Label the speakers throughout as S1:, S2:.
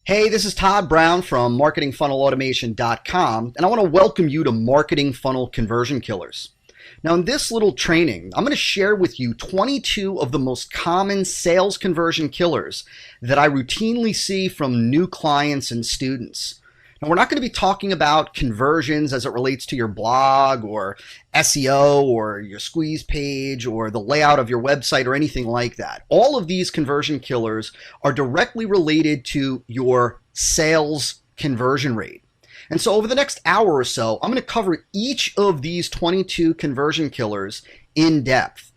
S1: Hey, this is Todd Brown from MarketingFunnelAutomation.com, and I want to welcome you to Marketing Funnel Conversion Killers. Now, in this little training, I'm going to share with you 22 of the most common sales conversion killers that I routinely see from new clients and students. Now, we're not going to be talking about conversions as it relates to your blog or SEO or your squeeze page or the layout of your website or anything like that. All of these conversion killers are directly related to your sales conversion rate. And so over the next hour or so, I'm going to cover each of these 22 conversion killers in depth.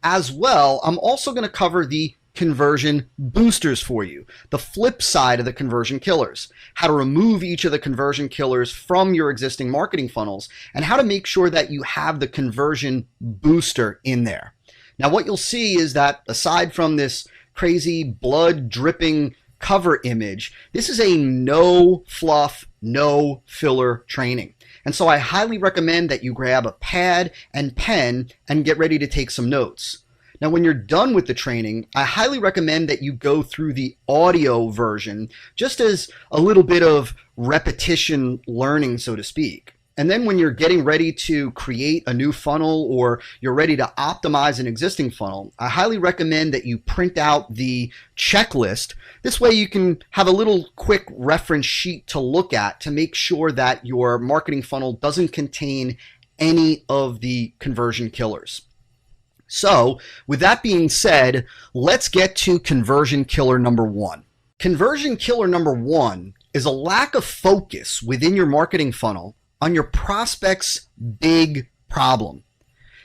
S1: As well, I'm also going to cover the conversion boosters for you, the flip side of the conversion killers, how to remove each of the conversion killers from your existing marketing funnels, and how to make sure that you have the conversion booster in there. Now, what you'll see is that aside from this crazy blood dripping cover image, this is a no fluff, no filler training. And so I highly recommend that you grab a pad and pen and get ready to take some notes. Now, when you're done with the training, I highly recommend that you go through the audio version just as a little bit of repetition learning, so to speak. And then when you're getting ready to create a new funnel or you're ready to optimize an existing funnel, I highly recommend that you print out the checklist. This way you can have a little quick reference sheet to look at to make sure that your marketing funnel doesn't contain any of the conversion killers. So, with that being said, let's get to conversion killer number one. Conversion killer number one is a lack of focus within your marketing funnel on your prospect's big problem.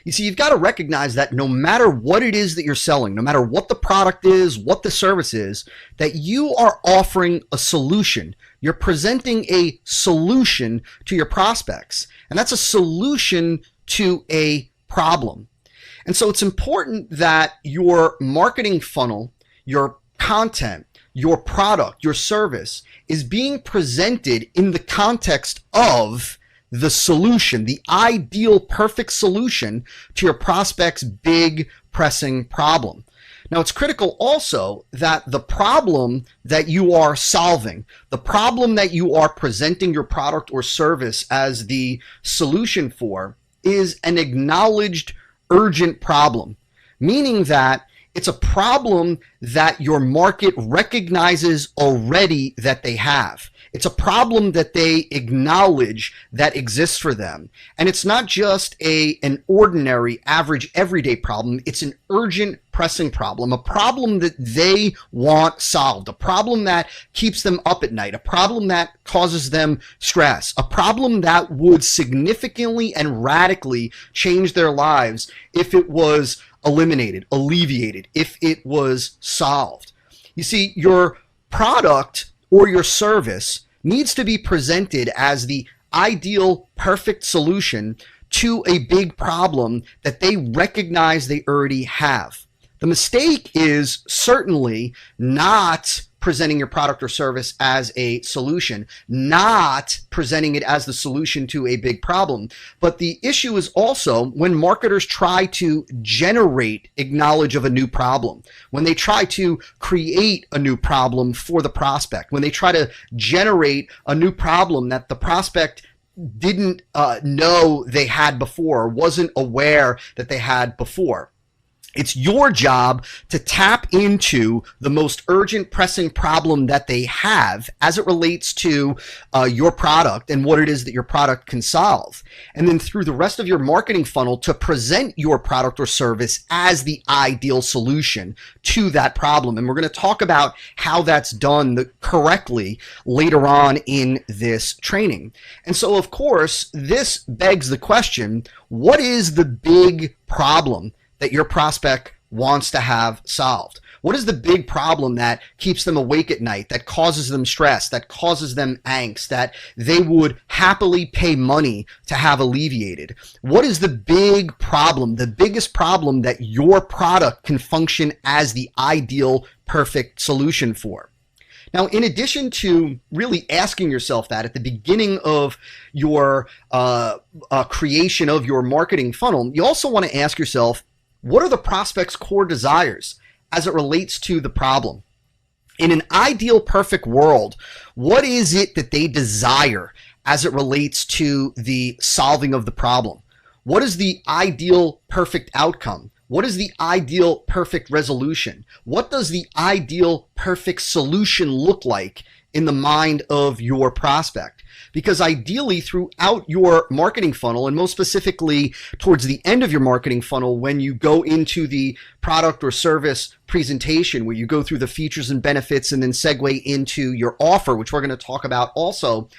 S1: You see, you've got to recognize that no matter what it is that you're selling, no matter what the product is, what the service is, that you are offering a solution. You're presenting a solution to your prospects, and that's a solution to a problem. And so it's important that your marketing funnel, your content, your product, your service is being presented in the context of the solution, the ideal perfect solution to your prospect's big pressing problem. Now, it's critical also that the problem that you are solving, the problem that you are presenting your product or service as the solution for, is an acknowledged urgent problem, meaning that it's a problem that your market recognizes already that they have. It's a problem that they acknowledge that exists for them. And it's not just an ordinary, average, everyday problem. It's an urgent, pressing problem, a problem that they want solved, a problem that keeps them up at night, a problem that causes them stress, a problem that would significantly and radically change their lives if it was eliminated, alleviated, if it was solved. You see, your product or your service needs to be presented as the ideal, perfect solution to a big problem that they recognize they already have. The mistake is certainly not presenting your product or service as a solution, not presenting it as the solution to a big problem. But the issue is also when marketers try to generate knowledge of a new problem, when they try to create a new problem for the prospect, when they try to generate a new problem that the prospect didn't know they had before, wasn't aware that they had before. It's your job to tap into the most urgent, pressing problem that they have as it relates to your product and what it is that your product can solve. And then through the rest of your marketing funnel to present your product or service as the ideal solution to that problem. And we're going to talk about how that's done correctly later on in this training. And so, of course, this begs the question, what is the big problem that your prospect wants to have solved? What is the big problem that keeps them awake at night, that causes them stress, that causes them angst, that they would happily pay money to have alleviated? What is the big problem, the biggest problem that your product can function as the ideal, perfect solution for? Now, in addition to really asking yourself that at the beginning of your creation of your marketing funnel, you also want to ask yourself, what are the prospect's core desires as it relates to the problem? In an ideal perfect world, what is it that they desire as it relates to the solving of the problem? What is the ideal perfect outcome? What is the ideal perfect resolution? What does the ideal perfect solution look like in the mind of your prospect? Because ideally, throughout your marketing funnel, and most specifically towards the end of your marketing funnel, when you go into the product or service presentation, where you go through the features and benefits and then segue into your offer, which we're going to talk about also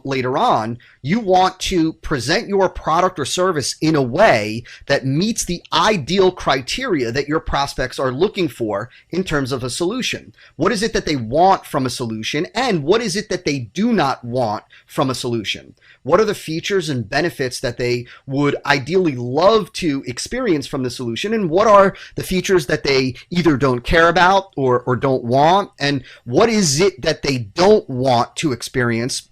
S1: later on, you want to present your product or service in a way that meets the ideal criteria that your prospects are looking for in terms of a solution. What is it that they want from a solution, and what is it that they do not want from a solution? What are the features and benefits that they would ideally love to experience from the solution, and what are the features that they either don't care about or don't want, and what is it that they don't want to experience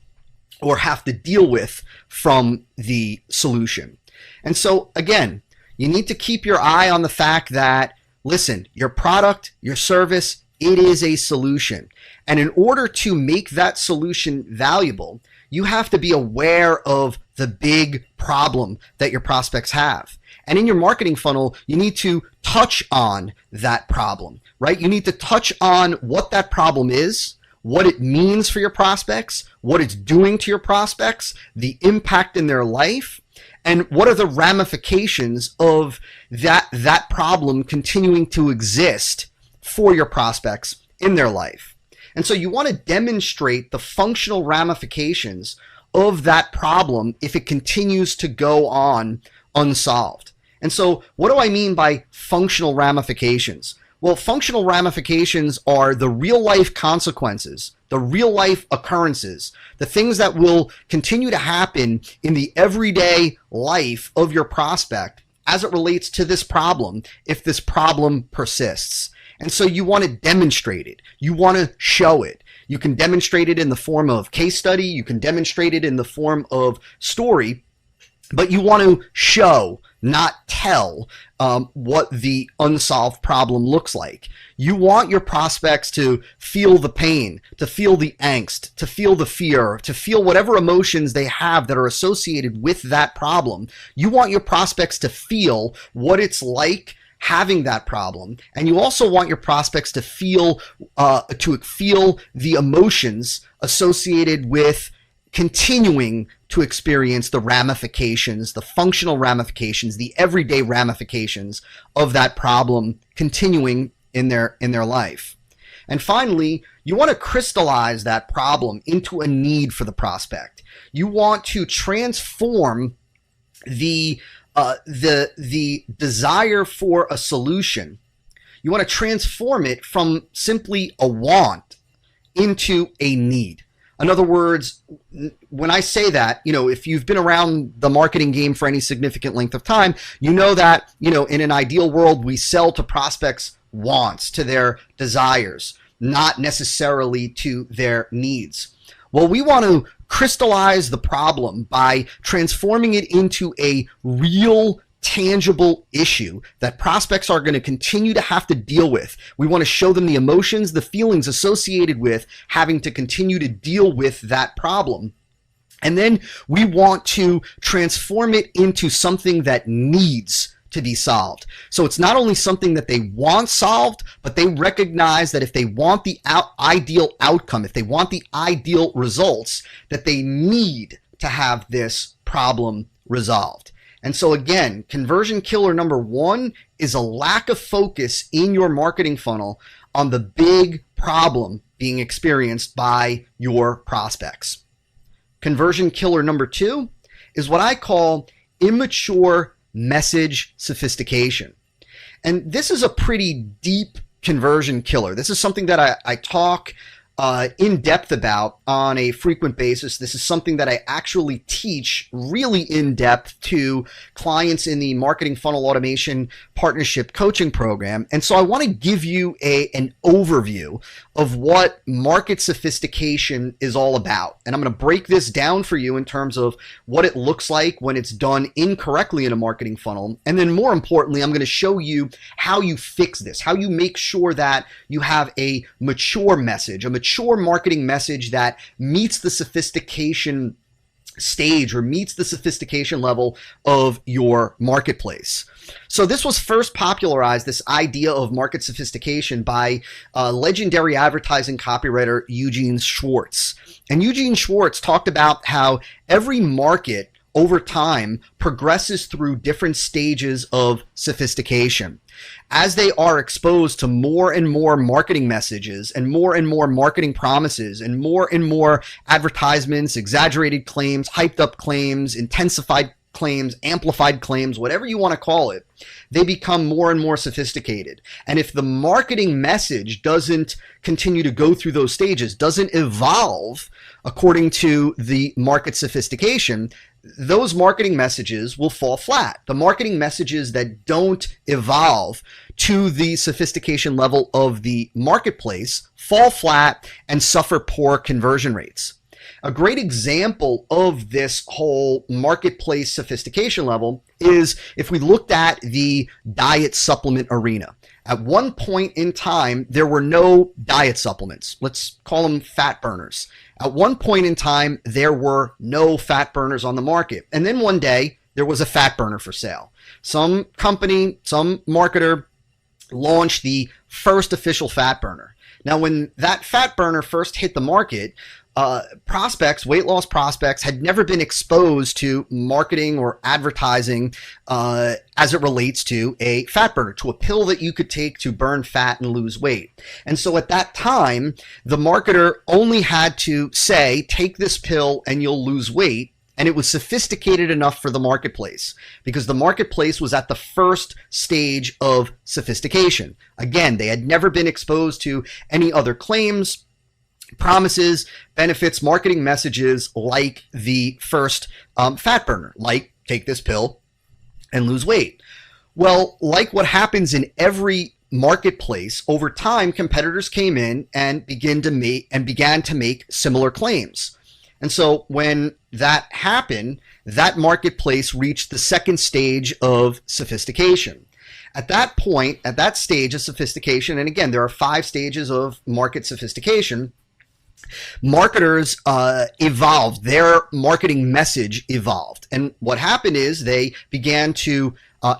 S1: or have to deal with from the solution? And so again, you need to keep your eye on the fact that, listen, your product, your service, it is a solution. And in order to make that solution valuable, you have to be aware of the big problem that your prospects have. And in your marketing funnel, you need to touch on that problem, right? You need to touch on what that problem is, what it means for your prospects, what it's doing to your prospects, the impact in their life, and what are the ramifications of that problem continuing to exist for your prospects in their life. And so you want to demonstrate the functional ramifications of that problem if it continues to go on unsolved. And so what do I mean by functional ramifications? Well, functional ramifications are the real life consequences, the real life occurrences, the things that will continue to happen in the everyday life of your prospect as it relates to this problem if this problem persists. And so you want to demonstrate it. You want to show it. You can demonstrate it in the form of case study. You can demonstrate it in the form of story, but you want to show, not tell, what the unsolved problem looks like. You want your prospects to feel the pain, to feel the angst, to feel the fear, to feel whatever emotions they have that are associated with that problem. You want your prospects to feel what it's like having that problem, and you also want your prospects to feel the emotions associated with continuing to experience the ramifications, the functional ramifications, the everyday ramifications of that problem continuing in their life. And finally, you want to crystallize that problem into a need for the prospect. You want to transform the desire for a solution. You want to transform it from simply a want into a need. In other words, when I say that, if you've been around the marketing game for any significant length of time, you know that, in an ideal world, we sell to prospects' wants, to their desires, not necessarily to their needs. Well, we want to crystallize the problem by transforming it into a real, tangible issue that prospects are going to continue to have to deal with. We want to show them the emotions, the feelings associated with having to continue to deal with that problem. And then we want to transform it into something that needs to be solved. So it's not only something that they want solved, but they recognize that if they want the ideal outcome, if they want the ideal results, that they need to have this problem resolved. And so again, conversion killer number one is a lack of focus in your marketing funnel on the big problem being experienced by your prospects. Conversion killer number two is what I call immature message sophistication. And this is a pretty deep conversion killer. This is something that I talk in depth about on a frequent basis. This is something that I actually teach really in depth to clients in the Marketing Funnel Automation Partnership Coaching Program. And so I want to give you an overview of what market sophistication is all about. And I'm going to break this down for you in terms of what it looks like when it's done incorrectly in a marketing funnel. And then more importantly, I'm going to show you how you fix this, how you make sure that you have a mature message, a mature marketing message that meets the sophistication stage or meets the sophistication level of your marketplace. So this was first popularized, this idea of market sophistication, by legendary advertising copywriter Eugene Schwartz. And Eugene Schwartz talked about how every market over time progresses through different stages of sophistication. As they are exposed to more and more marketing messages and more marketing promises and more advertisements, exaggerated claims, hyped up claims, intensified claims, amplified claims, whatever you want to call it, they become more and more sophisticated. And if the marketing message doesn't continue to go through those stages, doesn't evolve according to the market sophistication, those marketing messages will fall flat. The marketing messages that don't evolve to the sophistication level of the marketplace fall flat and suffer poor conversion rates. A great example of this whole marketplace sophistication level is if we looked at the diet supplement arena. At one point in time, there were no diet supplements. Let's call them fat burners. At one point in time, there were no fat burners on the market. And then one day, there was a fat burner for sale. Some company, some marketer launched the first official fat burner. Now, when that fat burner first hit the market, prospects, weight loss prospects, had never been exposed to marketing or advertising as it relates to a fat burner, to a pill that you could take to burn fat and lose weight. And so at that time, the marketer only had to say, take this pill and you'll lose weight. And it was sophisticated enough for the marketplace because the marketplace was at the first stage of sophistication. Again, they had never been exposed to any other claims, promises, benefits, marketing messages like the first fat burner, like take this pill and lose weight. Well, like what happens in every marketplace, over time, competitors came in and began to make similar claims. And so when that happened, that marketplace reached the second stage of sophistication. At that point, at that stage of sophistication, and again, there are 5 stages of market sophistication, marketers evolved, their marketing message evolved. And what happened is they began to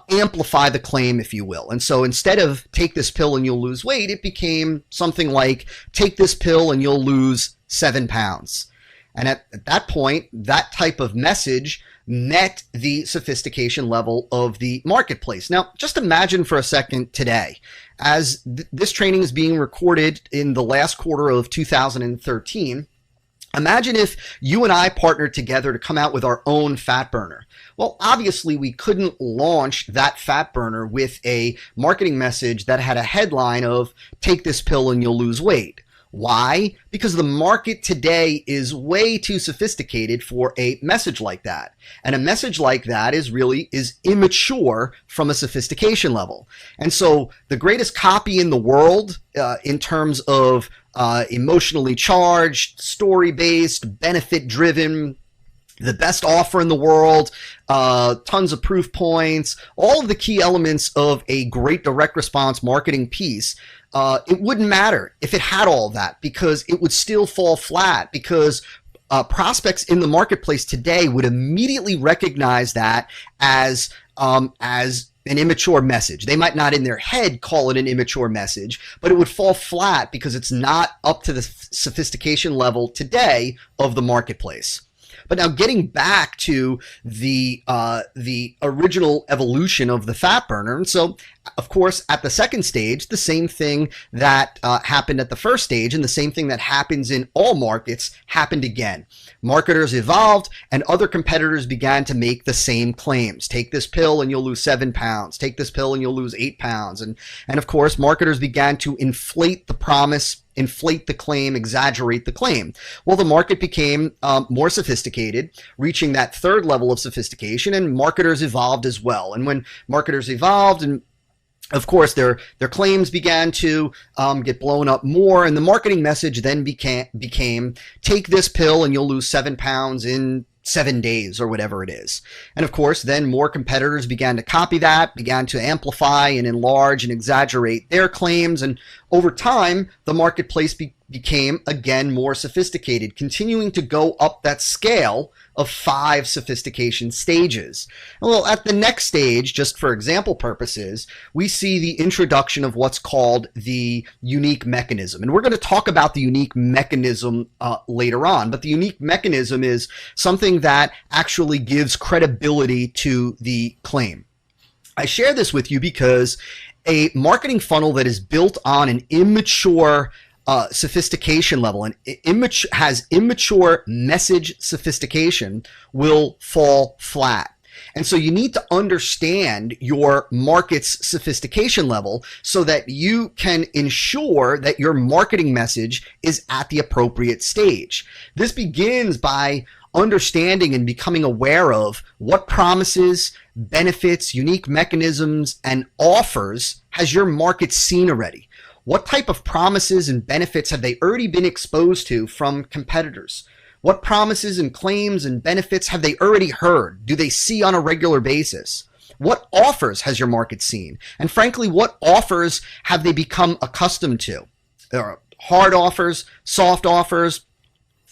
S1: amplify the claim, if you will. And so instead of take this pill and you'll lose weight, it became something like take this pill and you'll lose 7 pounds. And at that point, that type of message met the sophistication level of the marketplace. Now, just imagine for a second today, as this training is being recorded in the last quarter of 2013, imagine if you and I partnered together to come out with our own fat burner. Well, obviously, we couldn't launch that fat burner with a marketing message that had a headline of, take this pill and you'll lose weight. Why? Because the market today is way too sophisticated for a message like that. And a message like that is immature from a sophistication level. And so the greatest copy in the world in terms of emotionally charged, story-based, benefit-driven, the best offer in the world, tons of proof points, all of the key elements of a great direct response marketing piece, it wouldn't matter if it had all that, because it would still fall flat, because prospects in the marketplace today would immediately recognize that as an immature message. They might not in their head call it an immature message, but it would fall flat because it's not up to the sophistication level today of the marketplace. But now getting back to the original evolution of the fat burner, and so of course at the second stage, the same thing that happened at the first stage and the same thing that happens in all markets happened again. Marketers evolved and other competitors began to make the same claims. Take this pill and you'll lose 7 pounds. Take this pill and you'll lose 8 pounds. And of course, marketers began to inflate the promise inflate the claim, exaggerate the claim. Well, the market became more sophisticated, reaching that third level of sophistication, and marketers evolved as well. And when marketers evolved, and of course, their claims began to get blown up more, and the marketing message then became take this pill and you'll lose 7 pounds in 7 days, or whatever it is. And of course, then more competitors began to copy that, began to amplify and enlarge and exaggerate their claims. And over time, the marketplace became again more sophisticated, continuing to go up that scale of 5 sophistication stages. Well, at the next stage, just for example purposes, we see the introduction of what's called the unique mechanism. And we're going to talk about the unique mechanism later on, but the unique mechanism is something that actually gives credibility to the claim. I share this with you because a marketing funnel that is built on an immature sophistication level and has immature message sophistication will fall flat. And so you need to understand your market's sophistication level so that you can ensure that your marketing message is at the appropriate stage. This begins by understanding and becoming aware of what promises, benefits, unique mechanisms, and offers has your market seen already. What type of promises and benefits have they already been exposed to from competitors? What promises and claims and benefits have they already heard? Do they see on a regular basis? What offers has your market seen? And frankly, what offers have they become accustomed to? There are hard offers, soft offers,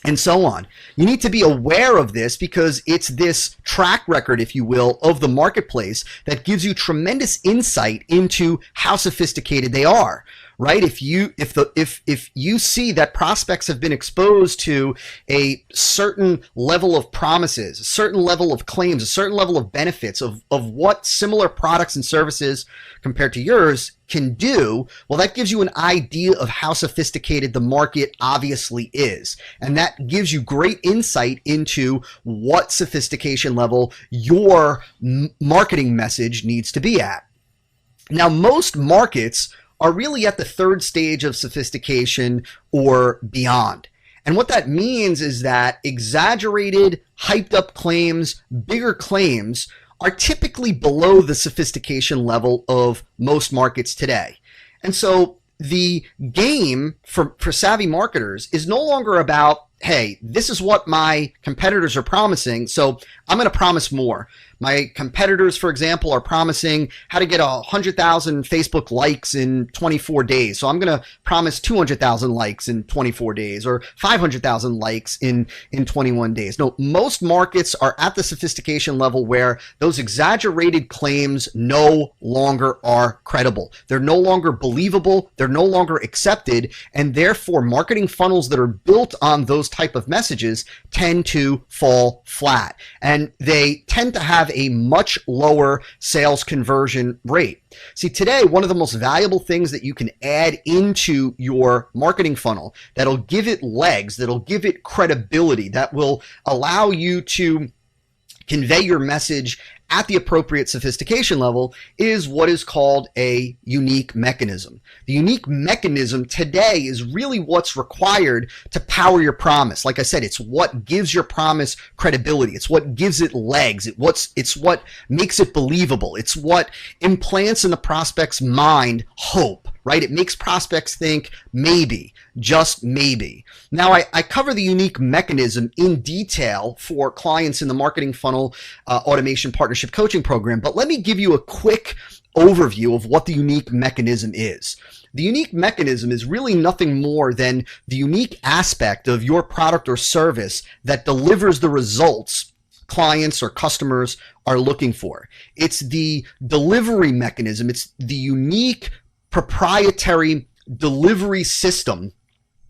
S1: and so on. You need to be aware of this because it's this track record, if you will, of the marketplace that gives you tremendous insight into how sophisticated they are. Right? If you see that prospects have been exposed to a certain level of promises, a certain level of claims, a certain level of benefits of what similar products and services compared to yours can do, well, that gives you an idea of how sophisticated the market obviously is. And that gives you great insight into what sophistication level your marketing message needs to be at. Now, most markets are really at the third stage of sophistication or beyond. And what that means is that exaggerated, hyped up claims, bigger claims are typically below the sophistication level of most markets today. And so the game for savvy marketers is no longer about, hey, this is what my competitors are promising, so I'm going to promise more. My competitors, for example, are promising how to get 100,000 Facebook likes in 24 days. So I'm going to promise 200,000 likes in 24 days or 500,000 likes in 21 days. No, most markets are at the sophistication level where those exaggerated claims no longer are credible. They're no longer believable. They're no longer accepted. And therefore, marketing funnels that are built on those type of messages tend to fall flat. And they tend to have a much lower sales conversion rate. See, today, one of the most valuable things that you can add into your marketing funnel that'll give it legs, that'll give it credibility, that will allow you to convey your message at the appropriate sophistication level is what is called a unique mechanism. The unique mechanism today is really what's required to power your promise. Like I said, it's what gives your promise credibility. It's what gives it legs. It's what makes it believable. It's what implants in the prospect's mind hope, right? It makes prospects think maybe, just maybe. Now, I cover the unique mechanism in detail for clients in the Marketing Funnel Automation Partnership Coaching Program, but let me give you a quick overview of what the unique mechanism is. The unique mechanism is really nothing more than the unique aspect of your product or service that delivers the results clients or customers are looking for. It's the delivery mechanism. It's the unique proprietary delivery system,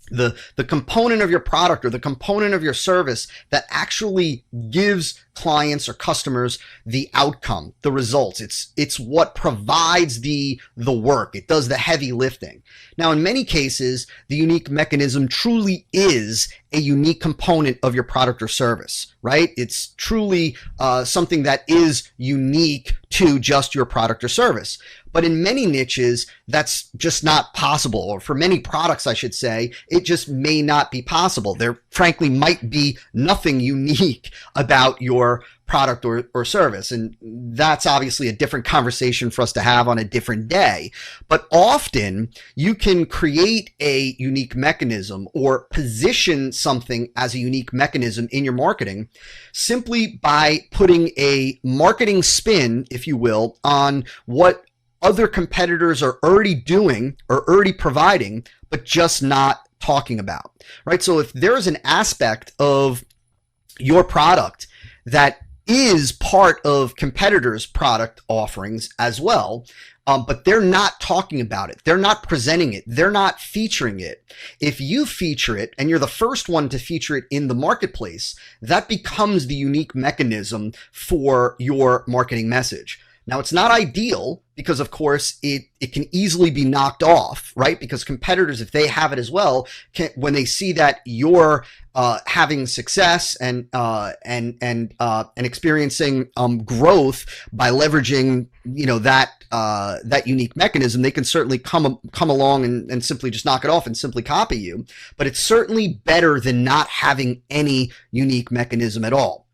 S1: the component of your product or the component of your service that actually gives clients or customers the outcome, the results. It's what provides the work. It does the heavy lifting. Now, in many cases, the unique mechanism truly is a unique component of your product or service, right? It's truly something that is unique to just your product or service. But in many niches, that's just not possible. Or for many products, I should say, it just may not be possible. There frankly might be nothing unique about your product or service. And that's obviously a different conversation for us to have on a different day. But often you can create a unique mechanism or position something as a unique mechanism in your marketing simply by putting a marketing spin, if you will, on what other competitors are already doing or already providing, but just not talking about, right? So if there is an aspect of your product that is part of competitors' product offerings as well, but they're not talking about it. They're not presenting it. They're not featuring it. If you feature it and you're the first one to feature it in the marketplace, that becomes the unique mechanism for your marketing message. Now, it's not ideal because, of course, it can easily be knocked off, right? Because competitors, if they have it as well, when they see that you're having success and experiencing growth by leveraging, that unique mechanism, they can certainly come along and simply just knock it off and simply copy you. But it's certainly better than not having any unique mechanism at all.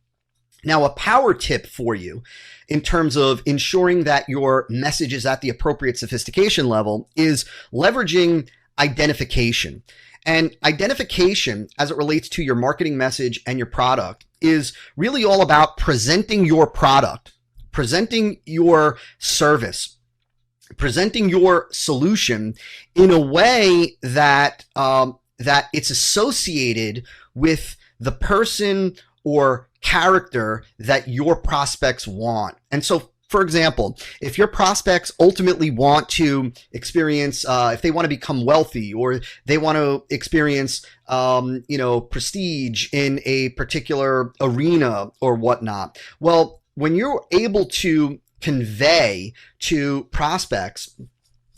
S1: Now, a power tip for you in terms of ensuring that your message is at the appropriate sophistication level is leveraging identification. And identification, as it relates to your marketing message and your product, is really all about presenting your product, presenting your service, presenting your solution in a way that that it's associated with the person or character that your prospects want. And so, for example, if your prospects ultimately want to experience, if they want to become wealthy or they want to experience, prestige in a particular arena or whatnot, well, when you're able to convey to prospects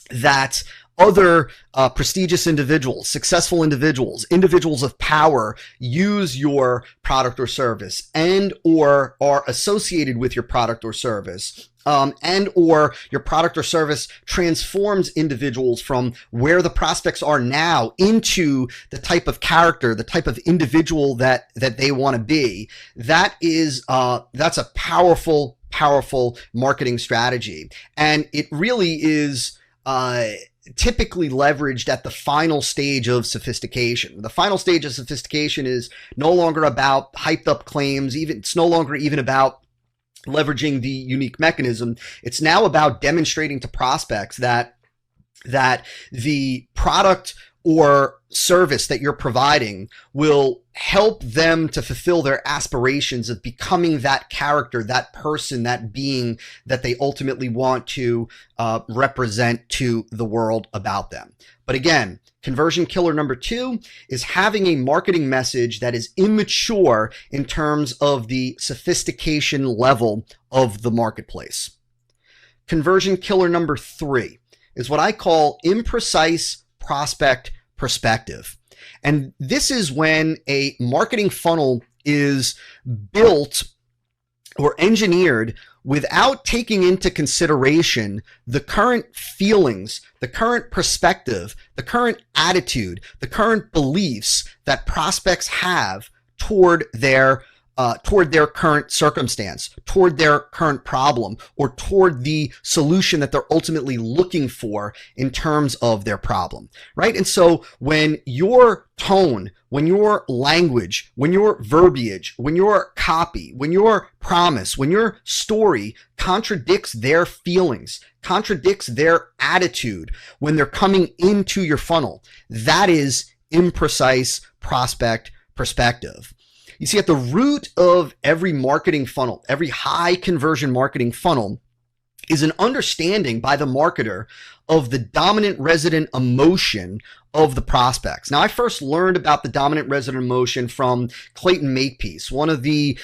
S1: that other prestigious individuals, successful individuals, individuals of power use your product or service and or are associated with your product or service, and or your product or service transforms individuals from where the prospects are now into the type of character, the type of individual that they want to be. That's a powerful marketing strategy. And it really is typically leveraged at the final stage of sophistication. The final stage of sophistication is no longer about hyped up claims. It's no longer even about leveraging the unique mechanism. It's now about demonstrating to prospects that the product or service that you're providing will help them to fulfill their aspirations of becoming that character, that person, that being that they ultimately want to represent to the world about them. But again, conversion killer number 2 is having a marketing message that is immature in terms of the sophistication level of the marketplace. Conversion killer number 3 is what I call imprecise prospect perspective. And this is when a marketing funnel is built or engineered without taking into consideration the current feelings, the current perspective, the current attitude, the current beliefs that prospects have toward their current circumstance, toward their current problem, or toward the solution that they're ultimately looking for in terms of their problem, right? And so when your tone, when your language, when your verbiage, when your copy, when your promise, when your story contradicts their feelings, contradicts their attitude when they're coming into your funnel, that is imprecise prospect perspective. You see, at the root of every marketing funnel, every high conversion marketing funnel, is an understanding by the marketer of the dominant resident emotion of the prospects. Now, I first learned about the dominant resident emotion from Clayton Makepeace, one of the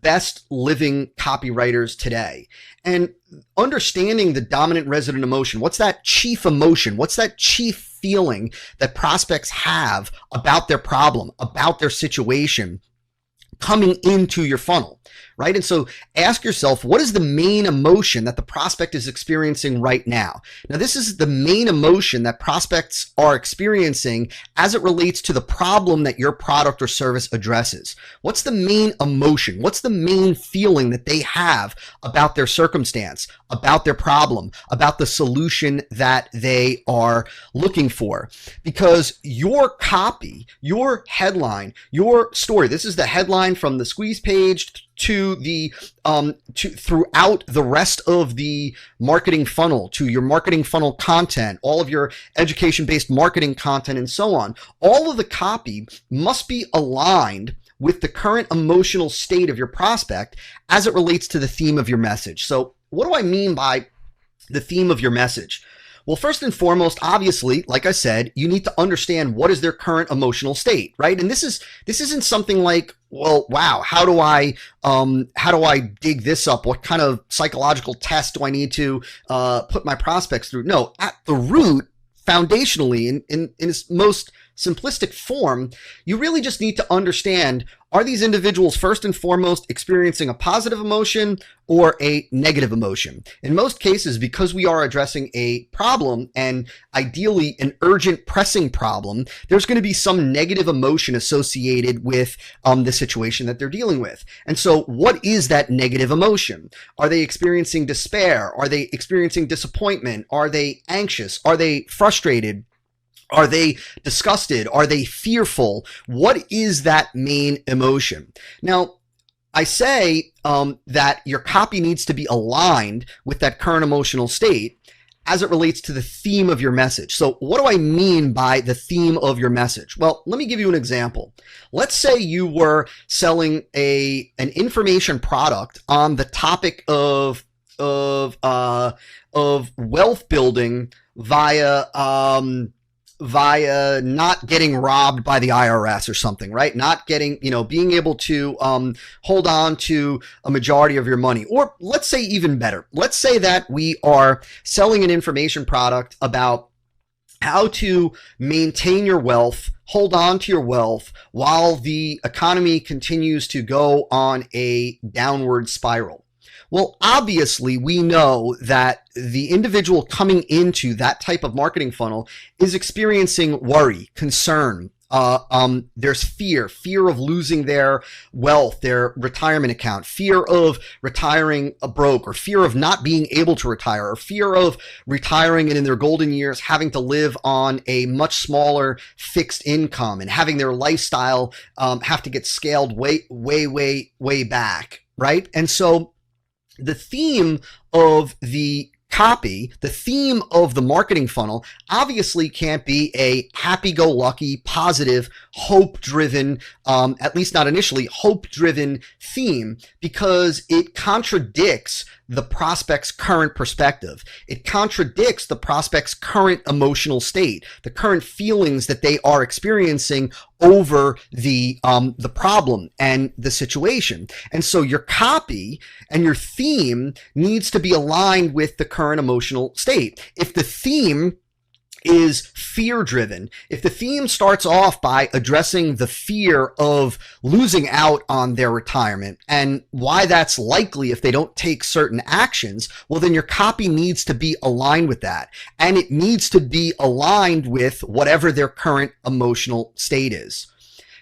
S1: best living copywriters today. And understanding the dominant resident emotion, what's that chief emotion? What's that chief feeling that prospects have about their problem, about their situation coming into your funnel, right? And so ask yourself, what is the main emotion that the prospect is experiencing right now? Now, this is the main emotion that prospects are experiencing as it relates to the problem that your product or service addresses. What's the main emotion? What's the main feeling that they have about their circumstance, about their problem, about the solution that they are looking for? Because your copy, your headline, your story, this is the headline from the squeeze page to the throughout the rest of the marketing funnel, to your marketing funnel content, all of your education-based marketing content, and so on. All of the copy must be aligned with the current emotional state of your prospect as it relates to the theme of your message. So what do I mean by the theme of your message? Well, first and foremost, obviously, like I said, you need to understand what is their current emotional state, right? And this isn't something like, well, wow, how do I dig this up? What kind of psychological test do I need to put my prospects through? No, at the root, foundationally, in its most simplistic form, you really just need to understand, are these individuals first and foremost experiencing a positive emotion or a negative emotion? In most cases, because we are addressing a problem, and ideally an urgent pressing problem, there's going to be some negative emotion associated with the situation that they're dealing with. And so what is that negative emotion? Are they experiencing despair? Are they experiencing disappointment? Are they anxious? Are they frustrated? Are they disgusted? Are they fearful? What is that main emotion? Now, I say that your copy needs to be aligned with that current emotional state as it relates to the theme of your message. So what do I mean by the theme of your message? Well, let me give you an example. Let's say you were selling an information product on the topic of wealth building via not getting robbed by the IRS or something, right? Not getting, being able to hold on to a majority of your money. Or let's say even better, let's say that we are selling an information product about how to maintain your wealth, hold on to your wealth while the economy continues to go on a downward spiral. Well, obviously, we know that the individual coming into that type of marketing funnel is experiencing worry, concern. There's fear of losing their wealth, their retirement account, fear of retiring broke, or fear of not being able to retire, or fear of retiring and in their golden years having to live on a much smaller fixed income and having their lifestyle have to get scaled way back, right? And so the theme of the copy, the theme of the marketing funnel, obviously can't be a happy-go-lucky, positive, hope-driven, at least not initially, hope-driven theme, because it contradicts the prospect's current perspective. It contradicts the prospect's current emotional state, the current feelings that they are experiencing over the problem and the situation. And so your copy and your theme needs to be aligned with the current emotional state. If the theme is fear-driven, if the theme starts off by addressing the fear of losing out on their retirement and why that's likely if they don't take certain actions, well, then your copy needs to be aligned with that. And it needs to be aligned with whatever their current emotional state is.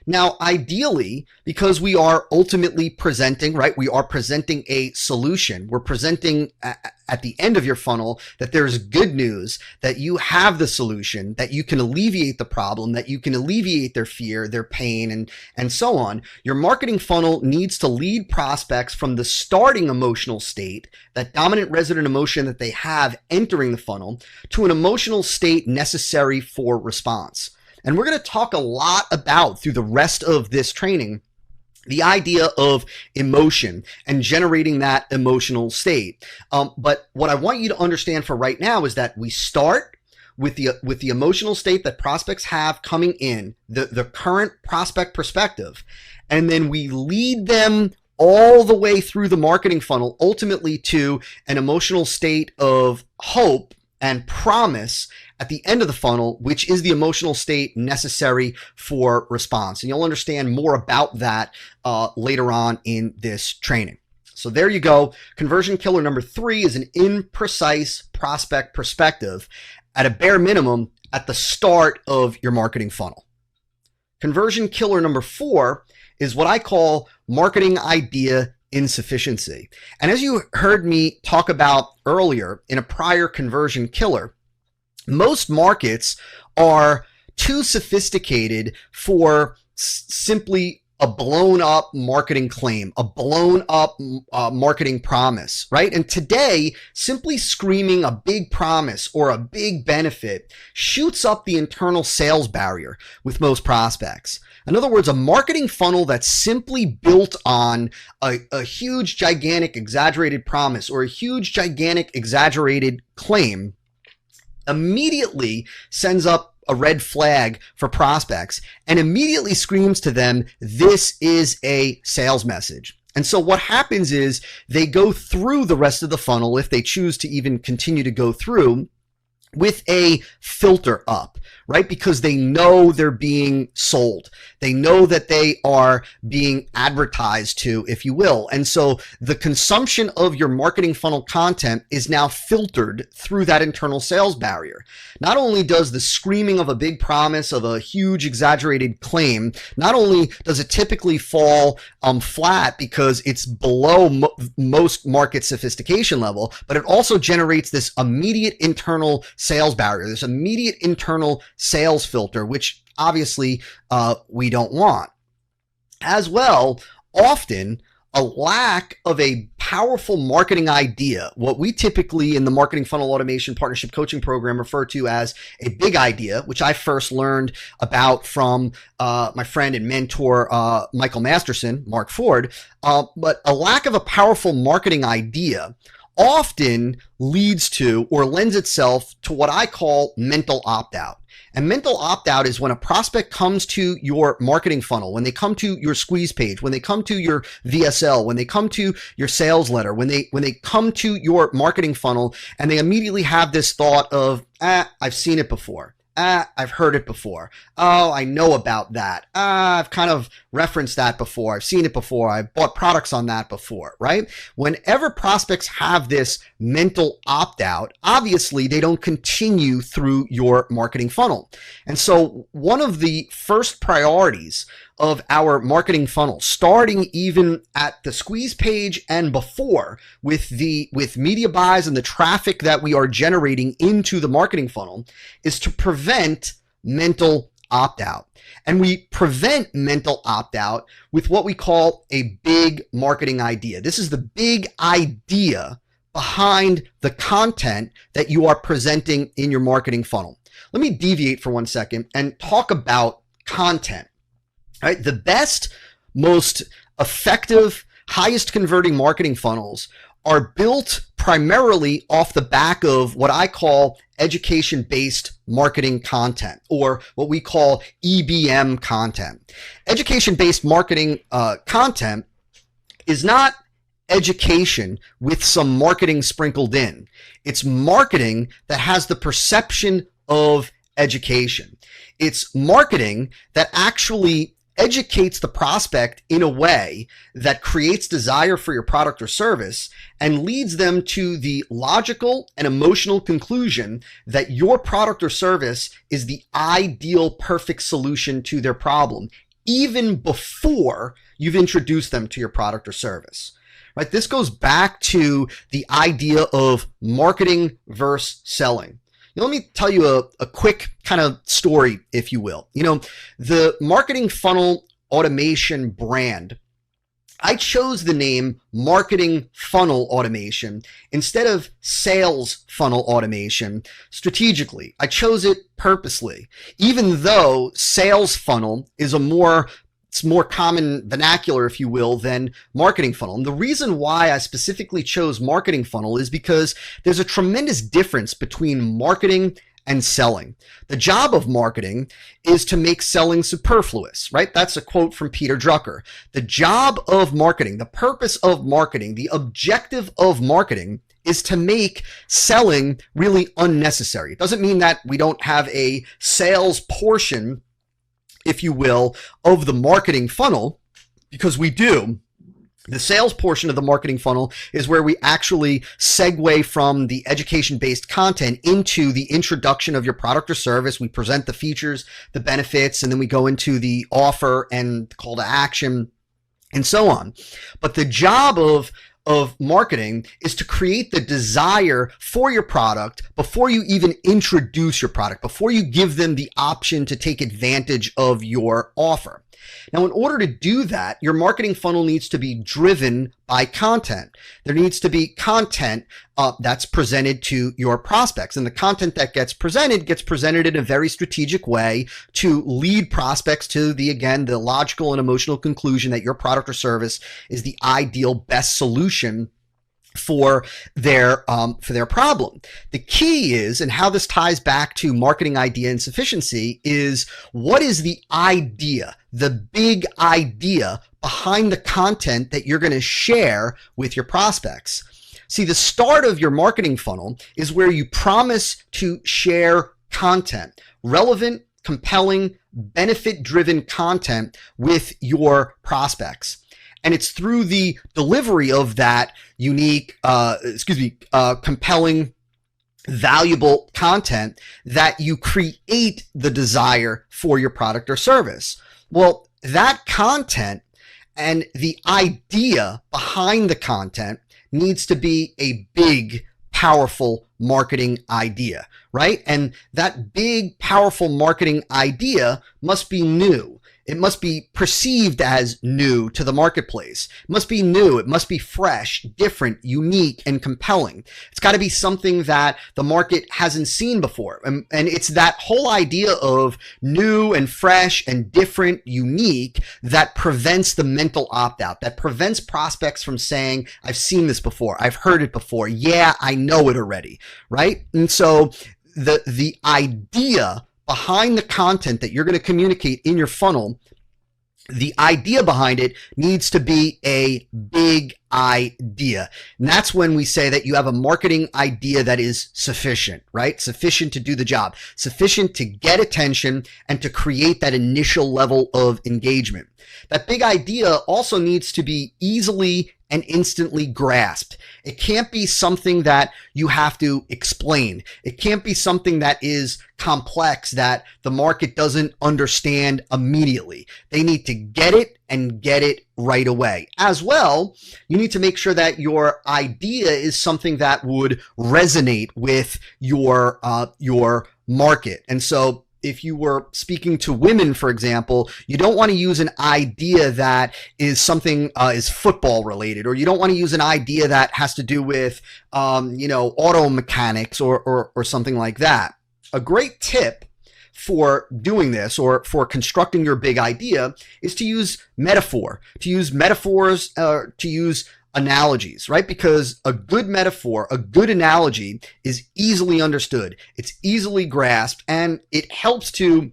S1: Now, ideally, because we are ultimately presenting, right? We are presenting a solution. We're presenting at the end of your funnel that there's good news, that you have the solution, that you can alleviate the problem, that you can alleviate their fear, their pain, and so on. Your marketing funnel needs to lead prospects from the starting emotional state, that dominant resident emotion that they have entering the funnel, to an emotional state necessary for response. And we're going to talk a lot about, through the rest of this training, the idea of emotion and generating that emotional state. But what I want you to understand for right now is that we start with the emotional state that prospects have coming in, the current prospect perspective, and then we lead them all the way through the marketing funnel, ultimately to an emotional state of hope and promise at the end of the funnel, which is the emotional state necessary for response. And you'll understand more about that later on in this training. So there you go. Conversion killer number 3 is an imprecise prospect perspective at a bare minimum at the start of your marketing funnel. Conversion killer number 4 is what I call marketing idea insufficiency. And as you heard me talk about earlier in a prior conversion killer, most markets are too sophisticated for simply a blown up marketing claim, a blown up marketing promise, right? And today, simply screaming a big promise or a big benefit shoots up the internal sales barrier with most prospects. In other words, a marketing funnel that's simply built on a huge, gigantic, exaggerated promise or a huge, gigantic, exaggerated claim immediately sends up a red flag for prospects and immediately screams to them, this is a sales message. And so what happens is they go through the rest of the funnel, if they choose to even continue to go through, with a filter up, right? Because they know they're being sold. They know that they are being advertised to, if you will. And so the consumption of your marketing funnel content is now filtered through that internal sales barrier. Not only does the screaming of a big promise of a huge exaggerated claim, not only does it typically fall flat because it's below most market sophistication level, but it also generates this immediate internal sales barrier, this immediate internal sales filter, which obviously we don't want. As well, often a lack of a powerful marketing idea, what we typically in the Marketing Funnel Automation Partnership Coaching Program refer to as a big idea, which I first learned about from my friend and mentor, Michael Masterson, Mark Ford. But a lack of a powerful marketing idea often leads to or lends itself to what I call mental opt-out. And mental opt-out is when a prospect comes to your marketing funnel, when they come to your squeeze page, when they come to your VSL, when they come to your sales letter, when they come to your marketing funnel, and they immediately have this thought of, I've seen it before. I've heard it before. Oh, I know about that. I've kind of referenced that before. I've seen it before. I've bought products on that before, right? Whenever prospects have this mental opt-out, obviously they don't continue through your marketing funnel. And so one of the first priorities of our marketing funnel, starting even at the squeeze page and before with media buys and the traffic that we are generating into the marketing funnel, is to prevent mental opt-out. And we prevent mental opt-out with what we call a big marketing idea. This is the big idea behind the content that you are presenting in your marketing funnel. Let me deviate for 1 second and talk about content. All right, the best, most effective, highest converting marketing funnels are built primarily off the back of what I call education-based marketing content, or what we call EBM content. Education-based marketing content is not education with some marketing sprinkled in. It's marketing that has the perception of education. It's marketing that actually educates the prospect in a way that creates desire for your product or service and leads them to the logical and emotional conclusion that your product or service is the ideal, perfect solution to their problem, even before you've introduced them to your product or service. Right? This goes back to the idea of marketing versus selling. Let me tell you a quick kind of story, if you will. The Marketing Funnel Automation brand, I chose the name Marketing Funnel Automation instead of Sales Funnel Automation strategically. I chose it purposely, even though Sales Funnel is it's more common vernacular, if you will, than marketing funnel. And the reason why I specifically chose marketing funnel is because there's a tremendous difference between marketing and selling. The job of marketing is to make selling superfluous, right? That's a quote from Peter Drucker. The job of marketing, the purpose of marketing, the objective of marketing is to make selling really unnecessary. It doesn't mean that we don't have a sales portion, if you will, of the marketing funnel, because we do. The sales portion of the marketing funnel is where we actually segue from the education-based content into the introduction of your product or service. We present the features, the benefits, and then we go into the offer and call to action and so on. But the job of marketing is to create the desire for your product before you even introduce your product, before you give them the option to take advantage of your offer. Now, in order to do that, your marketing funnel needs to be driven by content. There needs to be content that's presented to your prospects. And the content that gets presented in a very strategic way to lead prospects to the logical and emotional conclusion that your product or service is the ideal best solution for their problem. The key is, and how this ties back to marketing idea and sufficiency, is what is the idea, the big idea behind the content that you're going to share with your prospects. See, the start of your marketing funnel is where you promise to share content, relevant, compelling, benefit-driven content with your prospects. And it's through the delivery of that unique, compelling, valuable content that you create the desire for your product or service. Well, that content and the idea behind the content needs to be a big, powerful marketing idea, right? And that big, powerful marketing idea must be new. It must be perceived as new to the marketplace. It must be new. It must be fresh, different, unique, and compelling. It's got to be something that the market hasn't seen before. And it's that whole idea of new and fresh and different, unique, that prevents the mental opt-out, that prevents prospects from saying, I've seen this before. I've heard it before. Yeah, I know it already, right? And so the idea behind the content that you're going to communicate in your funnel, the idea behind it needs to be a big idea. And that's when we say that you have a marketing idea that is sufficient, right? Sufficient to do the job, sufficient to get attention and to create that initial level of engagement. That big idea also needs to be easily and instantly grasped. It can't be something that you have to explain. It can't be something that is complex that the market doesn't understand immediately. They need to get it and get it right away. As well, you need to make sure that your idea is something that would resonate with your market. And so if you were speaking to women, for example, you don't want to use an idea that is something is football related, or you don't want to use an idea that has to do with, auto mechanics or something like that. A great tip for doing this, or for constructing your big idea, is to use metaphors, to use analogies, right? Because a good metaphor, a good analogy is easily understood. It's easily grasped, and it helps to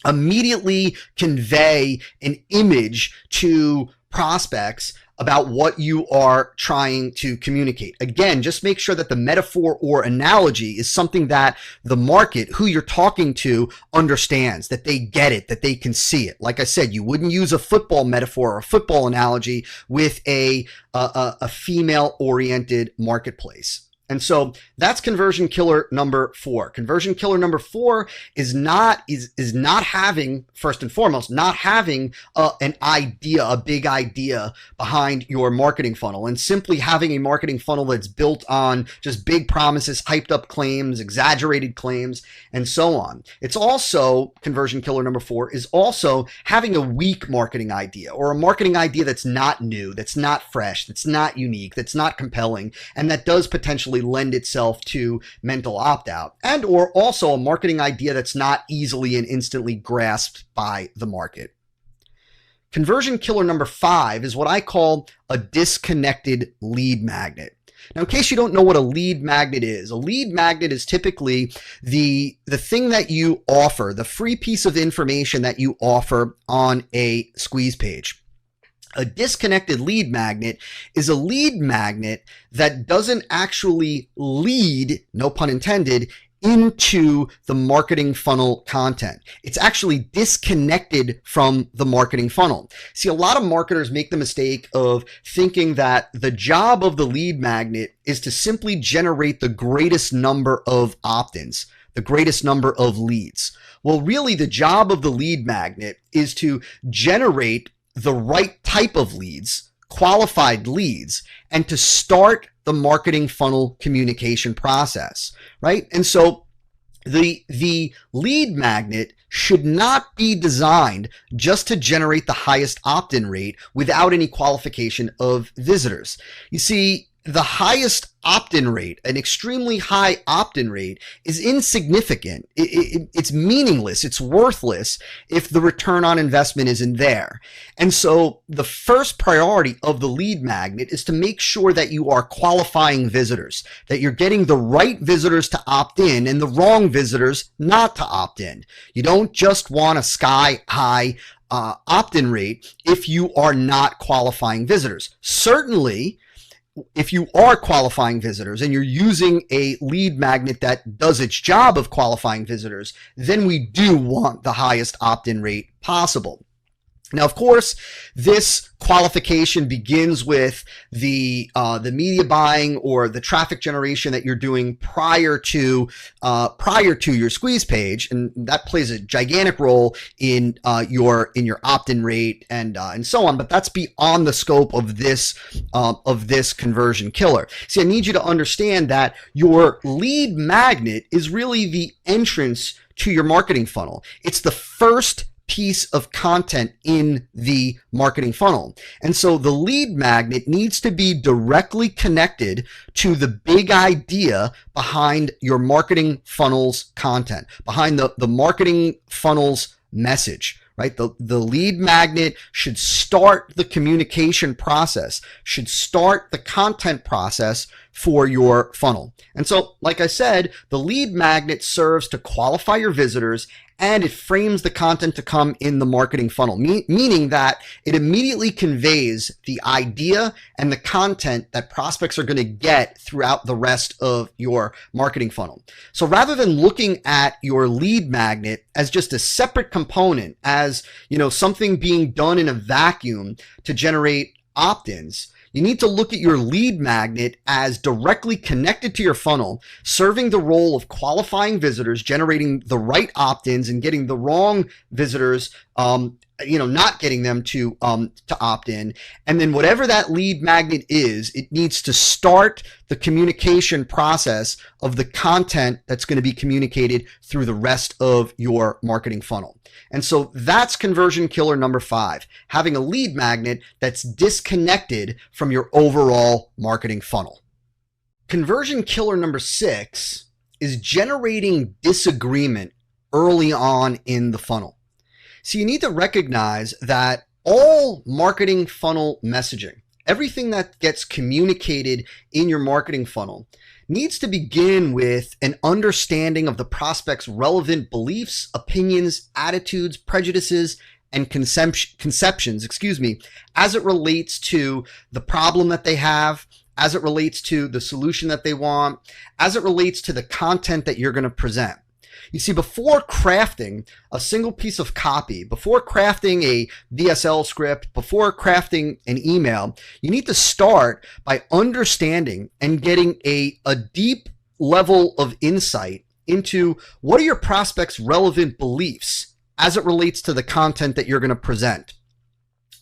S1: immediately convey an image to prospects about what you are trying to communicate. Again, just make sure that the metaphor or analogy is something that the market, who you're talking to, understands, that they get it, that they can see it. Like I said, you wouldn't use a football metaphor or a football analogy with a female-oriented marketplace. And so that's conversion killer number 4. Conversion killer number 4 is not having, first and foremost, not having an idea, a big idea behind your marketing funnel, and simply having a marketing funnel that's built on just big promises, hyped up claims, exaggerated claims, and so on. It's also, conversion killer number 4 is also having a weak marketing idea, or a marketing idea that's not new, that's not fresh, that's not unique, that's not compelling, and that does potentially lend itself to mental opt-out, and or also a marketing idea that's not easily and instantly grasped by the market. Conversion killer number 5 is what I call a disconnected lead magnet. Now, in case you don't know what a lead magnet is, a lead magnet is typically the thing that you offer, the free piece of information that you offer on a squeeze page. A disconnected lead magnet is a lead magnet that doesn't actually lead, no pun intended, into the marketing funnel content. It's actually disconnected from the marketing funnel. See, a lot of marketers make the mistake of thinking that the job of the lead magnet is to simply generate the greatest number of opt-ins, the greatest number of leads. Well, really, the job of the lead magnet is to generate the right type of leads, qualified leads, and to start the marketing funnel communication process, right? And so the lead magnet should not be designed just to generate the highest opt-in rate without any qualification of visitors. You see, the highest opt-in rate, an extremely high opt-in rate, is insignificant. It's meaningless. It's worthless if the return on investment isn't there. And so the first priority of the lead magnet is to make sure that you are qualifying visitors, that you're getting the right visitors to opt in and the wrong visitors not to opt in. You don't just want a sky-high opt-in rate if you are not qualifying visitors. Certainly, if you are qualifying visitors and you're using a lead magnet that does its job of qualifying visitors, then we do want the highest opt-in rate possible. Now, of course, this qualification begins with the media buying or the traffic generation that you're doing prior to your squeeze page, and that plays a gigantic role in your opt-in rate and so on. But that's beyond the scope of this conversion killer. See, I need you to understand that your lead magnet is really the entrance to your marketing funnel. It's the first piece of content in the marketing funnel. And so the lead magnet needs to be directly connected to the big idea behind your marketing funnel's content, behind the marketing funnel's message, right? The lead magnet should start the communication process, should start the content process for your funnel. And so, like I said, the lead magnet serves to qualify your visitors, and it frames the content to come in the marketing funnel, meaning that it immediately conveys the idea and the content that prospects are going to get throughout the rest of your marketing funnel. So rather than looking at your lead magnet as just a separate component, as something being done in a vacuum to generate opt-ins, you need to look at your lead magnet as directly connected to your funnel, serving the role of qualifying visitors, generating the right opt-ins, and getting the wrong visitors, not getting them to opt in. And then whatever that lead magnet is, it needs to start the communication process of the content that's going to be communicated through the rest of your marketing funnel. And so that's conversion killer number 5, having a lead magnet that's disconnected from your overall marketing funnel. Conversion killer number 6 is generating disagreement early on in the funnel. So you need to recognize that all marketing funnel messaging, everything that gets communicated in your marketing funnel, needs to begin with an understanding of the prospect's relevant beliefs, opinions, attitudes, prejudices, and conceptions, as it relates to the problem that they have, as it relates to the solution that they want, as it relates to the content that you're going to present. You see, before crafting a single piece of copy, before crafting a VSL script, before crafting an email, you need to start by understanding and getting a deep level of insight into what are your prospects' relevant beliefs as it relates to the content that you're going to present.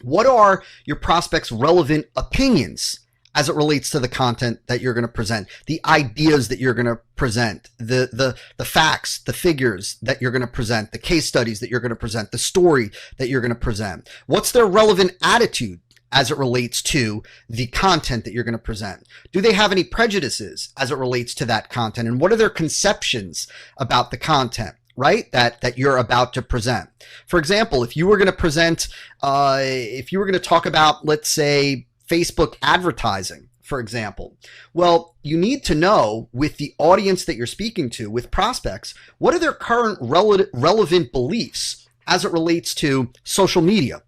S1: What are your prospects' relevant opinions as it relates to the content that you're going to present, the ideas that you're going to present, the facts, the figures that you're going to present, the case studies that you're going to present, the story that you're going to present. What's their relevant attitude as it relates to the content that you're going to present? Do they have any prejudices as it relates to that content? And what are their conceptions about the content, right, that you're about to present? For example, if you were going to present, if you were going to talk about, let's say, Facebook advertising, for example, well, you need to know with the audience that you're speaking to, with prospects, what are their current relevant beliefs as it relates to social media,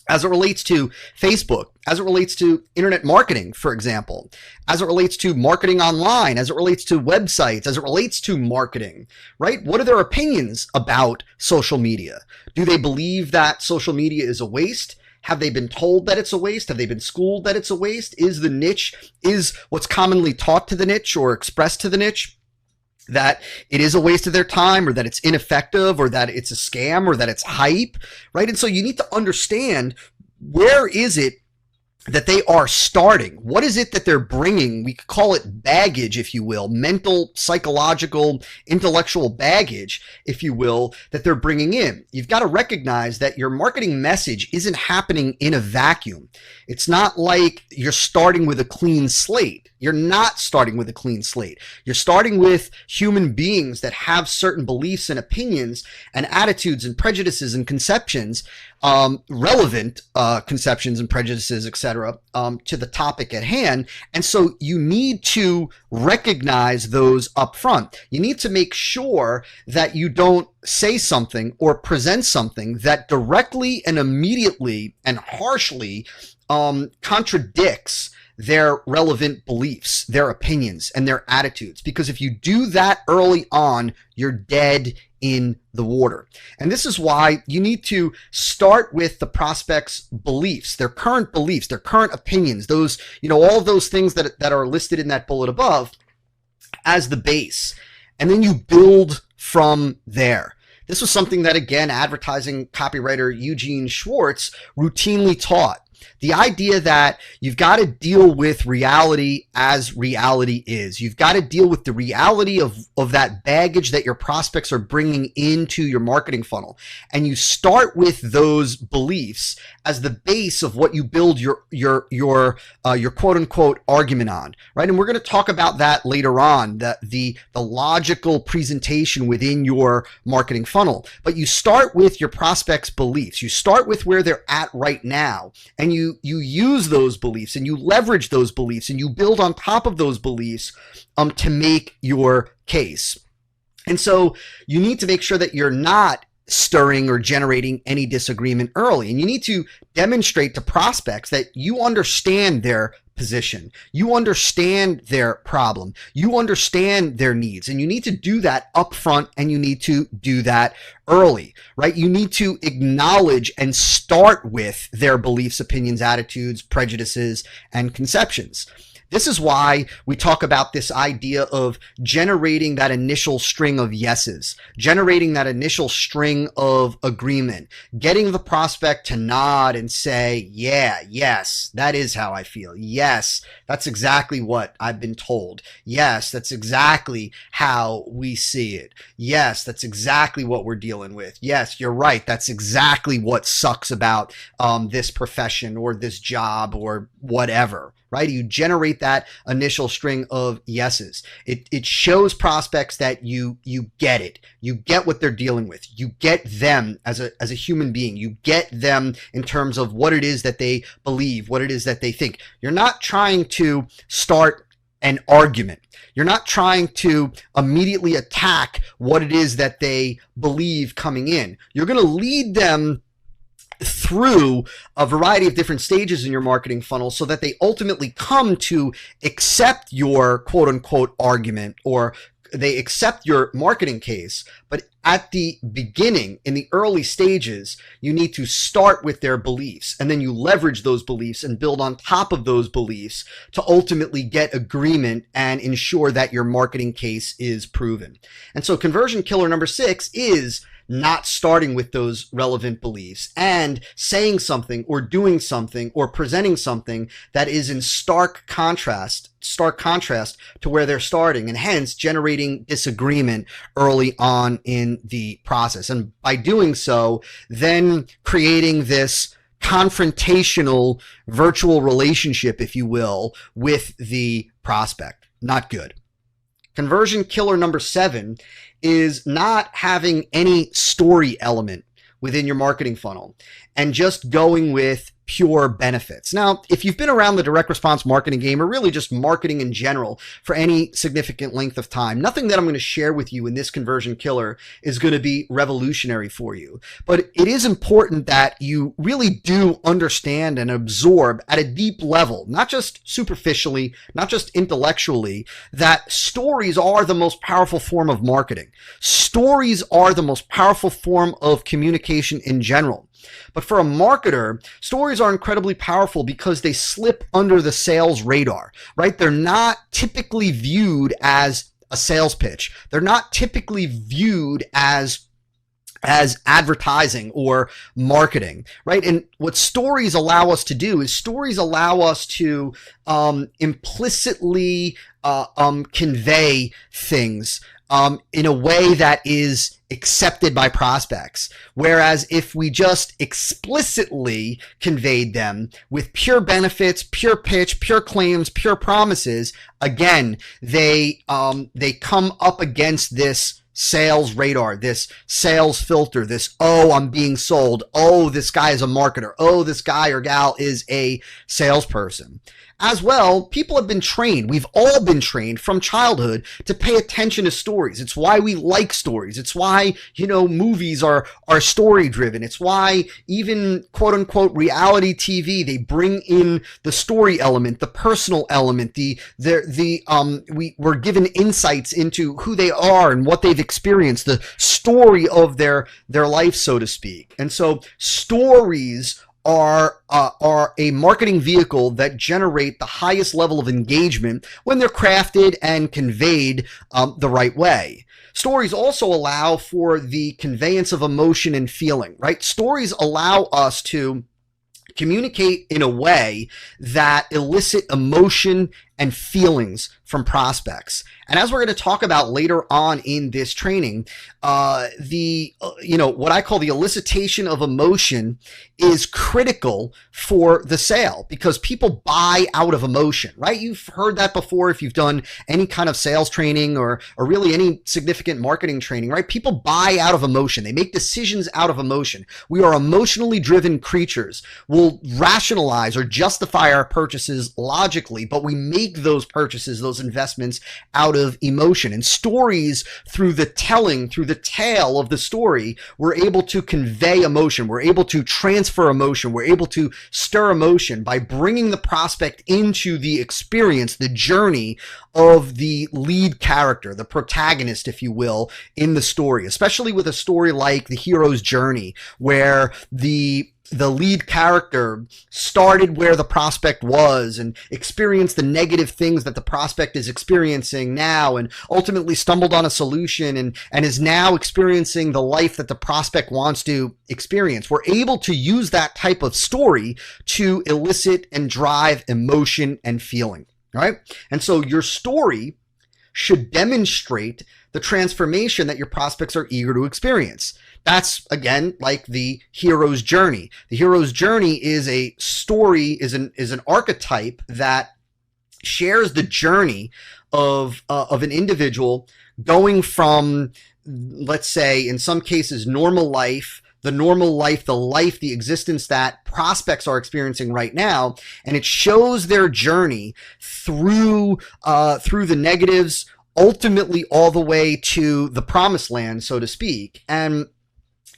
S1: as it relates to Facebook, as it relates to internet marketing, for example, as it relates to marketing online, as it relates to websites, as it relates to marketing, right? What are their opinions about social media? Do they believe that social media is a waste? Have they been told that it's a waste? Have they been schooled that it's a waste? Is the niche, is what's commonly taught to the niche or expressed to the niche that it is a waste of their time, or that it's ineffective, or that it's a scam, or that it's hype, right? And so you need to understand, where is it that they are starting? What is it that they're bringing? We could call it baggage, if you will, mental, psychological, intellectual baggage, if you will, that they're bringing in. You've got to recognize that your marketing message isn't happening in a vacuum. It's not like you're starting with a clean slate. You're not starting with a clean slate. You're starting with human beings that have certain beliefs and opinions and attitudes and prejudices and conceptions, relevant conceptions and prejudices, etc., to the topic at hand. And so you need to recognize those up front. You need to make sure that you don't say something or present something that directly and immediately and harshly contradicts their relevant beliefs, their opinions, and their attitudes. Because if you do that early on, you're dead in the water. And this is why you need to start with the prospect's beliefs, their current opinions, those, all of those things that are listed in that bullet above as the base. And then you build from there. This was something that, again, advertising copywriter Eugene Schwartz routinely taught. The idea that you've got to deal with reality as reality is. You've got to deal with the reality of that baggage that your prospects are bringing into your marketing funnel. And you start with those beliefs as the base of what you build your quote unquote argument on, right? And we're going to talk about that later on, the logical presentation within your marketing funnel. But you start with your prospects' beliefs. You start with where they're at right now, and you use those beliefs and you leverage those beliefs and you build on top of those beliefs to make your case. And so you need to make sure that you're not stirring or generating any disagreement early. And you need to demonstrate to prospects that you understand their position, you understand their problem, you understand their needs, and you need to do that up front, and you need to do that early, right? You need to acknowledge and start with their beliefs, opinions, attitudes, prejudices, and conceptions. This is why we talk about this idea of generating that initial string of yeses, generating that initial string of agreement, getting the prospect to nod and say, yeah, yes, that is how I feel. Yes, that's exactly what I've been told. Yes, that's exactly how we see it. Yes, that's exactly what we're dealing with. Yes, you're right. That's exactly what sucks about this profession or this job or whatever. Right? You generate that initial string of yeses. It shows prospects that you get it. You get what they're dealing with. You get them as a human being. You get them in terms of what it is that they believe, what it is that they think. You're not trying to start an argument. You're not trying to immediately attack what it is that they believe coming in. You're going to lead them through a variety of different stages in your marketing funnel so that they ultimately come to accept your quote unquote argument, or they accept your marketing case. But at the beginning, in the early stages, you need to start with their beliefs, and then you leverage those beliefs and build on top of those beliefs to ultimately get agreement and ensure that your marketing case is proven. And so conversion killer number 6 is not starting with those relevant beliefs and saying something or doing something or presenting something that is in stark contrast to where they're starting, and hence generating disagreement early on in the process. And by doing so, then creating this confrontational virtual relationship, if you will, with the prospect. Not good. Conversion killer number 7 is not having any story element within your marketing funnel and just going with pure benefits. Now, if you've been around the direct response marketing game, or really just marketing in general for any significant length of time, nothing that I'm going to share with you in this conversion killer is going to be revolutionary for you. But it is important that you really do understand and absorb at a deep level, not just superficially, not just intellectually, that stories are the most powerful form of marketing. Stories are the most powerful form of communication in general. But for a marketer, stories are incredibly powerful because they slip under the sales radar, right? They're not typically viewed as a sales pitch. They're not typically viewed as advertising or marketing, right? And what stories allow us to do is stories allow us to implicitly convey things in a way that is accepted by prospects. Whereas if we just explicitly conveyed them with pure benefits, pure pitch, pure claims, pure promises, again, they come up against this sales radar, this sales filter, this, oh, I'm being sold. Oh, this guy is a marketer. Oh, this guy or gal is a salesperson. As well, people have been trained. We've all been trained from childhood to pay attention to stories. It's why we like stories. It's why, movies are story driven. It's why even quote unquote reality TV, they bring in the story element, the personal element, we're given insights into who they are and what they've experienced, the story of their life, so to speak. And so stories are a marketing vehicle that generate the highest level of engagement when they're crafted and conveyed the right way. Stories also allow for the conveyance of emotion and feeling, right? Stories allow us to communicate in a way that elicit emotion and feelings from prospects. And as we're going to talk about later on in this training, what I call the elicitation of emotion is critical for the sale because people buy out of emotion, right? You've heard that before if you've done any kind of sales training or really any significant marketing training, right? People buy out of emotion. They make decisions out of emotion. We are emotionally driven creatures. We'll rationalize or justify our purchases logically, but we make those purchases, those investments out of emotion. And stories, through the tale of the story, we're able to convey emotion. We're able to transfer emotion. We're able to stir emotion by bringing the prospect into the experience, the journey of the lead character, the protagonist, if you will, in the story, especially with a story like The Hero's Journey, where the lead character started where the prospect was and experienced the negative things that the prospect is experiencing now and ultimately stumbled on a solution and is now experiencing the life that the prospect wants to experience. We're able to use that type of story to elicit and drive emotion and feeling, right? And so your story should demonstrate the transformation that your prospects are eager to experience. That's, again, like the hero's journey. The hero's journey is a story, is an archetype that shares the journey of an individual going from, let's say, in some cases, normal life, the existence that prospects are experiencing right now, and it shows their journey through the negatives, ultimately all the way to the promised land, so to speak. And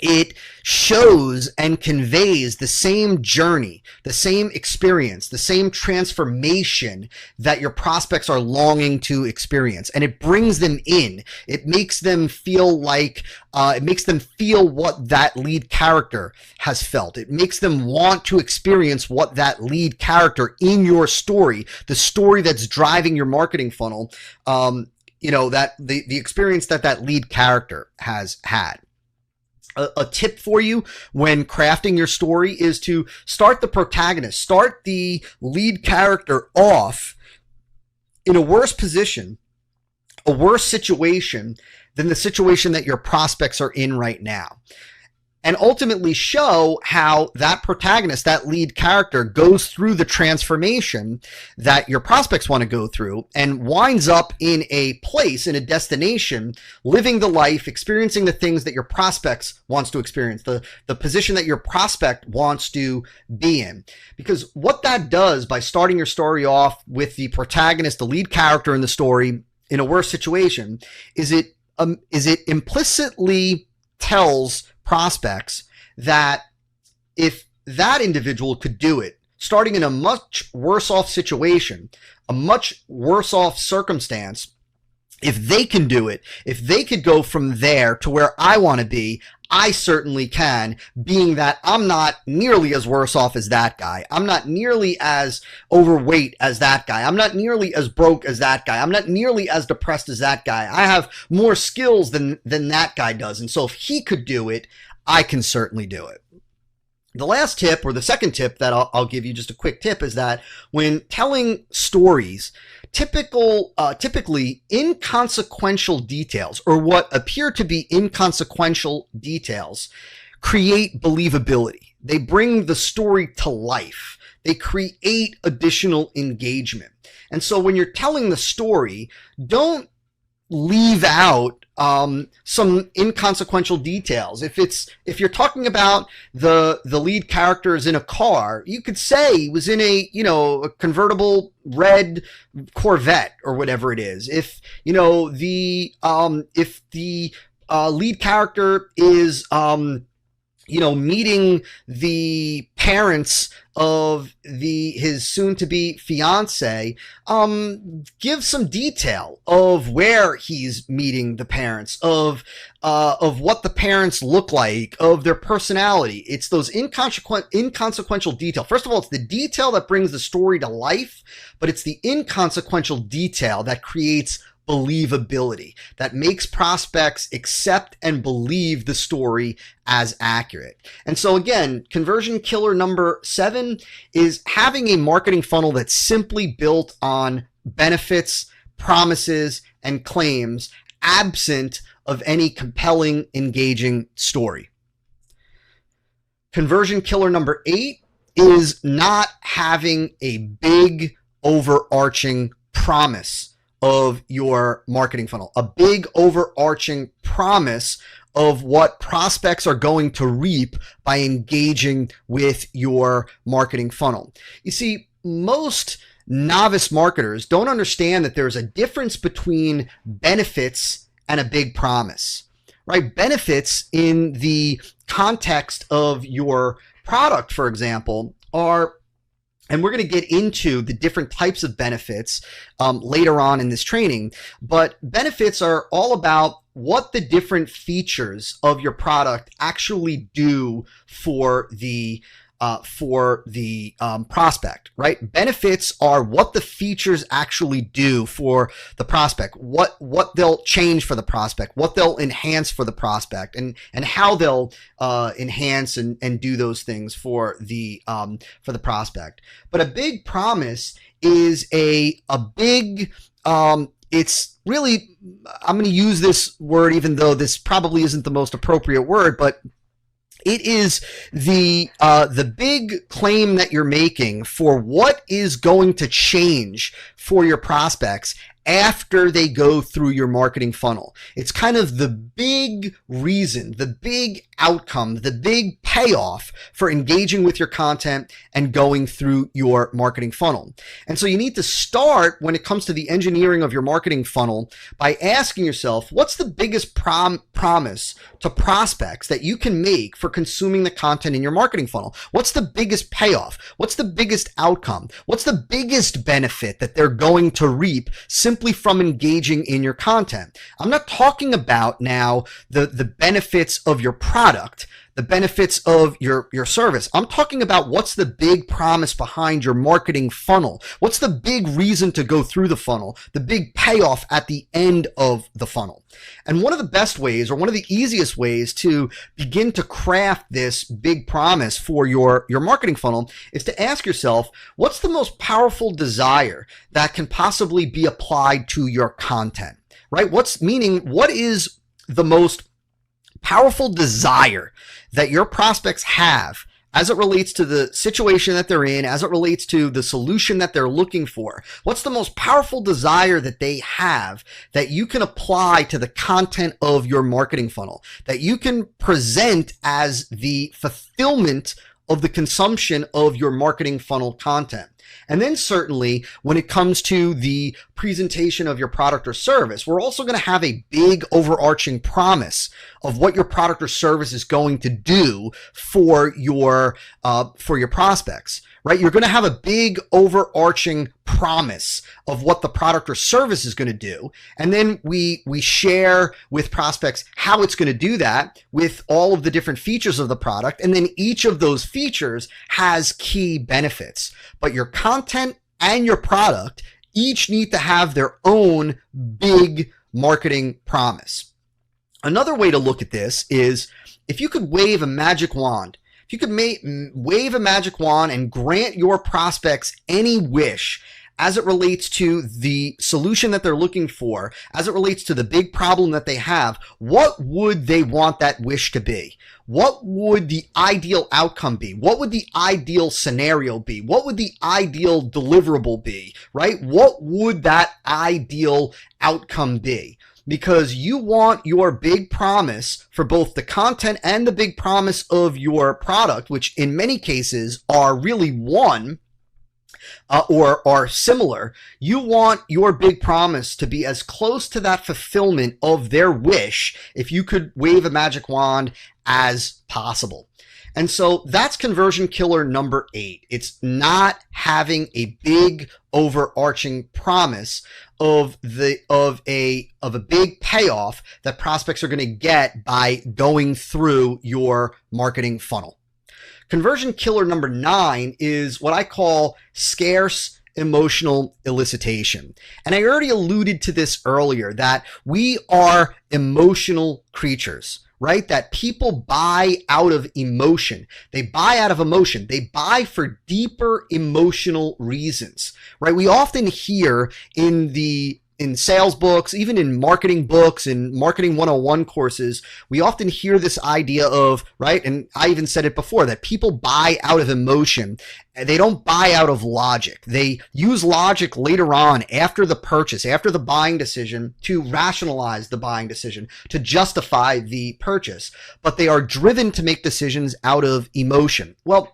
S1: it shows and conveys the same journey, the same experience, the same transformation that your prospects are longing to experience. And it brings them in. It makes them feel what that lead character has felt. It makes them want to experience what that lead character in your story, the story that's driving your marketing funnel, that the experience that lead character has had. A tip for you when crafting your story is to start the protagonist, start the lead character off in a worse position, a worse situation than the situation that your prospects are in right now. and ultimately show how that protagonist, that lead character, goes through the transformation that your prospects want to go through and winds up in a place, in a destination, living the life, experiencing the things that your prospects wants to experience, the position that your prospect wants to be in. Because what that does by starting your story off with the protagonist, the lead character in the story, in a worse situation, is it implicitly tells prospects that if that individual could do it, starting in a much worse off situation, a much worse off circumstance, if they can do it, if they could go from there to where I want to be, I certainly can, being that I'm not nearly as worse off as that guy. I'm not nearly as overweight as that guy. I'm not nearly as broke as that guy. I'm not nearly as depressed as that guy. I have more skills than that guy does. And so if he could do it, I can certainly do it. The last tip, or the second tip that I'll give you, just a quick tip, is that when telling stories, typically inconsequential details, or what appear to be inconsequential details, create believability. They bring the story to life. They create additional engagement. And so when you're telling the story, don't leave out some inconsequential details. If you're talking about the lead character is in a car, you could say he was in a convertible red Corvette or whatever it is. If the lead character is meeting the parents of his soon-to-be fiance, give some detail of where he's meeting the parents, of what the parents look like, of their personality. It's those inconsequential detail. First of all, it's the detail that brings the story to life, but it's the inconsequential detail that creates believability, that makes prospects accept and believe the story as accurate. And so again, conversion killer number 7 is having a marketing funnel that's simply built on benefits, promises, and claims, absent of any compelling, engaging story. Conversion killer number 8 is not having a big overarching promise of your marketing funnel, a big overarching promise of what prospects are going to reap by engaging with your marketing funnel. You see, most novice marketers don't understand that there's a difference between benefits and a big promise, right? Benefits in the context of your product, for example, are, and we're going to get into the different types of benefits later on in this training, but benefits are all about what the different features of your product actually do for the prospect, right? Benefits are what the features actually do for the prospect, what they'll change for the prospect, what they'll enhance for the prospect, and how they'll enhance and do those things for the prospect. But a big promise is a big it's really, I'm going to use this word even though this probably isn't the most appropriate word, but it is the big claim that you're making for what is going to change for your prospects after they go through your marketing funnel. It's kind of the big reason, the big outcome, the big payoff for engaging with your content and going through your marketing funnel. And so you need to start, when it comes to the engineering of your marketing funnel, by asking yourself, what's the biggest promise to prospects that you can make for consuming the content in your marketing funnel? What's the biggest payoff? What's the biggest outcome? What's the biggest benefit that they're going to reap simply from engaging in your content? I'm not talking about now the benefits of your product, the benefits of your service. I'm talking about what's the big promise behind your marketing funnel. What's the big reason to go through the funnel, the big payoff at the end of the funnel. And one of the best ways, or one of the easiest ways to begin to craft this big promise for your marketing funnel is to ask yourself, what's the most powerful desire that can possibly be applied to your content, right? What is the most powerful desire that your prospects have as it relates to the situation that they're in, as it relates to the solution that they're looking for? What's the most powerful desire that they have that you can apply to the content of your marketing funnel, that you can present as the fulfillment of the consumption of your marketing funnel content? And then certainly when it comes to the presentation of your product or service, we're also going to have a big overarching promise of what your product or service is going to do for your prospects, right? You're going to have a big overarching promise of what the product or service is going to do. And then we share with prospects how it's going to do that with all of the different features of the product. And then each of those features has key benefits. But your content and your product each need to have their own big marketing promise. Another way to look at this is if you could wave a magic wand, if you could wave a magic wand and grant your prospects any wish as it relates to the solution that they're looking for, as it relates to the big problem that they have, what would they want that wish to be? What would the ideal outcome be? What would the ideal scenario be? What would the ideal deliverable be, right? What would that ideal outcome be? Because you want your big promise for both the content and the big promise of your product, which in many cases are really one, or are similar. You want your big promise to be as close to that fulfillment of their wish, if you could wave a magic wand, as possible. And so that's conversion killer number 8. It's not having a big overarching promise of a big payoff that prospects are going to get by going through your marketing funnel. Conversion killer number 9 is what I call scarce emotional elicitation. And I already alluded to this earlier, that we are emotional creatures, right? That people buy out of emotion. They buy out of emotion. They buy for deeper emotional reasons, right? We often hear in sales books, even in marketing books and marketing 101 courses, we often hear this idea of, right, and I even said it before, that people buy out of emotion. They don't buy out of logic. They use logic later on after the purchase, after the buying decision, to rationalize the buying decision, to justify the purchase. But they are driven to make decisions out of emotion. Well,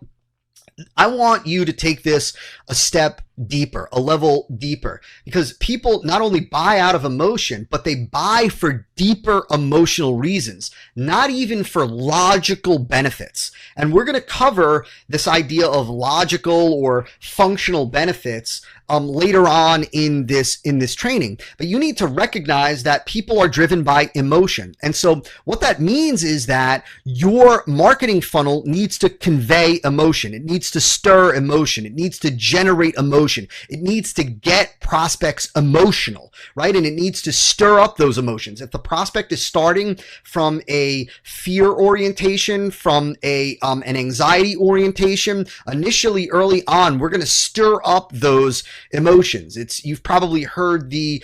S1: I want you to take this a step deeper, a level deeper, because people not only buy out of emotion, but they buy for deeper emotional reasons, not even for logical benefits. And we're going to cover this idea of logical or functional benefits later on in this training. But you need to recognize that people are driven by emotion. And so what that means is that your marketing funnel needs to convey emotion. It needs to stir emotion. It needs to generate emotion. It needs to get prospects emotional, right? And it needs to stir up those emotions. If the prospect is starting from a fear orientation, from an anxiety orientation, initially early on, we're going to stir up those emotions. You've probably heard the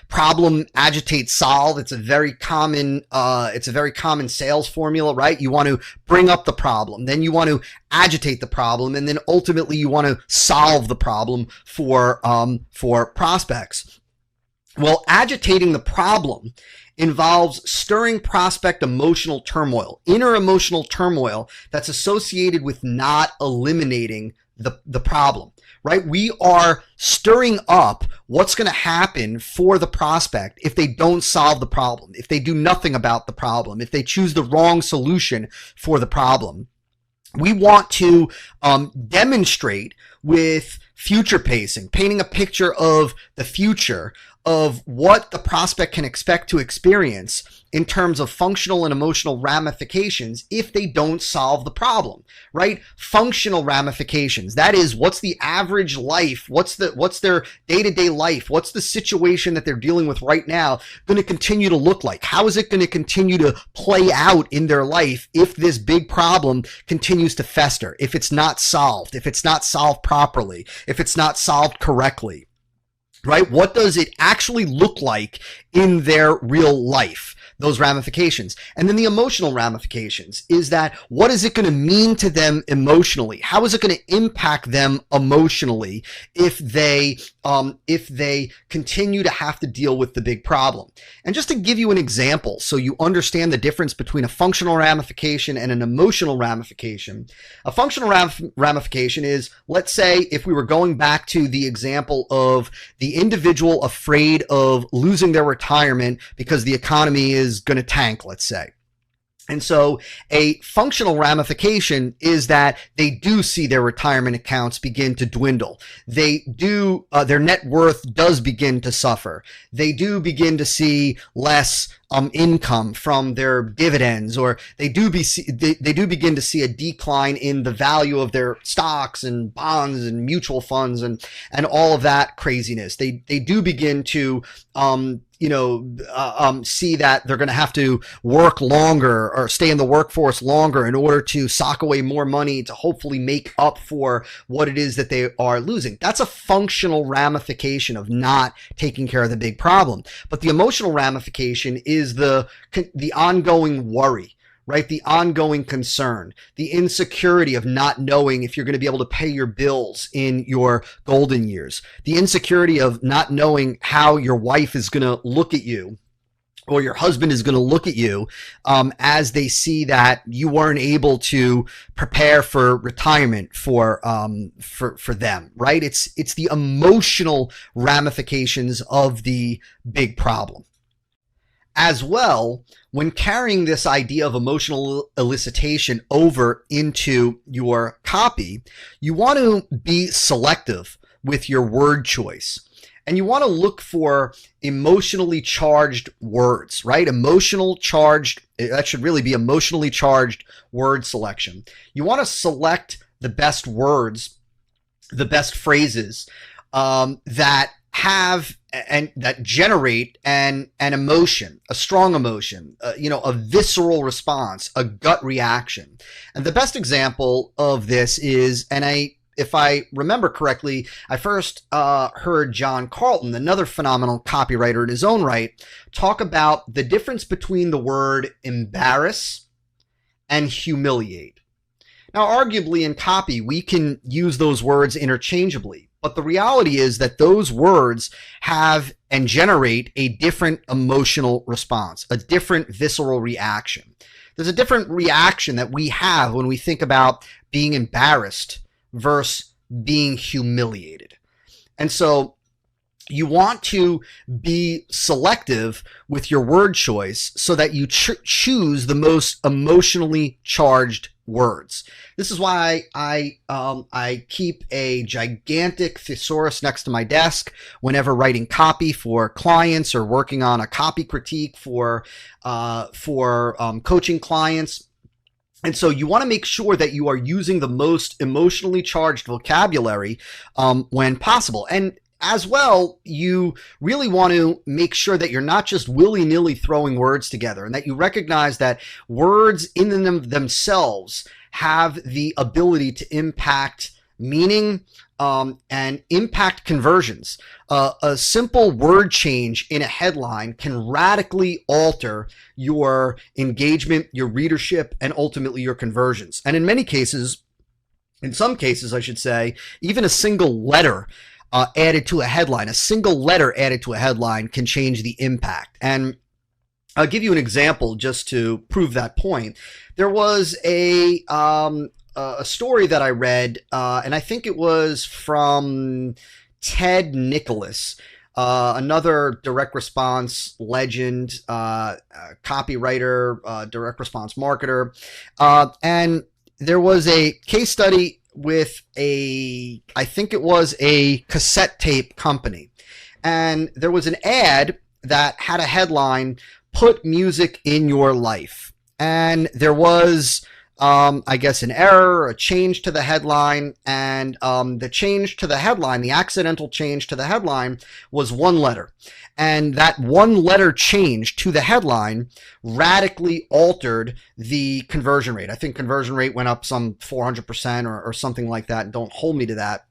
S1: problem, agitate, solve. It's a very common sales formula, right? You want to bring up the problem, then you want to agitate the problem, and then ultimately you want to solve the problem for prospects. Well, agitating the problem involves stirring prospect emotional turmoil, inner emotional turmoil that's associated with not eliminating the problem, right? We are stirring up what's going to happen for the prospect if they don't solve the problem, if they do nothing about the problem, if they choose the wrong solution for the problem. We want to demonstrate with future pacing, painting a picture of the future, of what the prospect can expect to experience in terms of functional and emotional ramifications if they don't solve the problem, right? Functional ramifications. That is, what's the average life? What's their day-to-day life? What's the situation that they're dealing with right now going to continue to look like? How is it going to continue to play out in their life if this big problem continues to fester, if it's not solved properly, if it's not solved correctly? Right? What does it actually look like in their real life? those ramifications. And then the emotional ramifications is that what is it going to mean to them emotionally? How is it going to impact them emotionally if they continue to have to deal with the big problem? And just to give you an example so you understand the difference between a functional ramification and an emotional ramification. A functional ramification is, let's say if we were going back to the example of the individual afraid of losing their retirement because the economy is going to tank, let's say. And so a functional ramification is that they do see their retirement accounts begin to dwindle. They do, their net worth does begin to suffer. They do begin to see less income from their dividends, or they do begin to see a decline in the value of their stocks and bonds and mutual funds and all of that craziness. They do begin to see that they're going to have to work longer or stay in the workforce longer in order to sock away more money to hopefully make up for what it is that they are losing. That's a functional ramification of not taking care of the big problem. But the emotional ramification is the ongoing worry, right? The ongoing concern, the insecurity of not knowing if you're going to be able to pay your bills in your golden years, the insecurity of not knowing how your wife is going to look at you or your husband is going to look at you as they see that you weren't able to prepare for retirement for them, right? It's the emotional ramifications of the big problem. As well, when carrying this idea of emotional elicitation over into your copy, you want to be selective with your word choice. And you want to look for emotionally charged words, right? That should really be emotionally charged word selection. You want to select the best words, the best phrases that have and that generate an emotion, a strong emotion, a visceral response, a gut reaction. And the best example of this is, if I remember correctly, I first heard John Carlton, another phenomenal copywriter in his own right, talk about the difference between the word embarrass and humiliate. Now, arguably in copy, we can use those words interchangeably. But the reality is that those words have and generate a different emotional response, a different visceral reaction. There's a different reaction that we have when we think about being embarrassed versus being humiliated. And so you want to be selective with your word choice so that you choose the most emotionally charged words. This is why I keep a gigantic thesaurus next to my desk whenever writing copy for clients or working on a copy critique for coaching clients. And so you want to make sure that you are using the most emotionally charged vocabulary when possible. And as well, you really want to make sure that you're not just willy-nilly throwing words together, and that you recognize that words in themselves have the ability to impact meaning and impact conversions. A simple word change in a headline can radically alter your engagement, your readership, and ultimately your conversions. And in some cases, I should say, even a single letter added to a headline can change the impact. And I'll give you an example just to prove that point. There was a story that I read, and I think it was from Ted Nicholas, another direct response legend, copywriter, direct response marketer. And there was a case study with I think it was a cassette tape company. And there was an ad that had a headline, "Put music in your life." And there was, I guess, an error, a change to the headline. And the accidental change to the headline was one letter. And that one letter change to the headline radically altered the conversion rate. I think conversion rate went up some 400% or something like that. Don't hold me to that.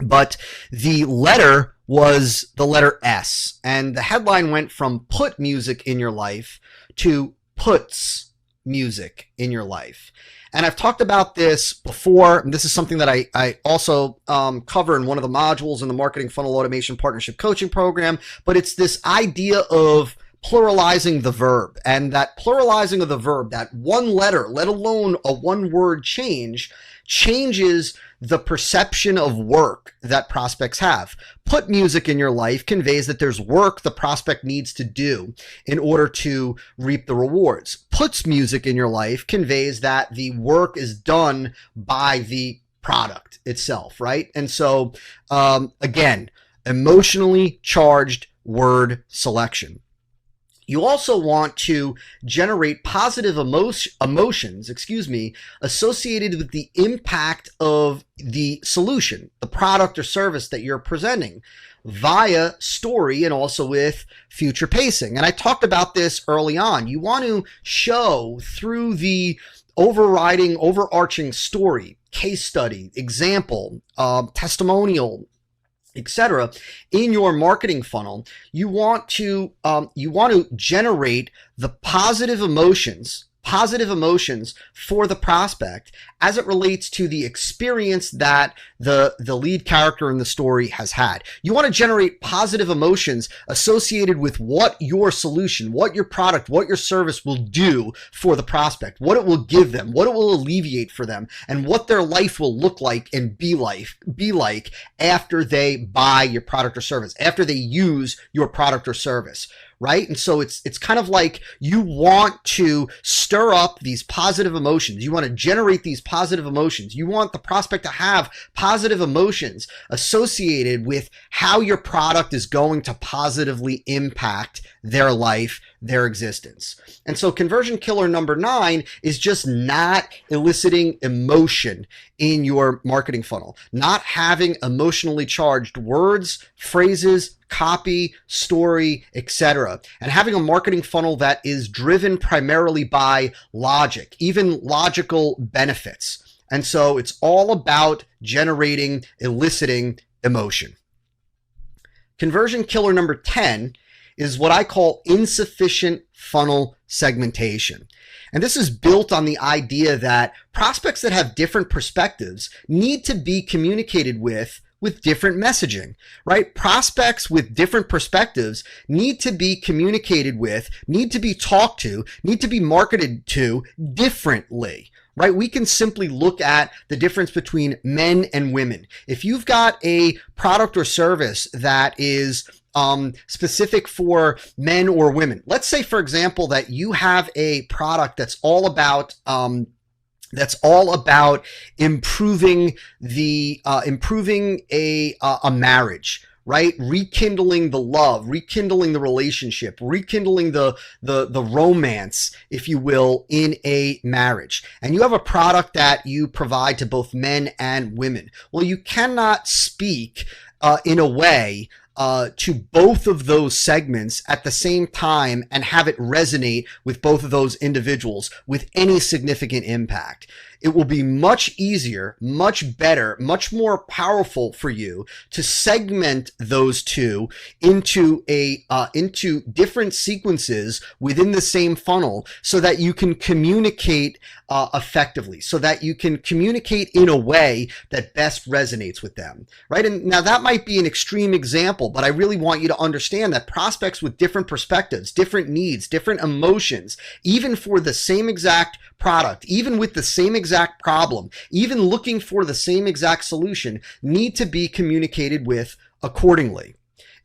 S1: But the letter was the letter S. And the headline went from "Put music in your life" to puts music in your life. And I've talked about this before. And this is something that I also cover in one of the modules in the Marketing Funnel Automation Partnership Coaching Program. But it's this idea of pluralizing the verb, and that pluralizing of the verb, that one letter, let alone a one word change, changes the perception of work that prospects have. Put music in your life conveys that there's work the prospect needs to do in order to reap the rewards. Puts music in your life conveys that the work is done by the product itself, right? And so, again, emotionally charged word selection. You also want to generate positive emotions, associated with the impact of the solution, the product or service that you're presenting, via story and also with future pacing. And I talked about this early on. You want to show through the overarching story, case study, example, testimonial, etc. in your marketing funnel. You want to generate the positive emotions for the prospect as it relates to the experience that the lead character in the story has had. You want to generate positive emotions associated with what your solution, what your product, what your service will do for the prospect, what it will give them, what it will alleviate for them, and what their life will look like and be like after they buy your product or service, after they use your product or service. Right? And so it's kind of like you want to stir up these positive emotions. You want to generate these positive emotions. You want the prospect to have positive emotions associated with how your product is going to positively impact their life, their existence. And so conversion killer number 9 is just not eliciting emotion in your marketing funnel, not having emotionally charged words, phrases, copy, story, etc. And having a marketing funnel that is driven primarily by logic, even logical benefits. And so it's all about eliciting emotion. Conversion killer number 10 is what I call insufficient funnel segmentation. And this is built on the idea that prospects that have different perspectives need to be communicated with different messaging, right? Prospects with different perspectives need to be communicated with, need to be talked to, need to be marketed to differently, right? We can simply look at the difference between men and women. If you've got a product or service that is specific for men or women, let's say, for example, that you have a product that's all about improving a marriage, right? Rekindling the love, rekindling the relationship, rekindling the romance, if you will, in a marriage. And you have a product that you provide to both men and women. Well, you cannot speak in a way to both of those segments at the same time and have it resonate with both of those individuals with any significant impact. It will be much easier, much better, much more powerful for you to segment those two into different sequences within the same funnel so that you can communicate effectively, so that you can communicate in a way that best resonates with them, right? And now that might be an extreme example, but I really want you to understand that prospects with different perspectives, different needs, different emotions, even for the same exact product, even with the same exact problem, even looking for the same exact solution, need to be communicated with accordingly.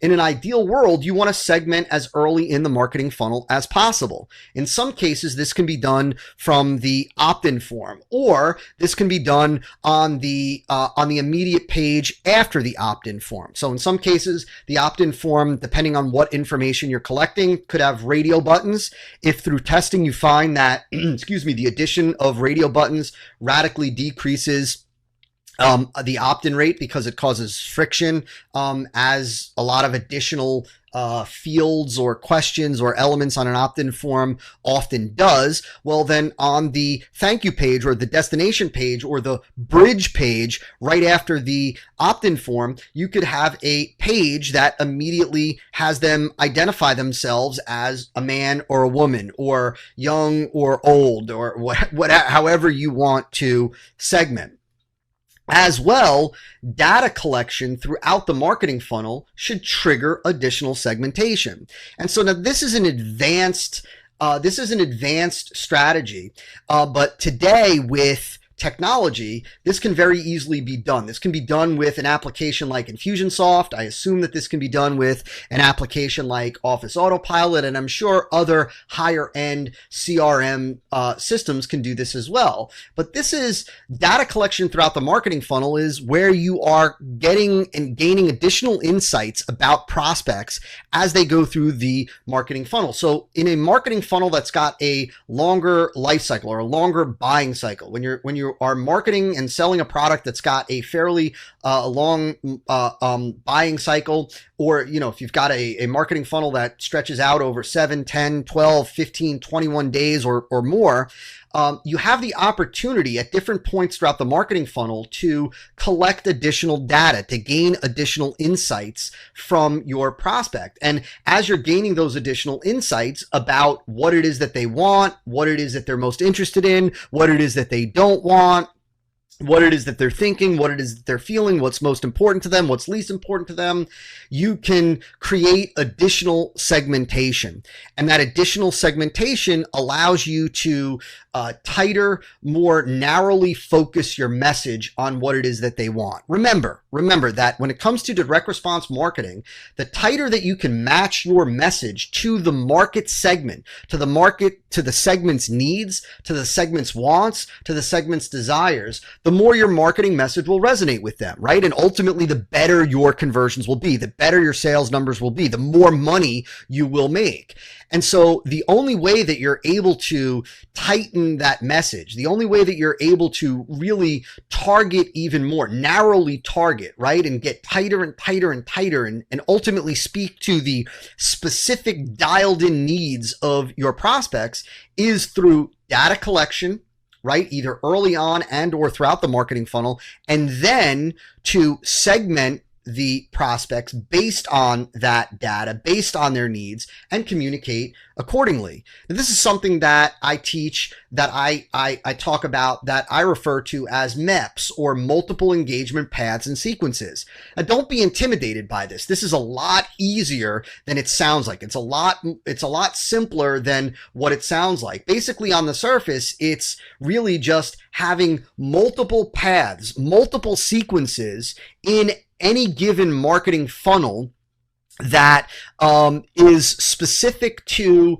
S1: In an ideal world, you want to segment as early in the marketing funnel as possible. In some cases, this can be done from the opt-in form, or this can be done on the immediate page after the opt-in form. So in some cases, the opt-in form, depending on what information you're collecting, could have radio buttons. If through testing you find that, the addition of radio buttons radically decreases the opt-in rate because it causes friction, as a lot of additional fields or questions or elements on an opt-in form often does, well, then on the thank you page or the destination page or the bridge page right after the opt-in form, you could have a page that immediately has them identify themselves as a man or a woman or young or old or however you want to segment. As well, data collection throughout the marketing funnel should trigger additional segmentation. And so now this is an advanced strategy, but today with technology, this can very easily be done. This can be done with an application like Infusionsoft. I assume that this can be done with an application like Office Autopilot, and I'm sure other higher end CRM systems can do this as well. But this is data collection throughout the marketing funnel is where you are getting and gaining additional insights about prospects as they go through the marketing funnel. So in a marketing funnel that's got a longer life cycle or a longer buying cycle, when you are marketing and selling a product that's got a fairly long buying cycle, or if you've got a marketing funnel that stretches out over 7, 10, 12, 15, 21 days or more, you have the opportunity at different points throughout the marketing funnel to collect additional data, to gain additional insights from your prospect. And as you're gaining those additional insights about what it is that they want, what it is that they're most interested in, what it is that they don't want, what it is that they're thinking, what it is that they're feeling, what's most important to them, what's least important to them, you can create additional segmentation. And that additional segmentation allows you to tighter, more narrowly focus your message on what it is that they want. Remember that when it comes to direct response marketing, the tighter that you can match your message to the market segment, to the segment's needs, to the segment's wants, to the segment's desires, the more your marketing message will resonate with them, right? And ultimately, the better your conversions will be, the better your sales numbers will be, the more money you will make. And so the only way that you're able to tighten that message, the only way that you're able to really target even more, narrowly target, right? And get tighter and tighter and tighter and ultimately speak to the specific dialed in needs of your prospects is through data collection, right? Either early on and or throughout the marketing funnel, and then to segment the prospects based on that data, based on their needs, and communicate accordingly. Now, this is something that I teach, that I talk about, that I refer to as MEPS, or multiple engagement paths and sequences. Now, don't be intimidated by this. This is a lot easier than it sounds like. It's a lot simpler than what it sounds like. Basically, on the surface, it's really just having multiple paths, multiple sequences in any given marketing funnel that is specific to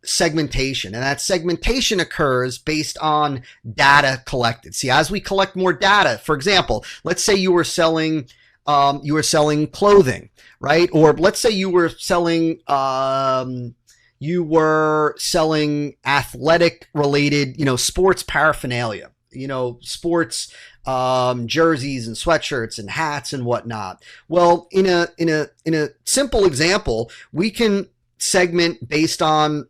S1: segmentation. And that segmentation occurs based on data collected. See, as we collect more data, for example, let's say you were selling clothing, right? Or let's say you were selling athletic related, sports paraphernalia, sports jerseys and sweatshirts and hats and whatnot. Well, in a simple example, we can segment based on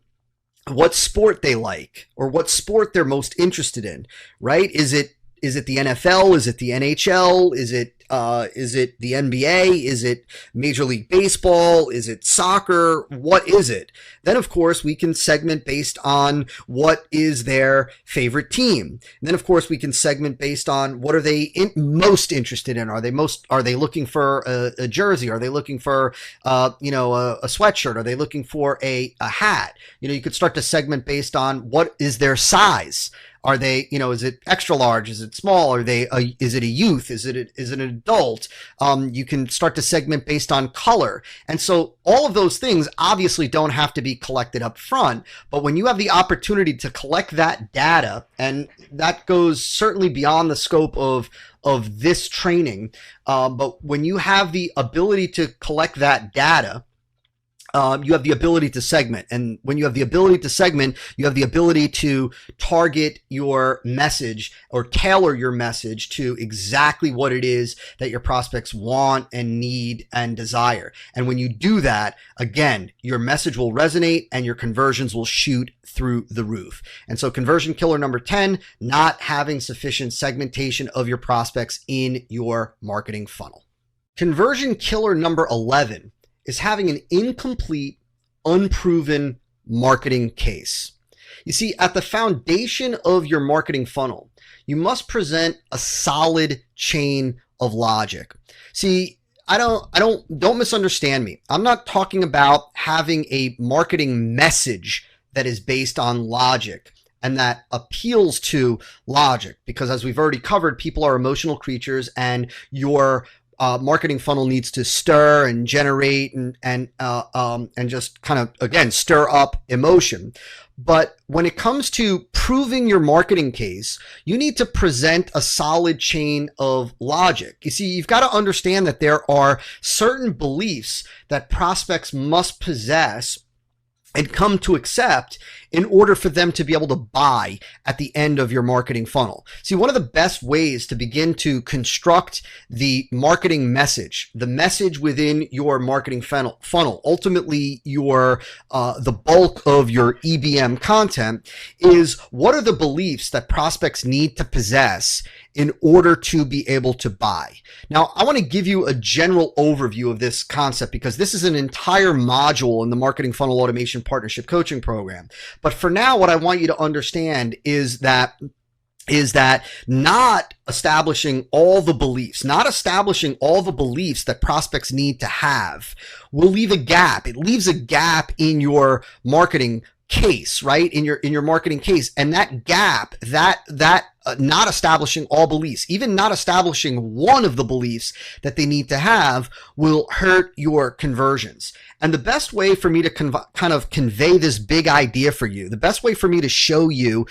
S1: what sport they like or what sport they're most interested in, right? Is it the NFL? Is it the NHL? Is it the NBA? Is it Major League Baseball? Is it soccer? What is it? Then, of course, we can segment based on what is their favorite team. And then, of course, we can segment based on what are they most interested in. Are they looking for a jersey? Are they looking for a sweatshirt? Are they looking for a hat? You could start to segment based on what is their size. Are they, is it extra large? Is it small? Is it a youth? Is it an adult? You can start to segment based on color. And so all of those things obviously don't have to be collected up front, but when you have the opportunity to collect that data, and that goes certainly beyond the scope of this training, but when you have the ability to collect that data, you have the ability to segment. And when you have the ability to segment, you have the ability to target your message or tailor your message to exactly what it is that your prospects want and need and desire. And when you do that, again, your message will resonate and your conversions will shoot through the roof. And so conversion killer number 10, not having sufficient segmentation of your prospects in your marketing funnel. Conversion killer number 11 is having an incomplete, unproven marketing case. You see, at the foundation of your marketing funnel, you must present a solid chain of logic. See, don't misunderstand me. I'm not talking about having a marketing message that is based on logic and that appeals to logic, because as we've already covered, people are emotional creatures, and your marketing funnel needs to stir and generate and just kind of, again, stir up emotion. But when it comes to proving your marketing case, you need to present a solid chain of logic. You see, you've got to understand that there are certain beliefs that prospects must possess and come to accept in order for them to be able to buy at the end of your marketing funnel. See, one of the best ways to begin to construct the marketing message, the message within your marketing funnel, ultimately your the bulk of your EBM content, is what are the beliefs that prospects need to possess in order to be able to buy. Now, I want to give you a general overview of this concept because this is an entire module in the Marketing Funnel Automation Partnership Coaching Program. But for now, what I want you to understand is that not establishing all the beliefs that prospects need to have will leave a gap. It leaves a gap in your marketing case, right? In your marketing case. And that gap, not establishing all beliefs, even not establishing one of the beliefs that they need to have, will hurt your conversions. And the best way for me to kind of convey this big idea for you, the best way for me to show you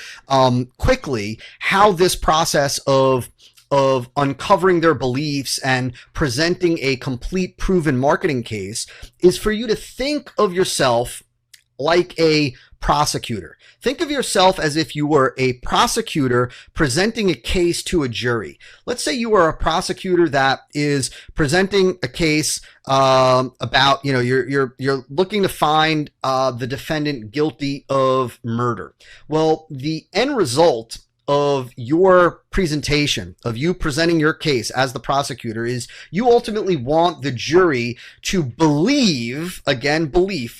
S1: quickly how this process of uncovering their beliefs and presenting a complete proven marketing case is for you to think of yourself like a prosecutor. Think of yourself as if you were a prosecutor presenting a case to a jury. Let's say you are a prosecutor that is presenting a case about, you're looking to find the defendant guilty of murder. Well, the end result of your presentation, of you presenting your case as the prosecutor, is you ultimately want the jury to believe, again,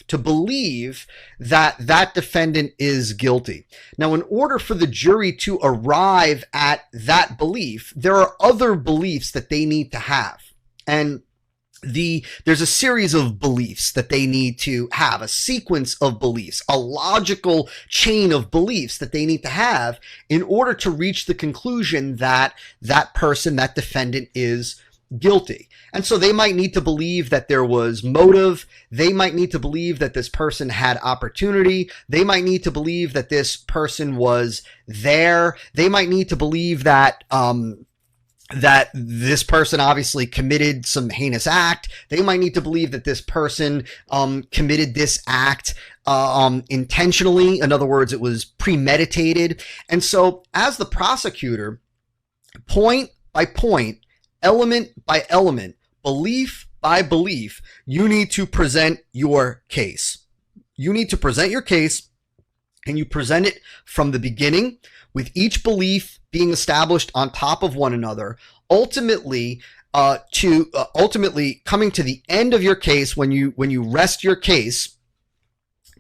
S1: to believe that that defendant is guilty. Now, in order for the jury to arrive at that belief, there are other beliefs that they need to have. And there's a series of beliefs that they need to have, a sequence of beliefs, a logical chain of beliefs that they need to have in order to reach the conclusion that that person, that defendant, is guilty. And so they might need to believe that there was motive. They might need to believe that this person had opportunity. They might need to believe that this person was there. They might need to believe that this person obviously committed some heinous act. They might need to believe that this person committed this act intentionally. In other words, it was premeditated. And so as the prosecutor, point by point, element by element, belief by belief, you need to present your case. You need to present your case, and you present it from the beginning, with each belief being established on top of one another, ultimately coming to the end of your case when you rest your case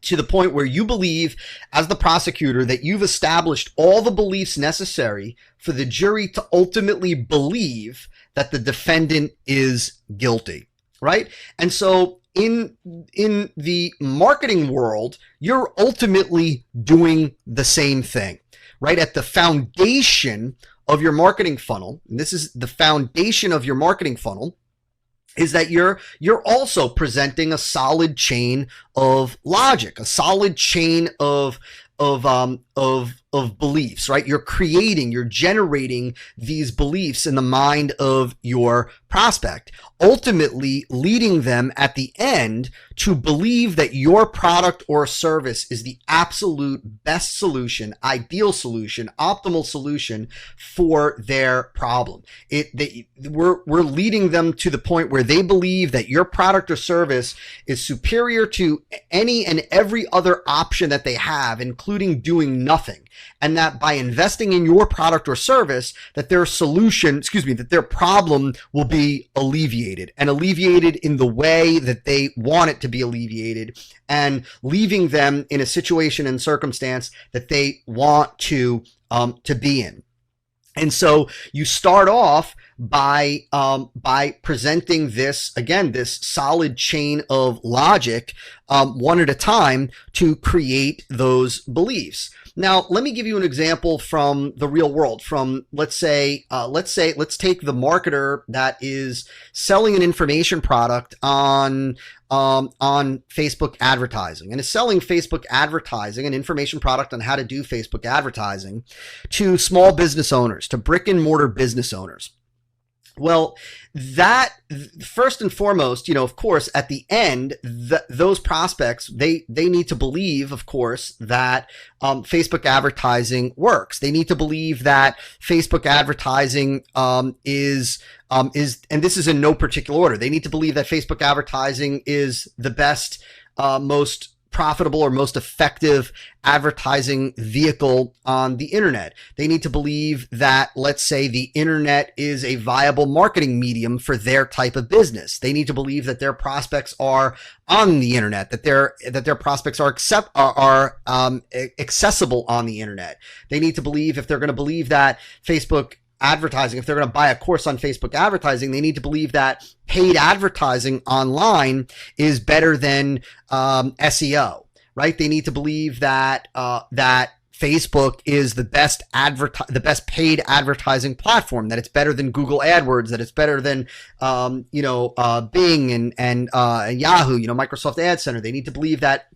S1: to the point where you believe, as the prosecutor, that you've established all the beliefs necessary for the jury to ultimately believe that the defendant is guilty, right? And so in the marketing world, you're ultimately doing the same thing. Right at the foundation of your marketing funnel, and this is the foundation of your marketing funnel, is that you're also presenting a solid chain of logic, a solid chain of of beliefs, right? You're generating these beliefs in the mind of your prospect, ultimately leading them at the end to believe that your product or service is the absolute best solution, ideal solution, optimal solution for their problem. We're leading them to the point where they believe that your product or service is superior to any and every other option that they have, including doing nothing. And that by investing in your product or service, that that their problem will be alleviated, and alleviated in the way that they want it to be alleviated, and leaving them in a situation and circumstance that they want to be in. And so you start off by presenting this solid chain of logic, one at a time, to create those beliefs. Now, let me give you an example from the real world. Let's take the marketer that is selling an information product on Facebook advertising, and is selling Facebook advertising, an information product on how to do Facebook advertising, to small business owners, to brick and mortar business owners. Well, that first and foremost, of course, at the end, those prospects, they need to believe, of course, that Facebook advertising works. They need to believe that Facebook advertising is, and this is in no particular order. They need to believe that Facebook advertising is the best, most profitable or most effective advertising vehicle on the internet. They need to believe that, let's say, the internet is a viable marketing medium for their type of business. They need to believe that their prospects are on the internet, that their prospects are accessible on the internet. They need to believe, if they're going to believe that Facebook advertising, if they're going to buy a course on Facebook advertising, they need to believe that paid advertising online is better than SEO, right? They need to believe that that Facebook is the best paid advertising platform, that it's better than Google AdWords, that it's better than Bing and Yahoo, Microsoft Ad Center. They need to believe that.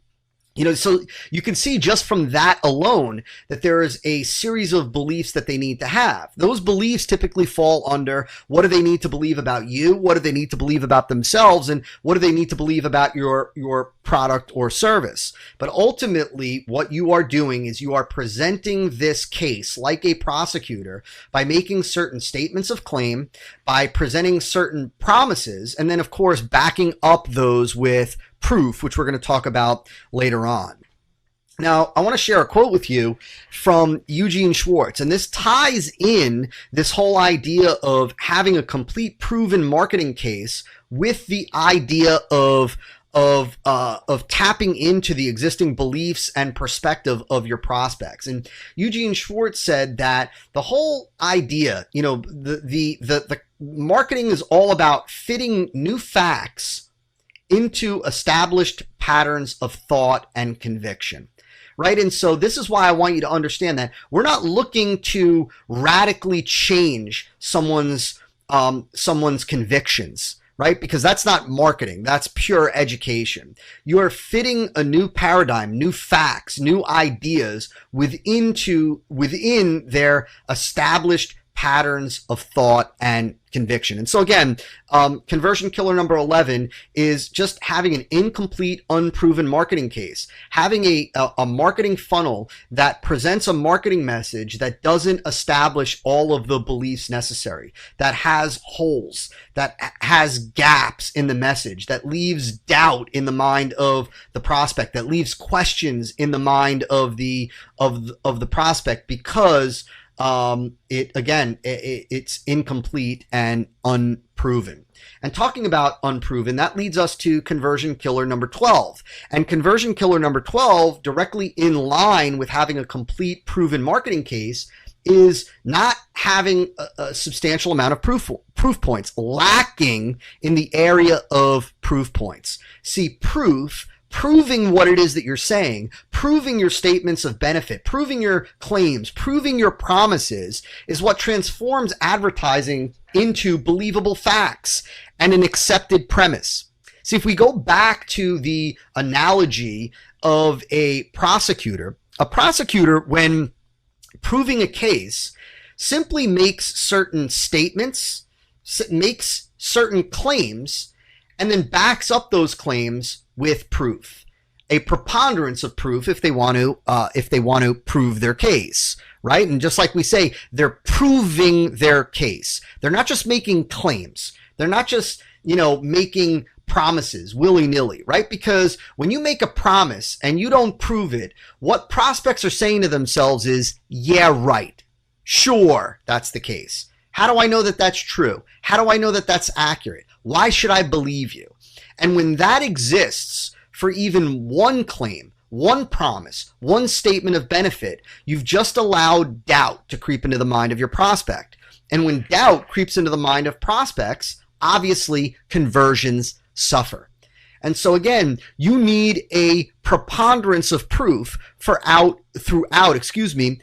S1: So you can see just from that alone that there is a series of beliefs that they need to have. Those beliefs typically fall under, what do they need to believe about you? What do they need to believe about themselves? And what do they need to believe about your product or service? But ultimately, what you are doing is you are presenting this case like a prosecutor by making certain statements of claim, by presenting certain promises, and then, of course, backing up those with proof, which we're going to talk about later on. Now, I want to share a quote with you from Eugene Schwartz, and this ties in this whole idea of having a complete proven marketing case with the idea of tapping into the existing beliefs and perspective of your prospects. And Eugene Schwartz said that the whole idea, the marketing is all about fitting new facts into established patterns of thought and conviction, right? And so this is why I want you to understand that we're not looking to radically change someone's convictions, right? Because that's not marketing. That's pure education. You are fitting a new paradigm, new facts, new ideas within their established patterns of thought and conviction. And so again, conversion killer number 11 is just having an incomplete, unproven marketing case, having a marketing funnel that presents a marketing message that doesn't establish all of the beliefs necessary, that has holes, that has gaps in the message, that leaves doubt in the mind of the prospect, that leaves questions in the mind of the prospect, because it's incomplete and unproven. And talking about unproven, that leads us to conversion killer number 12. And conversion killer number 12, directly in line with having a complete proven marketing case, is not having a substantial amount of proof points, lacking in the area of proof points. See, proving what it is that you're saying, proving your statements of benefit, proving your claims, proving your promises is what transforms advertising into believable facts and an accepted premise. See, if we go back to the analogy of a prosecutor, a prosecutor, when proving a case, simply makes certain statements, makes certain claims, and then backs up those claims with proof, a preponderance of proof if they want to prove their case, right? And just like we say, they're proving their case. They're not just making claims. They're not just, making promises willy-nilly, right? Because when you make a promise and you don't prove it, what prospects are saying to themselves is, yeah, right. Sure, that's the case. How do I know that that's true? How do I know that that's accurate? Why should I believe you? And when that exists for even one claim, one promise, one statement of benefit, you've just allowed doubt to creep into the mind of your prospect. And when doubt creeps into the mind of prospects, obviously conversions suffer. And so again, you need a preponderance of proof throughout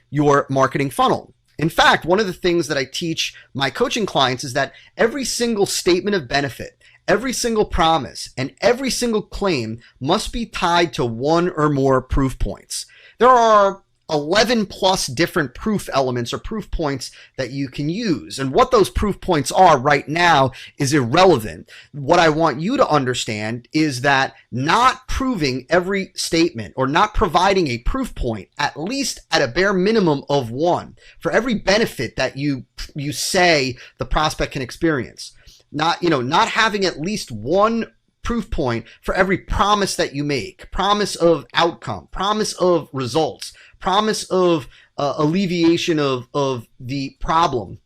S1: your marketing funnel. In fact, one of the things that I teach my coaching clients is that every single statement of benefit, every single promise, and every single claim must be tied to one or more proof points. There are 11 plus different proof elements or proof points that you can use. And what those proof points are right now is irrelevant. What I want you to understand is that not proving every statement or not providing a proof point, at least at a bare minimum of one, for every benefit that you say the prospect can experience. Not having at least one proof point for every promise that you make, promise of outcome, promise of results, promise of alleviation of the problem,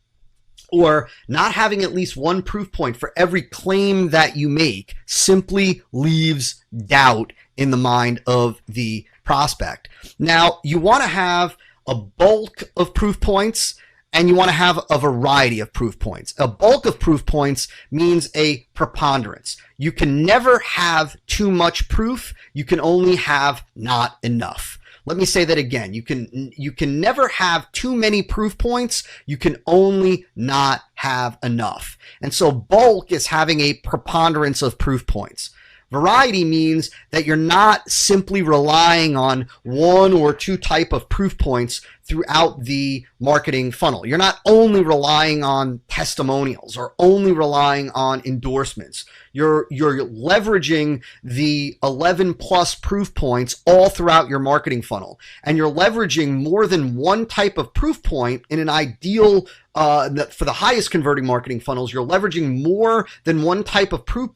S1: or not having at least one proof point for every claim that you make simply leaves doubt in the mind of the prospect. Now, you want to have a bulk of proof points, and you want to have a variety of proof points. A bulk of proof points means a preponderance. You can never have too much proof. You can only have not enough. Let me say that again. You can never have too many proof points. You can only not have enough. And so bulk is having a preponderance of proof points. Variety means that you're not simply relying on one or two type of proof points throughout the marketing funnel. You're not only relying on testimonials or only relying on endorsements. You're leveraging the 11 plus proof points all throughout your marketing funnel. And you're leveraging more than one type of proof point in an ideal for the highest converting marketing funnels. You're leveraging more than one type of proof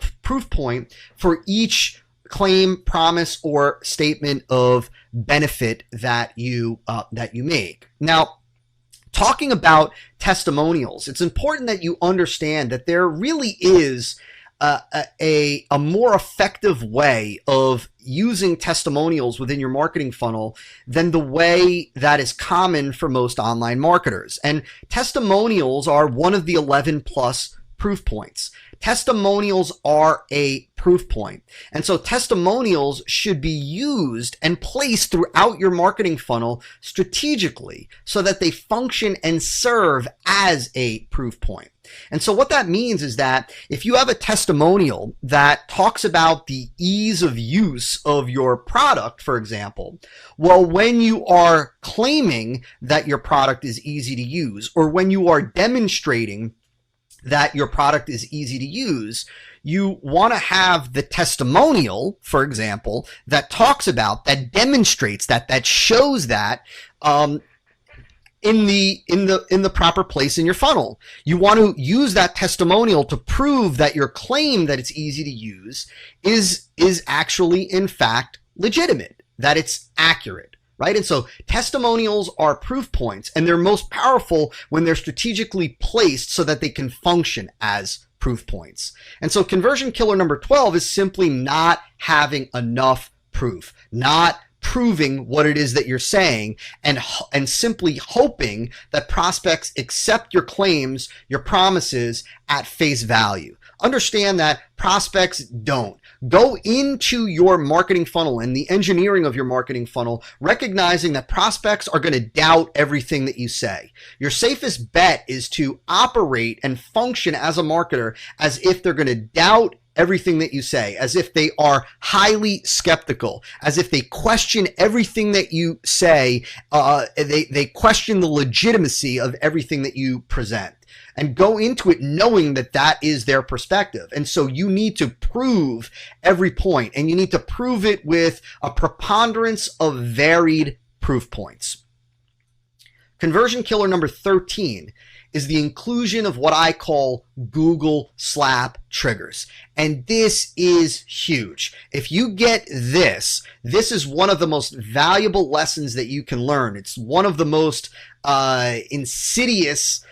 S1: point for each claim, promise, or statement of benefit that you make. Now, talking about testimonials, it's important that you understand that there really is a more effective way of using testimonials within your marketing funnel than the way that is common for most online marketers. And testimonials are one of the 11 plus proof points. Testimonials are a proof point. And so testimonials should be used and placed throughout your marketing funnel strategically so that they function and serve as a proof point. And so what that means is that if you have a testimonial that talks about the ease of use of your product, for example, well, when you are claiming that your product is easy to use, or when you are demonstrating that your product is easy to use, you want to have the testimonial, for example, that talks about, that demonstrates that shows that in the proper place in your funnel. You want to use that testimonial to prove that your claim that it's easy to use is actually in fact legitimate, that it's accurate. Right? And so testimonials are proof points, and they're most powerful when they're strategically placed so that they can function as proof points. And so conversion killer number 12 is simply not having enough proof, not proving what it is that you're saying, and simply hoping that prospects accept your claims, your promises at face value. Understand that prospects don't. Go into your marketing funnel and the engineering of your marketing funnel, recognizing that prospects are going to doubt everything that you say. Your safest bet is to operate and function as a marketer as if they're going to doubt everything that you say, as if they are highly skeptical, as if they question everything that you say. They question the legitimacy of everything that you present, and go into it knowing that that is their perspective. And so you need to prove every point, and you need to prove it with a preponderance of varied proof points. Conversion killer number 13 is the inclusion of what I call Google slap triggers. And this is huge. If you get this, this is one of the most valuable lessons that you can learn. It's one of the most insidious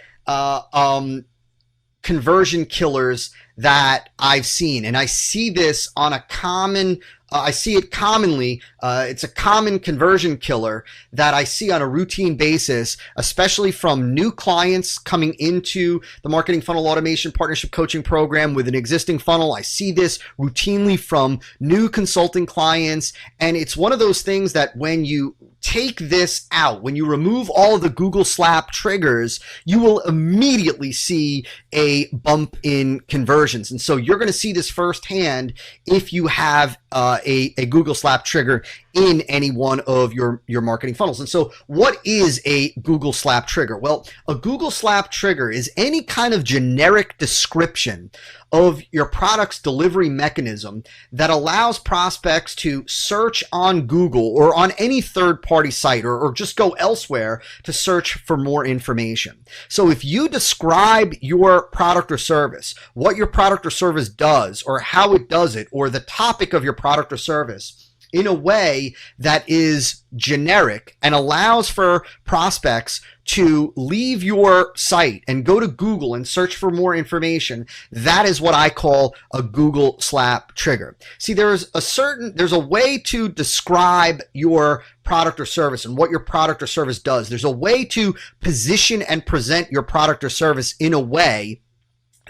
S1: conversion killers that I've seen. And I see this on a common, I see it commonly. It's a common conversion killer that I see on a routine basis, especially from new clients coming into the Marketing Funnel Automation Partnership Coaching Program with an existing funnel. I see this routinely from new consulting clients. And it's one of those things that when you take this out, when you remove all of the Google slap triggers, you will immediately see a bump in conversions. And so you're going to see this firsthand if you have a Google slap trigger in any one of your marketing funnels. And so what is a Google slap trigger? Well, a Google slap trigger is any kind of generic description of your product's delivery mechanism that allows prospects to search on Google or on any third-party site, or just go elsewhere to search for more information. So if you describe your product or service, what your product or service does, or how it does it, or the topic of your product or service, in a way that is generic and allows for prospects to leave your site and go to Google and search for more information, that is what I call a Google slap trigger. See, there's a way to describe your product or service and what your product or service does. There's a way to position and present your product or service in a way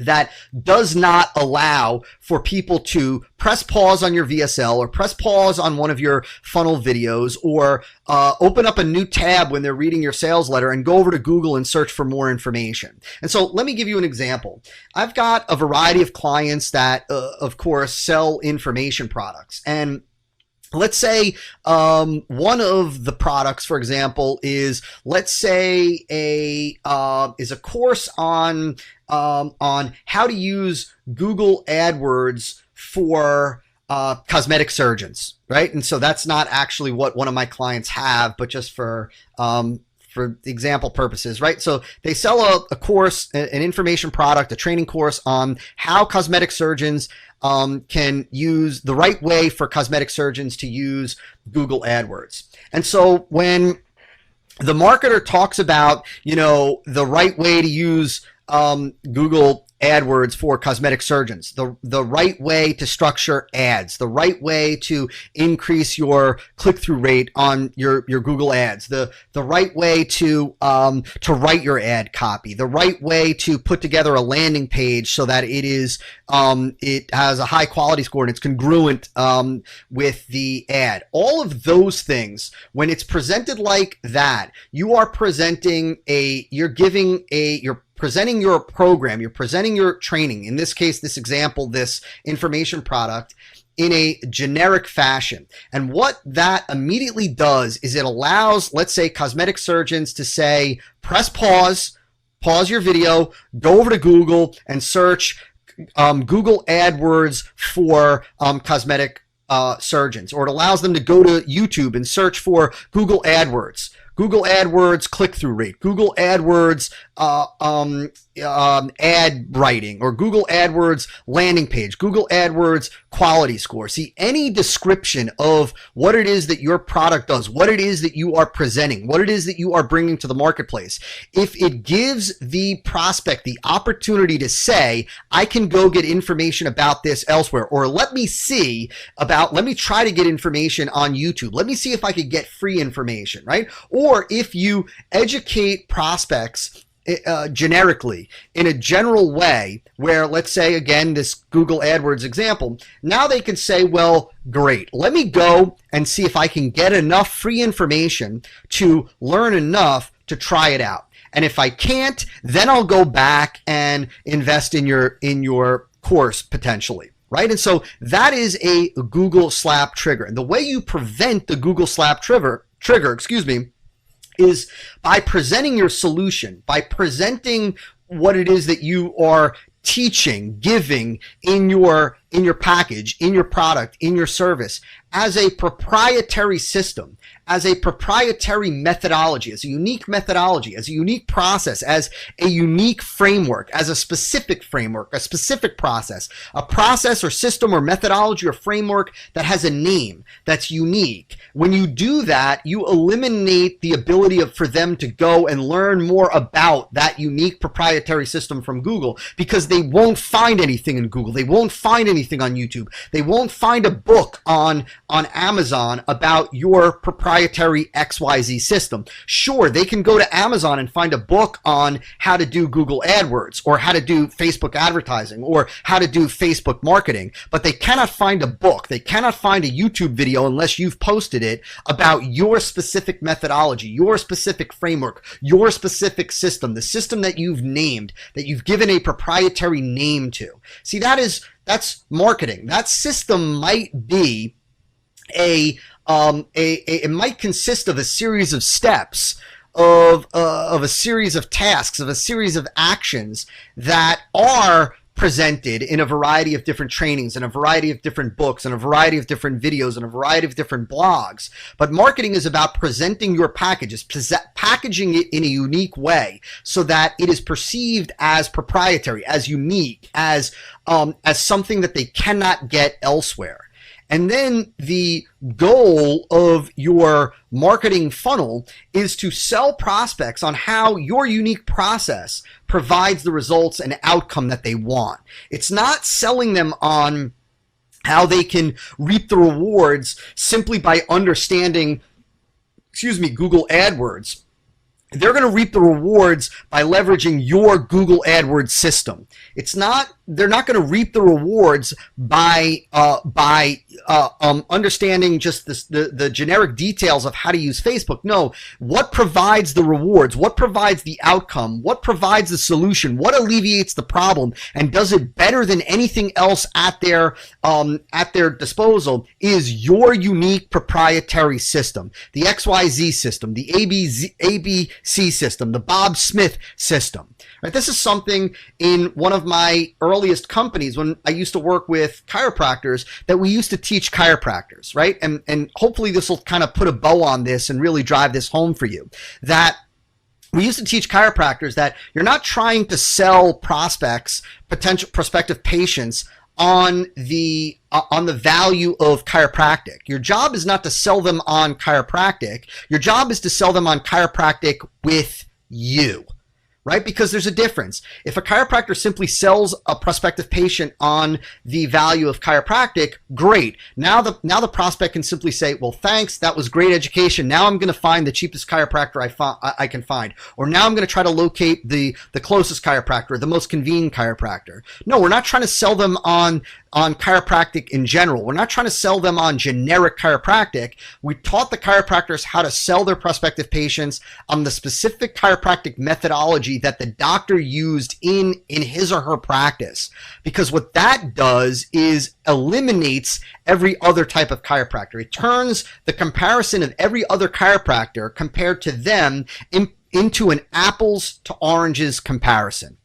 S1: that does not allow for people to press pause on your VSL or press pause on one of your funnel videos, or open up a new tab when they're reading your sales letter and go over to Google and search for more information. And so let me give you an example. I've got a variety of clients that, of course, sell information products. And let's say one of the products, for example, is, let's say, is a course on how to use Google AdWords for cosmetic surgeons, right? And so that's not actually what one of my clients have, but just for example purposes, right? So they sell a course, an information product, a training course on how cosmetic surgeons can use the right way for cosmetic surgeons to use Google AdWords. And so when the marketer talks about, the right way to use Google AdWords for cosmetic surgeons, the right way to structure ads, the right way to increase your click-through rate on your Google ads, the right way to write your ad copy, the right way to put together a landing page so that it has a high quality score and it's congruent with the ad. All of those things, when it's presented like that, you're presenting your program, you're presenting your training, in this case, this example, this information product, in a generic fashion. And what that immediately does is it allows, let's say, cosmetic surgeons to say, press pause your video, go over to Google and search Google AdWords for cosmetic surgeons. Or it allows them to go to YouTube and search for Google AdWords click-through rate, Google AdWords ad writing, or Google AdWords landing page, Google AdWords quality score. See, any description of what it is that your product does, what it is that you are presenting, what it is that you are bringing to the marketplace, if it gives the prospect the opportunity to say, I can go get information about this elsewhere, or let me try to get information on YouTube. Let me see if I could get free information, right? Or if you educate prospects generically in a general way, where, let's say, again, this Google AdWords example, now they can say, well, great, let me go and see if I can get enough free information to learn enough to try it out. And if I can't, then I'll go back and invest in your course potentially, right? And so that is a Google slap trigger. And the way you prevent the Google slap trigger, is by presenting your solution, by presenting what it is that you are teaching, giving in your package, in your product, in your service, as a proprietary system, as a proprietary methodology, as a unique methodology, as a unique process, as a unique framework, as a specific framework, a specific process, a process or system or methodology or framework that has a name that's unique. When you do that, you eliminate the ability for them to go and learn more about that unique proprietary system from Google, because they won't find anything in Google. They won't find anything on YouTube. They won't find a book on Amazon about your proprietary XYZ system. Sure, they can go to Amazon and find a book on how to do Google AdWords or how to do Facebook advertising or how to do Facebook marketing, but they cannot find a book. They cannot find a YouTube video unless you've posted it about your specific methodology, your specific framework, your specific system, the system that you've named, that you've given a proprietary name to. See, that's marketing. That system might be it might consist of a series of steps, of a series of tasks, of a series of actions that are presented in a variety of different trainings, in a variety of different books, in a variety of different videos, in a variety of different blogs. But marketing is about presenting your packages, packaging it in a unique way so that it is perceived as proprietary, as unique, as something that they cannot get elsewhere. And then the goal of your marketing funnel is to sell prospects on how your unique process provides the results and outcome that they want. It's not selling them on how they can reap the rewards simply by understanding, Google AdWords. They're going to reap the rewards by leveraging your Google AdWords system. They're not going to reap the rewards by understanding just the generic details of how to use Facebook. No, what provides the rewards? What provides the outcome? What provides the solution? What alleviates the problem and does it better than anything else at their disposal is your unique proprietary system, the XYZ system, the ABC system, the Bob Smith system. Right? This is something in one of my earliest companies when I used to work with chiropractors that we used to teach chiropractors, right? And hopefully this will kind of put a bow on this and really drive this home for you. That we used to teach chiropractors that you're not trying to sell prospects, potential prospective patients on the value of chiropractic. Your job is not to sell them on chiropractic. Your job is to sell them on chiropractic with you. Right? Because there's a difference. If a chiropractor simply sells a prospective patient on the value of chiropractic, great. Now the prospect can simply say, well, thanks, that was great education. Now I'm going to find the cheapest chiropractor I can find. Or now I'm going to try to locate the closest chiropractor, the most convenient chiropractor. No, we're not trying to sell them on chiropractic in general. We're not trying to sell them on generic chiropractic. We taught the chiropractors how to sell their prospective patients on the specific chiropractic methodology that the doctor used in his or her practice. Because what that does is eliminates every other type of chiropractor. It turns the comparison of every other chiropractor compared to them into an apples to oranges comparison.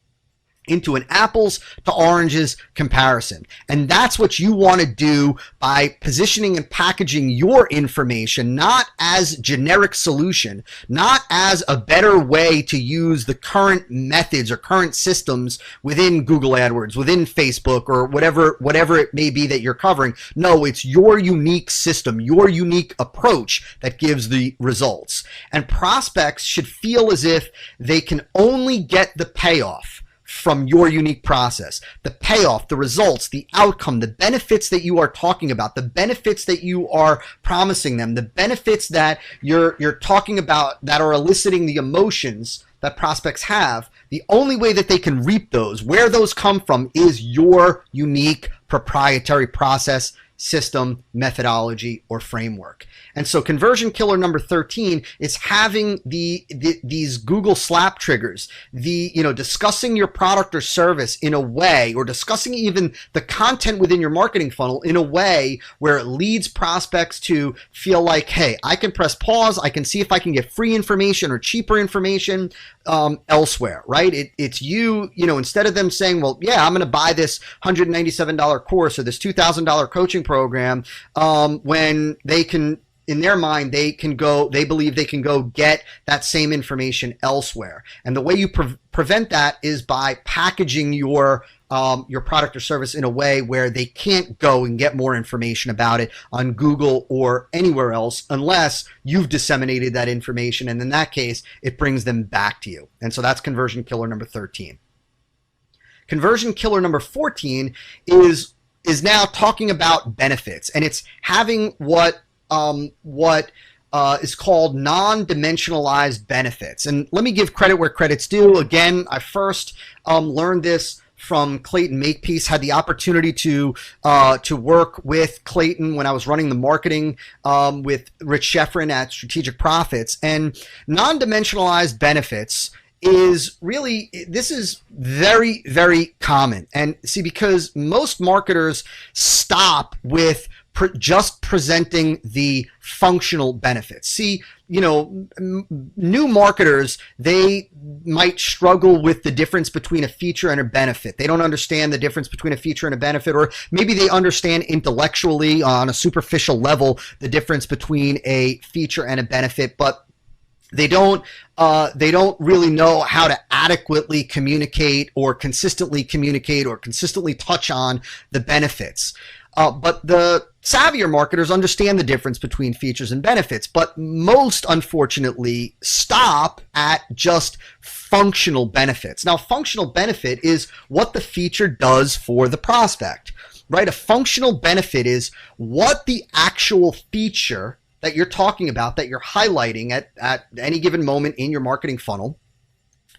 S1: Into an apples to oranges comparison. And that's what you want to do by positioning and packaging your information, not as generic solution, not as a better way to use the current methods or current systems within Google AdWords, within Facebook, or whatever it may be that you're covering. No, it's your unique system, your unique approach that gives the results. And prospects should feel as if they can only get the payoff from your unique process, the payoff, the results, the outcome, the benefits that you are talking about, the benefits that you are promising them, the benefits that you're talking about that are eliciting the emotions that prospects have. The only way that they can reap those, where those come from, is your unique proprietary process, system, methodology, or framework. And so conversion killer number 13 is having these Google slap triggers, discussing your product or service in a way, or discussing even the content within your marketing funnel in a way where it leads prospects to feel like, hey, I can press pause, I can see if I can get free information or cheaper information elsewhere, right? It's instead of them saying, well, yeah, I'm going to buy this $197 course or this $2,000 coaching program, when they can, in their mind, they believe they can go get that same information elsewhere. And the way you prevent that is by packaging your product or service in a way where they can't go and get more information about it on Google or anywhere else unless you've disseminated that information. And in that case, it brings them back to you. And so that's conversion killer number 13. Conversion killer number 14 is now talking about benefits, and it's having what is called non-dimensionalized benefits. And let me give credit where credit's due. Again, I first learned this from Clayton Makepeace. Had the opportunity to work with Clayton when I was running the marketing with Rich Schefren at Strategic Profits. And non-dimensionalized benefits is really, this is very, very common. And see, because most marketers stop with just presenting the functional benefits. See, new marketers, they might struggle with the difference between a feature and a benefit. They don't understand the difference between a feature and a benefit, or maybe they understand intellectually on a superficial level the difference between a feature and a benefit, but they don't really know how to adequately communicate or consistently touch on the benefits. But the savvier marketers understand the difference between features and benefits, but most, unfortunately, stop at just functional benefits. Now, functional benefit is what the feature does for the prospect, right? A functional benefit is what the actual feature that you're talking about, that you're highlighting at any given moment in your marketing funnel,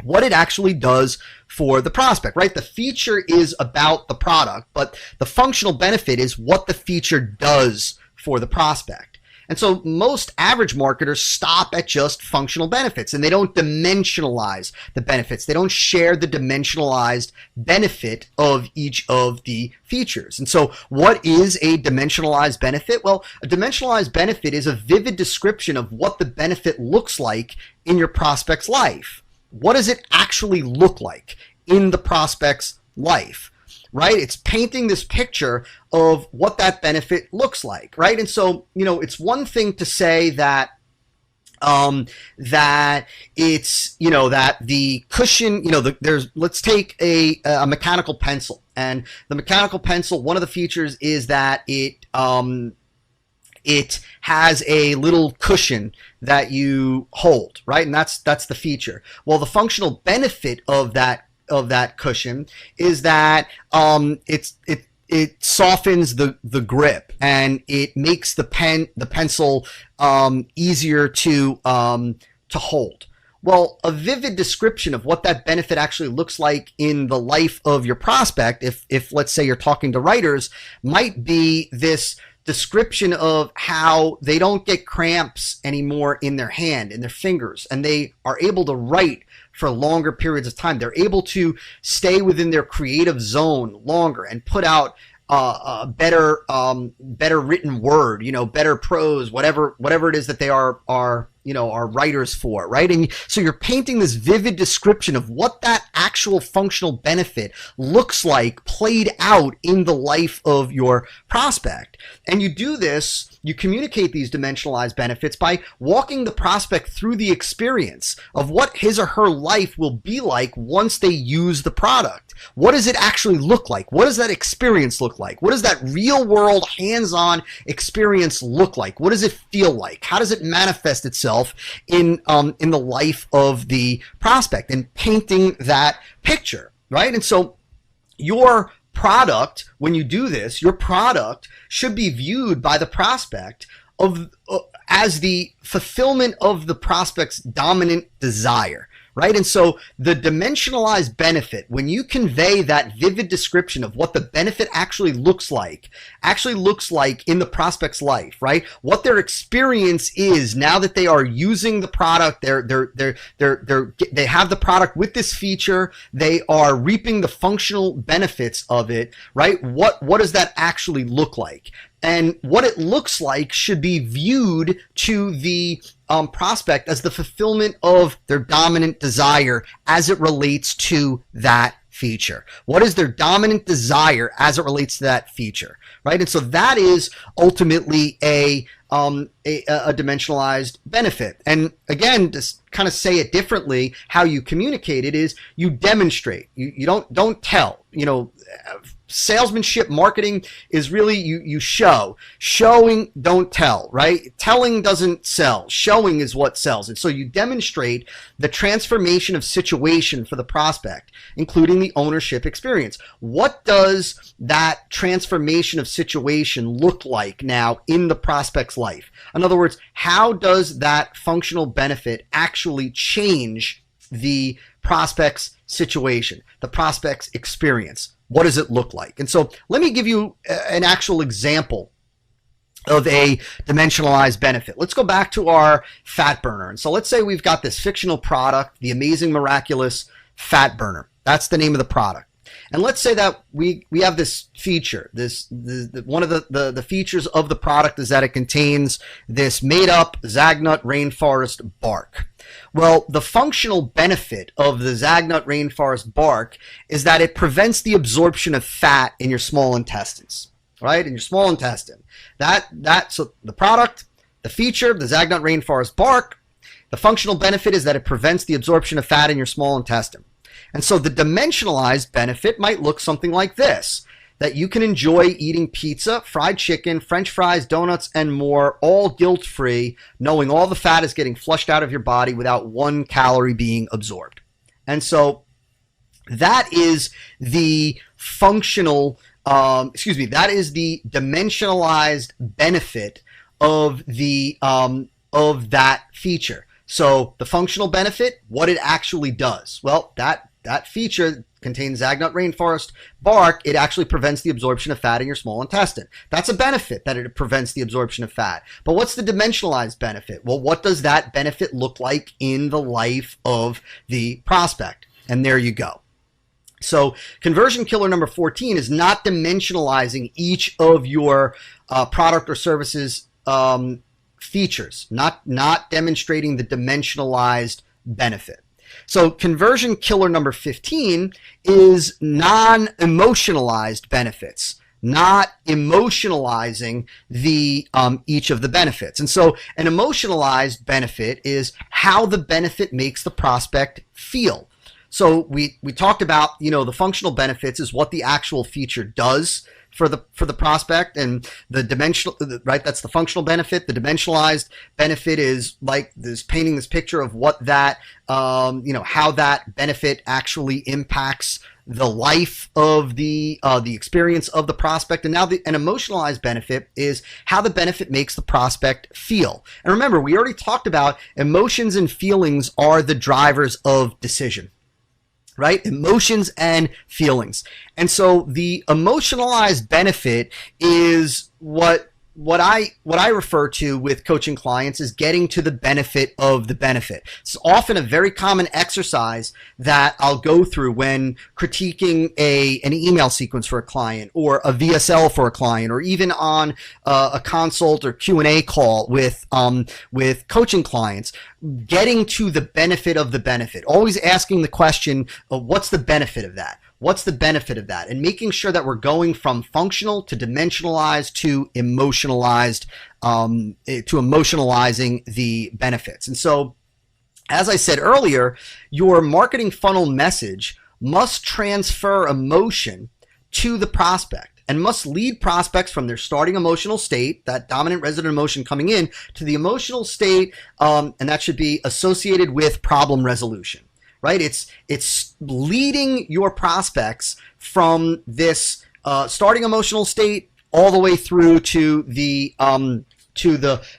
S1: what it actually does for the prospect, right? The feature is about the product, but the functional benefit is what the feature does for the prospect. And so most average marketers stop at just functional benefits, and they don't dimensionalize the benefits. They don't share the dimensionalized benefit of each of the features. And so what is a dimensionalized benefit? Well, a dimensionalized benefit is a vivid description of what the benefit looks like in your prospect's life. What does it actually look like in the prospect's life, right? It's painting this picture of what that benefit looks like, right? And so, it's one thing to say that that it's, that the cushion, let's take a mechanical pencil, and the mechanical pencil, one of the features is that it has a little cushion that you hold, right? And that's the feature. Well, the functional benefit of that cushion is that it softens the grip, and it makes the pencil easier to hold. Well, a vivid description of what that benefit actually looks like in the life of your prospect, if let's say you're talking to writers, might be this description of how they don't get cramps anymore in their hand, in their fingers, and they are able to write for longer periods of time. They're able to stay within their creative zone longer and put out better written word, better prose, whatever it is that they are writers for, right? And so you're painting this vivid description of what that actual functional benefit looks like played out in the life of your prospect. And you do this, you communicate these dimensionalized benefits by walking the prospect through the experience of what his or her life will be like once they use the product. What does it actually look like? What does that experience look like? What does that real world hands-on experience look like? What does it feel like? How does it manifest itself in the life of the prospect, and painting that picture, right? And so your product, when you do this, your product should be viewed by the prospect as the fulfillment of the prospect's dominant desire, right? And so the dimensionalized benefit, when you convey that vivid description of what the benefit actually looks like in the prospect's life, right? What their experience is now that they are using the product, they have the product with this feature, they are reaping the functional benefits of it, right? What does that actually look like? And what it looks like should be viewed to the prospect as the fulfillment of their dominant desire as it relates to that feature. What is their dominant desire as it relates to that feature, right? And so that is ultimately a dimensionalized benefit. And again, to kind of say it differently, how you communicate it is you demonstrate. You don't tell. You know, salesmanship, marketing is really you show. Showing, don't tell, right? Telling doesn't sell. Showing is what sells. And so you demonstrate the transformation of situation for the prospect, including the ownership experience. What does that transformation of situation look like now in the prospect's life? In other words, how does that functional benefit actually change the prospect's situation, the prospect's experience? What does it look like? And so let me give you an actual example of a dimensionalized benefit. Let's go back to our fat burner. And so let's say we've got this fictional product, the Amazing Miraculous Fat Burner. That's the name of the product. And let's say that we have this feature. One of the features of the product is that it contains this made-up Zagnut rainforest bark. Well, the functional benefit of the Zagnut rainforest bark is that it prevents the absorption of fat in your small intestines, right? In your small intestine. So the product, the feature, the Zagnut rainforest bark, the functional benefit is that it prevents the absorption of fat in your small intestine. And so the dimensionalized benefit might look something like this, that you can enjoy eating pizza, fried chicken, French fries, donuts, and more, all guilt-free, knowing all the fat is getting flushed out of your body without 1 calorie being absorbed. And so that is the functional, that is the dimensionalized benefit of the of that feature. So the functional benefit, what it actually does. Well, that feature contains Zagnut rainforest bark. It actually prevents the absorption of fat in your small intestine. That's a benefit, that it prevents the absorption of fat. But what's the dimensionalized benefit? Well, what does that benefit look like in the life of the prospect? And there you go. So conversion killer number 14 is not dimensionalizing each of your product or services features, not demonstrating the dimensionalized benefit. So conversion killer number 15 is non-emotionalized benefits, not emotionalizing the each of the benefits. And so an emotionalized benefit is how the benefit makes the prospect feel. So we talked about, the functional benefits is what the actual feature does for the prospect, and the dimensional, right? That's the functional benefit. The dimensionalized benefit is like this, painting this picture of what that, how that benefit actually impacts the life of the experience of the prospect. And now an emotionalized benefit is how the benefit makes the prospect feel. And remember, we already talked about emotions and feelings are the drivers of decision. Right? Emotions and feelings. And so the emotionalized benefit is what I refer to with coaching clients is getting to the benefit of the benefit. It's often a very common exercise that I'll go through when critiquing an email sequence for a client, or a VSL for a client, or even on a consult or Q&A call with coaching clients. Getting to the benefit of the benefit, always asking the question of what's the benefit of that? What's the benefit of that? And making sure that we're going from functional to dimensionalized to emotionalized, to emotionalizing the benefits. And so, as I said earlier, your marketing funnel message must transfer emotion to the prospect, and must lead prospects from their starting emotional state, that dominant resident emotion coming in, to the emotional state, and that should be associated with problem resolution, right? It's leading your prospects from this starting emotional state all the way through to the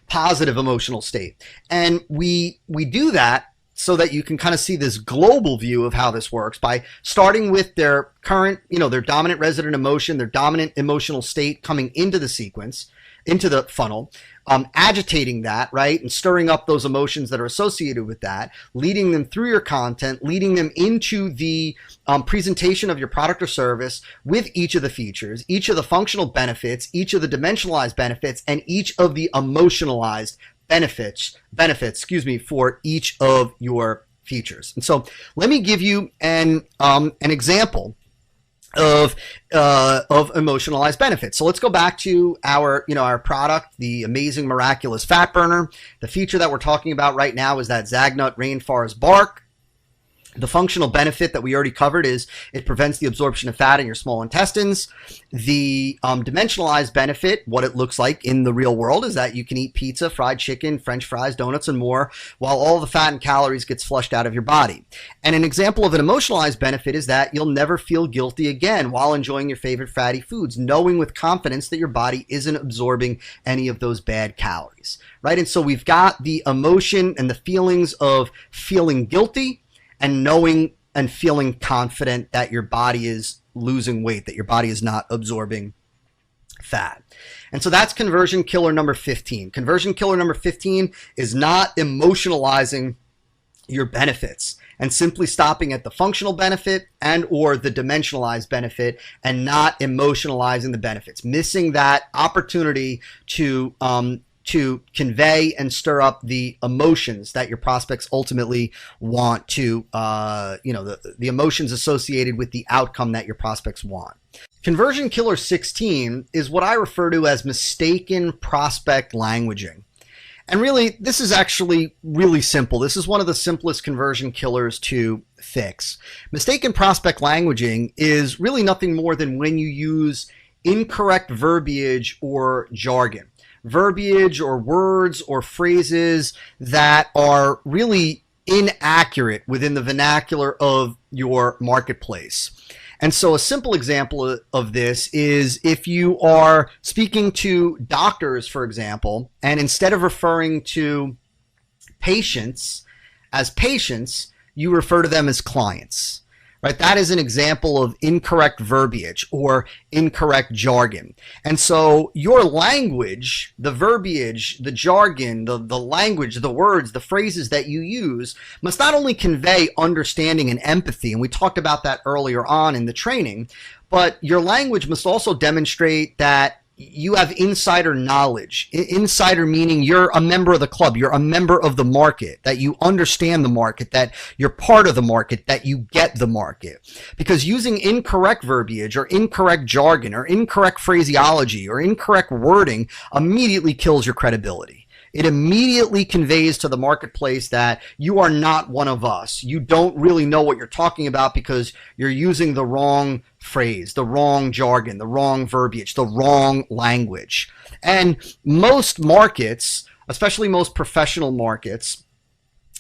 S1: positive emotional state. And we do that so that you can kind of see this global view of how this works by starting with their current, their dominant resident emotion, their dominant emotional state coming into the sequence, into the funnel, agitating that, right, and stirring up those emotions that are associated with that, leading them through your content, leading them into the presentation of your product or service with each of the features, each of the functional benefits, each of the dimensionalized benefits, and each of the emotionalized benefits, for each of your features. And so let me give you an example of emotionalized benefits. So let's go back to our product, the amazing, miraculous fat burner. The feature that we're talking about right now is that Zagnut rainforest bark. The functional benefit that we already covered is it prevents the absorption of fat in your small intestines. The dimensionalized benefit, what it looks like in the real world, is that you can eat pizza, fried chicken, French fries, donuts, and more, while all the fat and calories gets flushed out of your body. And an example of an emotionalized benefit is that you'll never feel guilty again while enjoying your favorite fatty foods, knowing with confidence that your body isn't absorbing any of those bad calories, right? And so we've got the emotion and the feelings of feeling guilty, and knowing and feeling confident that your body is losing weight, that your body is not absorbing fat. And so that's conversion killer number 15. Conversion killer number 15 is not emotionalizing your benefits and simply stopping at the functional benefit and or the dimensionalized benefit and not emotionalizing the benefits, missing that opportunity to convey and stir up the emotions that your prospects ultimately want to, the emotions associated with the outcome that your prospects want. Conversion killer 16 is what I refer to as mistaken prospect languaging. And really, this is actually really simple. This is one of the simplest conversion killers to fix. Mistaken prospect languaging is really nothing more than when you use incorrect verbiage or jargon. Verbiage or words or phrases that are really inaccurate within the vernacular of your marketplace. And so a simple example of this is if you are speaking to doctors, for example, and instead of referring to patients as patients, you refer to them as clients. Right? That is an example of incorrect verbiage or incorrect jargon. And so your language, the verbiage, the jargon, the language, the words, the phrases that you use must not only convey understanding and empathy, and we talked about that earlier on in the training, but your language must also demonstrate that you have insider knowledge. Insider meaning you're a member of the club, you're a member of the market, that you understand the market, that you're part of the market, that you get the market. Because using incorrect verbiage or incorrect jargon or incorrect phraseology or incorrect wording immediately kills your credibility. It immediately conveys to the marketplace that you are not one of us. You don't really know what you're talking about because you're using the wrong phrase, the wrong jargon, the wrong verbiage, the wrong language. And most markets, especially most professional markets,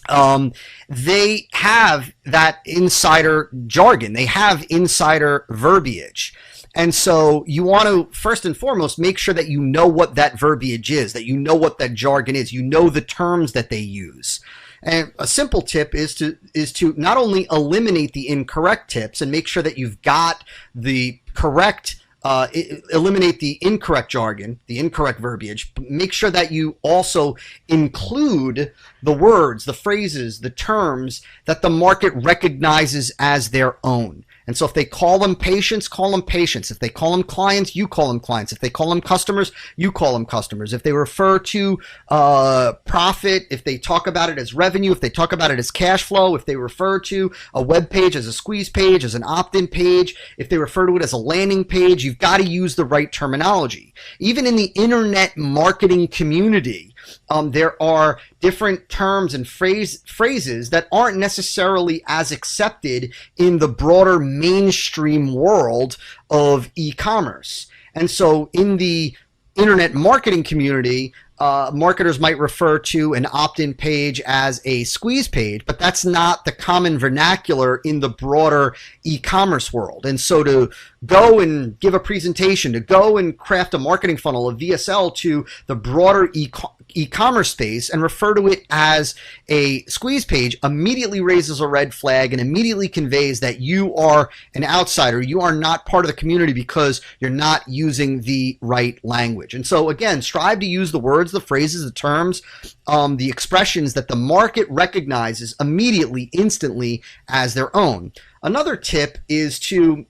S1: they have that insider jargon. They have insider verbiage. And so you want to, first and foremost, make sure that you know what that verbiage is, that you know what that jargon is, you know the terms that they use. And a simple tip is to not only eliminate the incorrect tips and make sure that you've got the correct, eliminate the incorrect jargon, the incorrect verbiage, but make sure that you also include the words, the phrases, the terms that the market recognizes as their own. And so if they call them patients, call them patients. If they call them clients, you call them clients. If they call them customers, you call them customers. If they refer to profit, if they talk about it as revenue, if they talk about it as cash flow, if they refer to a web page as a squeeze page, as an opt-in page, if they refer to it as a landing page, you've got to use the right terminology. Even in the internet marketing community, there are different terms and phrases that aren't necessarily as accepted in the broader mainstream world of e-commerce. And so in the internet marketing community, marketers might refer to an opt-in page as a squeeze page, but that's not the common vernacular in the broader e-commerce world. And so to go and give a presentation, to go and craft a marketing funnel, a VSL to the broader e-commerce space and refer to it as a squeeze page immediately raises a red flag and immediately conveys that you are an outsider. You are not part of the community because you're not using the right language. And so again, strive to use the words, the phrases, the terms, the expressions that the market recognizes immediately, instantly as their own. Another tip is to,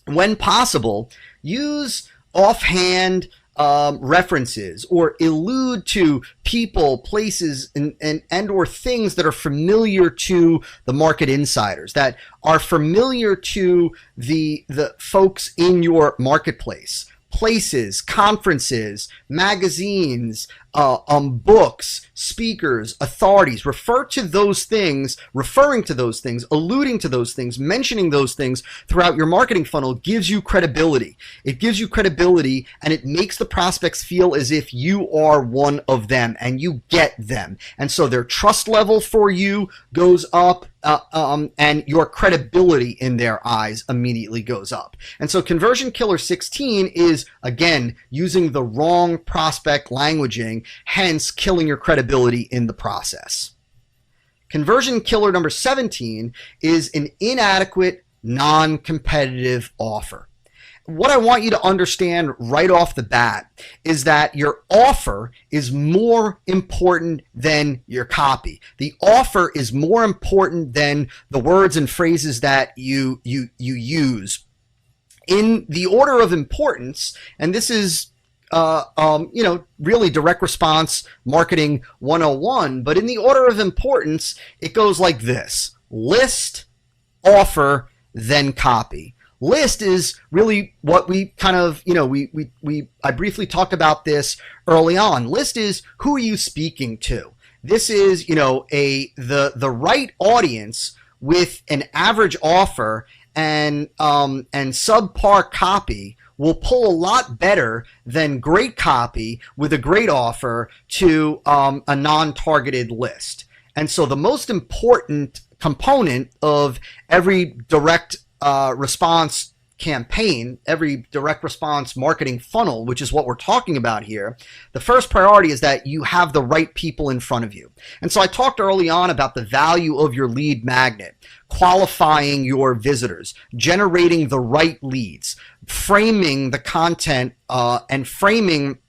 S1: when possible, use offhand references or allude to people, places, and or things that are familiar to the market insiders, that are familiar to the folks in your marketplace. Places, conferences, magazines, books, speakers, authorities. Referring to those things, alluding to those things, mentioning those things throughout your marketing funnel gives you credibility. It gives you credibility, and it makes the prospects feel as if you are one of them and you get them. And so their trust level for you goes up, and your credibility in their eyes immediately goes up. And so Conversion Killer 16 is, again, using the wrong prospect languaging, hence killing your credibility in the process. Conversion Killer number 17 is an inadequate, non-competitive offer. What I want you to understand right off the bat is that your offer is more important than your copy. The offer is more important than the words and phrases that you use. In the order of importance, and this is really direct response marketing 101, but in the order of importance, it goes like this: list, offer, then copy. List is really what we kind of, I briefly talked about this early on. List is, who are you speaking to? This is, the right audience with an average offer and subpar copy will pull a lot better than great copy with a great offer to a non-targeted list. And so the most important component of every direct response campaign, every direct response marketing funnel, which is what we're talking about here, the first priority is that you have the right people in front of you. And so I talked early on about the value of your lead magnet, qualifying your visitors, generating the right leads, framing the content, and framing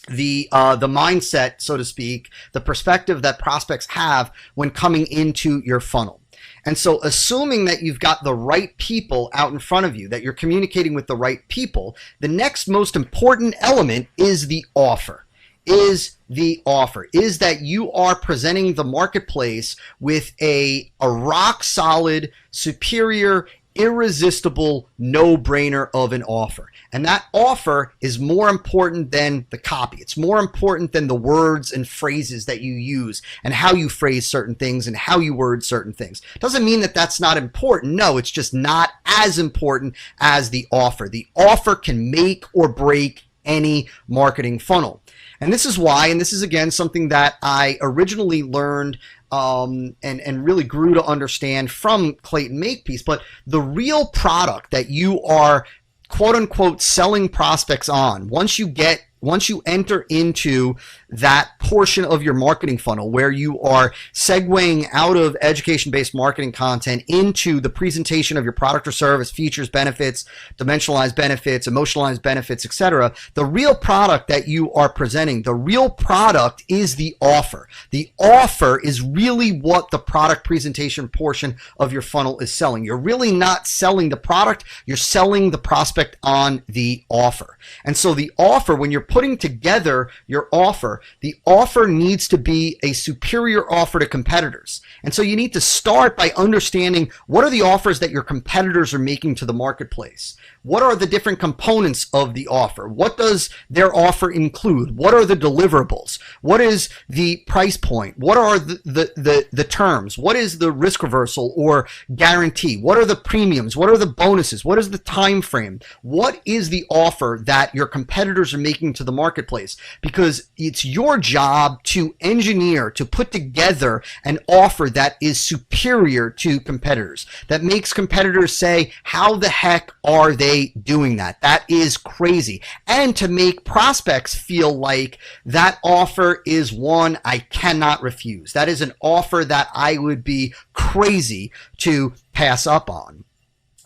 S1: the mindset, so to speak, the perspective that prospects have when coming into your funnel. And so assuming that you've got the right people out in front of you, that you're communicating with the right people, the next most important element is the offer. Is that you are presenting the marketplace with a rock solid, superior, irresistible, no-brainer of an offer. And that offer is more important than the copy. It's more important than the words and phrases that you use and how you phrase certain things and how you word certain things. Doesn't mean that that's not important. No, it's just not as important as the offer. The offer can make or break any marketing funnel. And this is why, and this is again something that I originally learned and really grew to understand from Clayton Makepeace, but the real product that you are quote unquote selling prospects on, once you enter into that portion of your marketing funnel where you are segueing out of education-based marketing content into the presentation of your product or service, features, benefits, dimensionalized benefits, emotionalized benefits, etc., the real product that you are presenting, the real product is the offer. The offer is really what the product presentation portion of your funnel is selling. You're really not selling the product, you're selling the prospect on the offer. And so the offer, when you're putting together your offer, the offer needs to be a superior offer to competitors. And so you need to start by understanding what are the offers that your competitors are making to the marketplace. What are the different components of the offer? What does their offer include? What are the deliverables? What is the price point? What are the terms? What is the risk reversal or guarantee? What are the premiums? What are the bonuses? What is the time frame? What is the offer that your competitors are making to the marketplace? Because it's your job to engineer, to put together an offer that is superior to competitors, that makes competitors say, how the heck are they day doing that. That is crazy. And to make prospects feel like that offer is one I cannot refuse. That is an offer that I would be crazy to pass up on.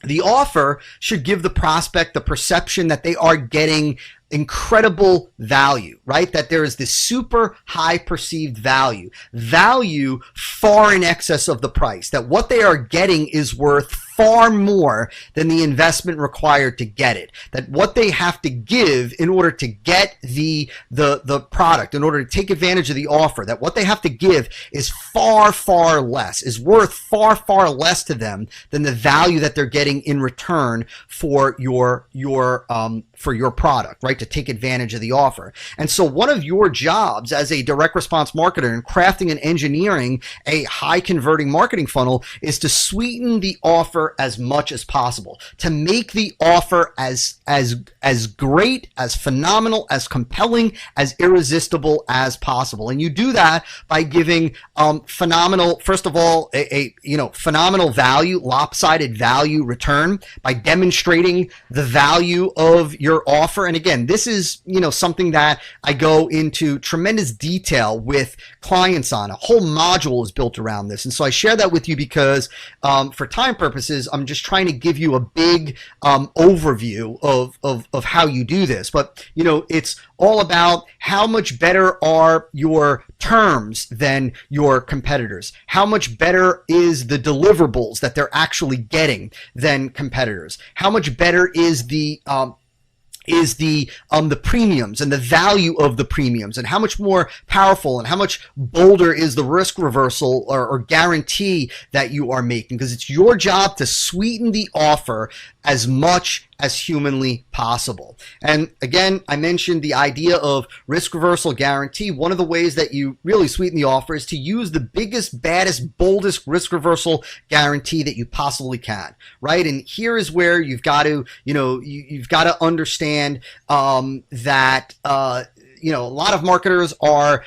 S1: The offer should give the prospect the perception that they are getting incredible value, right? That there is this super high perceived value far in excess of the price, that what they are getting is worth far more than the investment required to get it, that what they have to give in order to get the product, in order to take advantage of the offer, that what they have to give is far, far less, is worth far, far less to them than the value that they're getting in return for your product, right? To take advantage of the offer. And so one of your jobs as a direct response marketer in crafting and engineering a high converting marketing funnel is to sweeten the offer as much as possible, to make the offer as great, as phenomenal, as compelling, as irresistible as possible. And you do that by giving phenomenal, first of all, a phenomenal value, lopsided value return, by demonstrating the value of your offer. And again, this is something that I go into tremendous detail with clients on. A whole module is built around this. And so I share that with you because for time purposes, I'm just trying to give you a big overview of how you do this. But it's all about how much better are your terms than your competitors. How much better is the deliverables that they're actually getting than competitors? How much better is the premiums and the value of the premiums, and how much more powerful and how much bolder is the risk reversal or guarantee that you are making, because it's your job to sweeten the offer as much as humanly possible. And again, I mentioned the idea of risk reversal guarantee. One of the ways that you really sweeten the offer is to use the biggest, baddest, boldest risk reversal guarantee that you possibly can, right? And here is where you've got to, you've got to understand that a lot of marketers are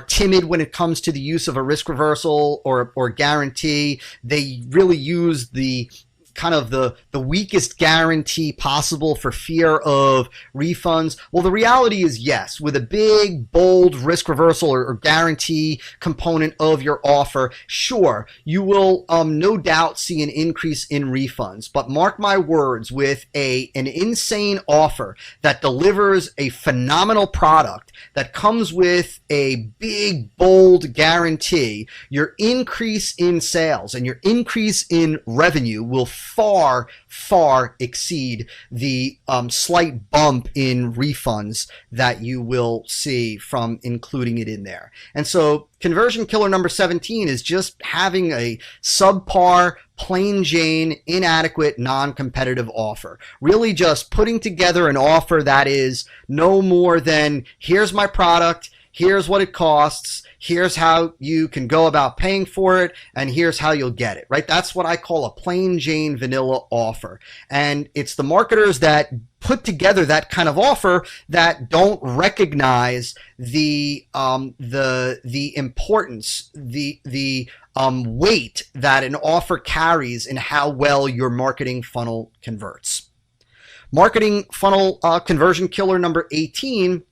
S1: timid when it comes to the use of a risk reversal or guarantee. They really use the kind of the weakest guarantee possible for fear of refunds. Well, the reality is yes, with a big, bold risk reversal or guarantee component of your offer, sure, you will no doubt see an increase in refunds. But mark my words, with an insane offer that delivers a phenomenal product that comes with a big, bold guarantee, your increase in sales and your increase in revenue will far, far exceed the slight bump in refunds that you will see from including it in there. And so conversion killer number 17 is just having a subpar, plain Jane, inadequate, non-competitive offer. Really just putting together an offer that is no more than, here's my product, here's what it costs, here's how you can go about paying for it, and here's how you'll get it, right? That's what I call a plain Jane vanilla offer. And it's the marketers that put together that kind of offer that don't recognize the importance, the weight that an offer carries in how well your marketing funnel converts. Marketing funnel conversion killer number 18,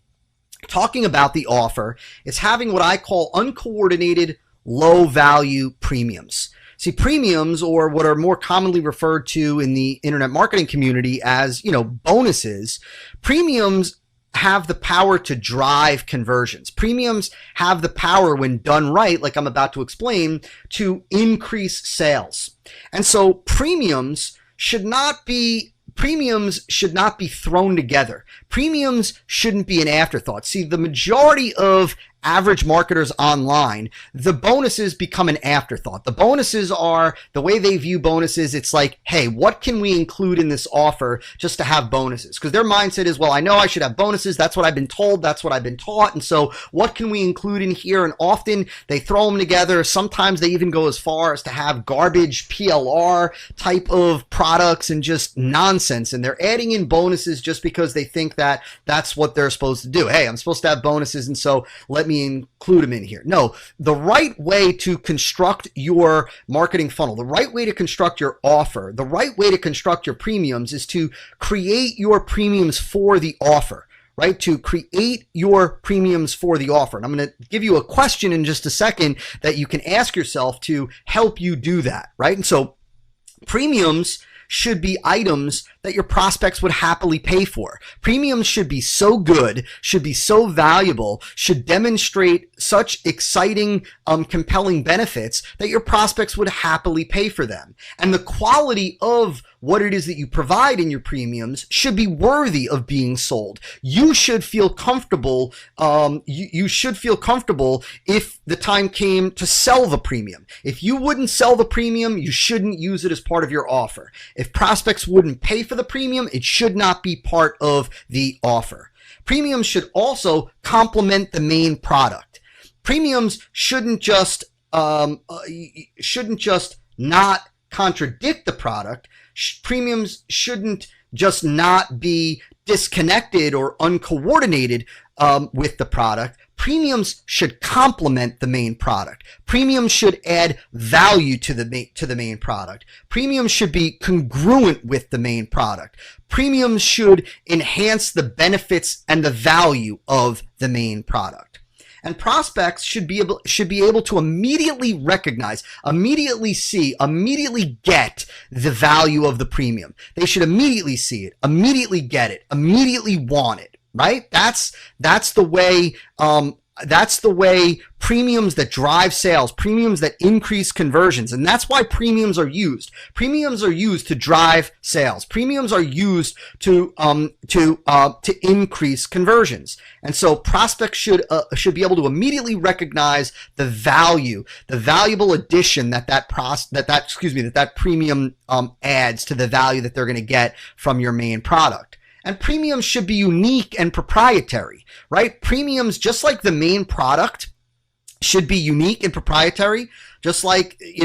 S1: talking about the offer, is having what I call uncoordinated low value premiums. See, premiums, or what are more commonly referred to in the internet marketing community as, bonuses, premiums have the power to drive conversions. Premiums have the power, when done right, like I'm about to explain, to increase sales. And so premiums should not be thrown together. Premiums shouldn't be an afterthought. See, the majority of average marketers online, the bonuses become an afterthought. The bonuses are, the way they view bonuses, it's like, hey, what can we include in this offer just to have bonuses? Because their mindset is, well, I know I should have bonuses. That's what I've been told. That's what I've been taught. And so what can we include in here? And often they throw them together. Sometimes they even go as far as to have garbage PLR type of products and just nonsense. And they're adding in bonuses just because they think that that's what they're supposed to do. Hey, I'm supposed to have bonuses, and so let me me include them in here. No, the right way to construct your marketing funnel, the right way to construct your offer, the right way to construct your premiums is to create your premiums for the offer, right? To create your premiums for the offer. And I'm going to give you a question in just a second that you can ask yourself to help you do that, right? And so premiums should be items that your prospects would happily pay for. Premiums should be so good, should be so valuable, should demonstrate such exciting, compelling benefits that your prospects would happily pay for them. And the quality of what it is that you provide in your premiums should be worthy of being sold. You should feel comfortable. You should feel comfortable if the time came to sell the premium. If you wouldn't sell the premium, you shouldn't use it as part of your offer. If prospects wouldn't pay for the premium, it should not be part of the offer. Premiums should also complement the main product. Premiums shouldn't just not contradict the product. Premiums shouldn't just not be disconnected or uncoordinated with the product. Premiums should complement the main product. Premiums should add value to the main product. Premiums should be congruent with the main product. Premiums should enhance the benefits and the value of the main product. And prospects should be able to immediately recognize, immediately see, immediately get the value of the premium. They should immediately see it, immediately get it, immediately want it, right? That's the way premiums that drive sales, premiums that increase conversions. And that's why premiums are used. Premiums are used to drive sales. Premiums are used to increase conversions. And so prospects should be able to immediately recognize the value, the valuable addition that premium adds to the value that they're going to get from your main product. And premiums should be unique and proprietary, right? Premiums, just like the main product, should be unique and proprietary. Just like, you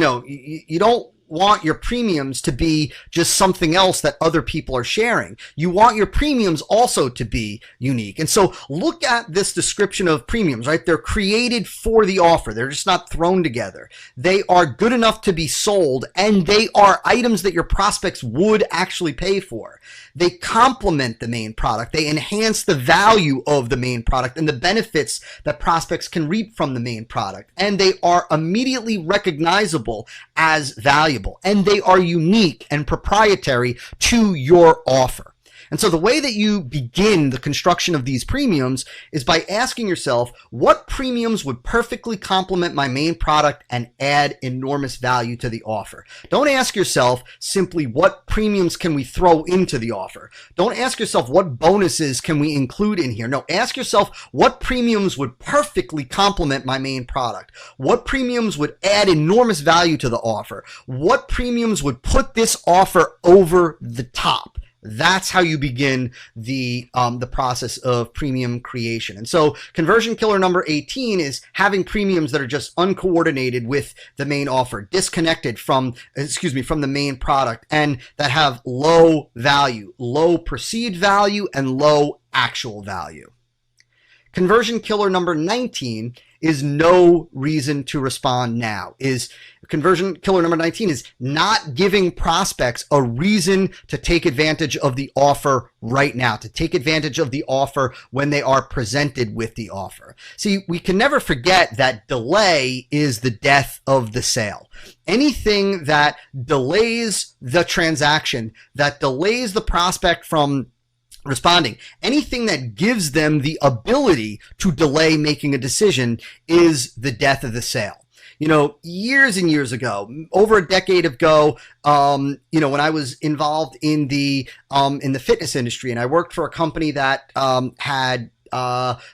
S1: don't want your premiums to be just something else that other people are sharing. You want your premiums also to be unique. And so look at this description of premiums, right? They're created for the offer. They're just not thrown together. They are good enough to be sold, and they are items that your prospects would actually pay for. They complement the main product. They enhance the value of the main product and the benefits that prospects can reap from the main product. And they are immediately recognizable as valuable. And they are unique and proprietary to your offer. And so the way that you begin the construction of these premiums is by asking yourself, what premiums would perfectly complement my main product and add enormous value to the offer? Don't ask yourself simply, what premiums can we throw into the offer? Don't ask yourself, what bonuses can we include in here? No, ask yourself, what premiums would perfectly complement my main product? What premiums would add enormous value to the offer? What premiums would put this offer over the top? That's how you begin the process of premium creation. And so conversion killer number 18 is having premiums that are just uncoordinated with the main offer, disconnected from the main product, and that have low value, low perceived value, and low actual value. Conversion killer number 19 is no reason to respond now. Conversion killer number 19 is not giving prospects a reason to take advantage of the offer right now, to take advantage of the offer when they are presented with the offer. See, we can never forget that delay is the death of the sale. Anything that delays the transaction, that delays the prospect from responding, anything that gives them the ability to delay making a decision is the death of the sale. Years and years ago, over a decade ago, when I was involved in the fitness industry, and I worked for a company that had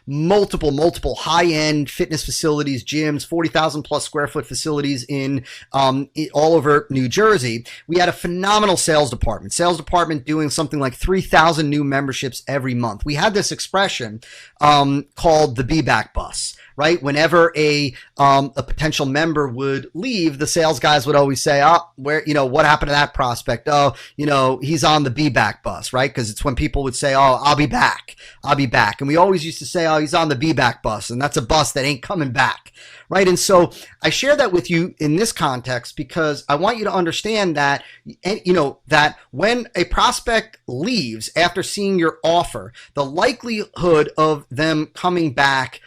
S1: multiple high-end fitness facilities, gyms, 40,000 plus square foot facilities in all over New Jersey. We had a phenomenal sales department doing something like 3,000 new memberships every month. We had this expression called the Be Back Bus, right? Whenever a potential member would leave, the sales guys would always say, "Oh, where, what happened to that prospect? Oh, he's on the be back bus," right? Because it's when people would say, "Oh, I'll be back. I'll be back." And we always used to say, "Oh, he's on the be back bus." And that's a bus that ain't coming back, right? And so I share that with you in this context because I want you to understand that, that when a prospect leaves after seeing your offer, the likelihood of them coming back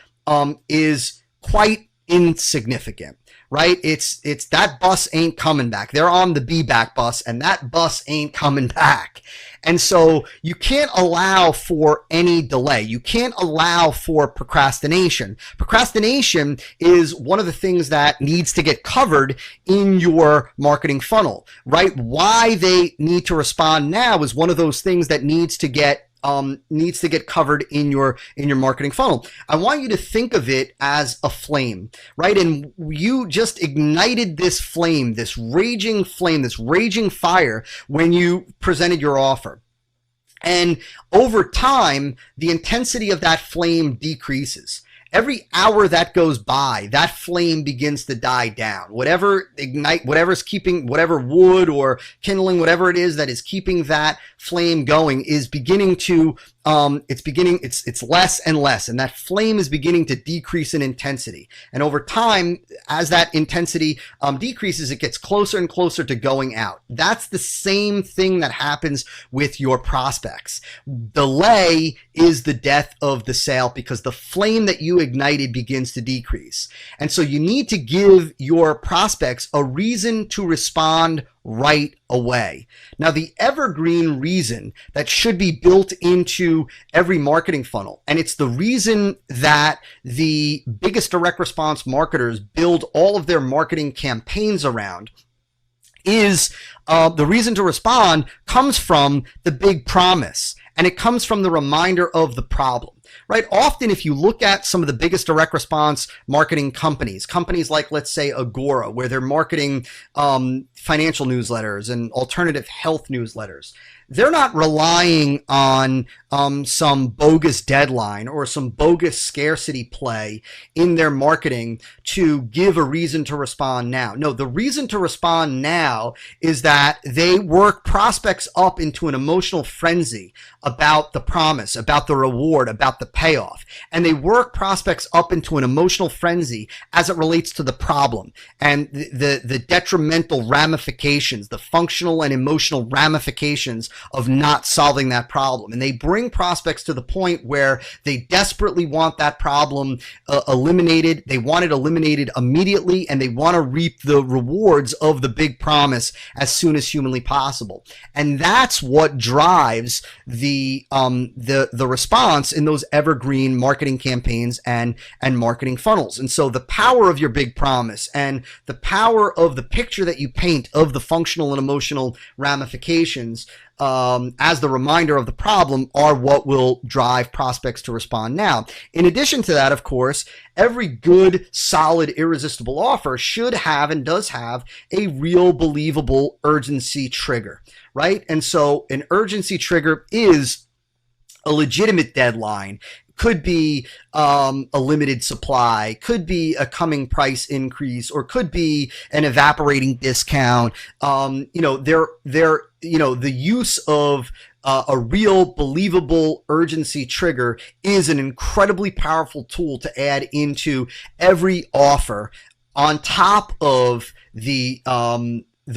S1: is quite insignificant, right? It's that bus ain't coming back. They're on the be back bus and that bus ain't coming back. And so you can't allow for any delay. You can't allow for procrastination. Procrastination is one of the things that needs to get covered in your marketing funnel, right? Why they need to respond now is one of those things that needs to get covered in your marketing funnel. I want you to think of it as a flame, right? And you just ignited this flame, this raging fire when you presented your offer. And over time, the intensity of that flame decreases. Every hour that goes by, that flame begins to die down. Whatever wood or kindling, whatever it is that is keeping that flame going is beginning to, it's less and less. And that flame is beginning to decrease in intensity. And over time, as that intensity decreases, it gets closer and closer to going out. That's the same thing that happens with your prospects. Delay is the death of the sale because the flame that you ignited begins to decrease. And so you need to give your prospects a reason to respond right away. Now, the evergreen reason that should be built into every marketing funnel, and it's the reason that the biggest direct response marketers build all of their marketing campaigns around, is the reason to respond comes from the big promise, and it comes from the reminder of the problem. Right? Often, if you look at some of the biggest direct response marketing companies like, let's say, Agora, where they're marketing financial newsletters and alternative health newsletters, they're not relying on some bogus deadline or some bogus scarcity play in their marketing to give a reason to respond now. No, the reason to respond now is that they work prospects up into an emotional frenzy about the promise, about the reward, about the payoff. And they work prospects up into an emotional frenzy as it relates to the problem and the detrimental ramifications, the functional and emotional ramifications of not solving that problem. And they bring prospects to the point where they desperately want that problem eliminated. They want it eliminated immediately, and they want to reap the rewards of the big promise as soon as humanly possible. And that's what drives the response in those evergreen marketing campaigns and marketing funnels. And so the power of your big promise and the power of the picture that you paint of the functional and emotional ramifications as the reminder of the problem are what will drive prospects to respond now. In addition to that, of course, every good, solid, irresistible offer should have and does have a real, believable urgency trigger, right? And so an urgency trigger is a legitimate deadline. Could be a limited supply, could be a coming price increase, or could be an evaporating discount. The use of a real, believable urgency trigger is an incredibly powerful tool to add into every offer on top of the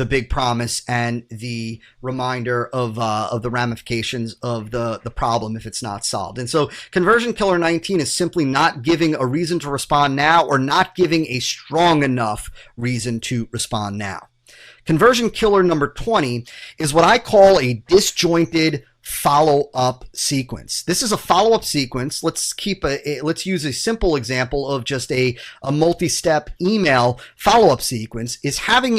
S1: big promise and the reminder of the ramifications of the problem if it's not solved. And so Conversion Killer 19 is simply not giving a reason to respond now, or not giving a strong enough reason to respond now. Conversion Killer number 20 is what I call a disjointed follow-up sequence. This is a follow-up sequence. Let's use a simple example of just a multi-step email follow-up sequence, is having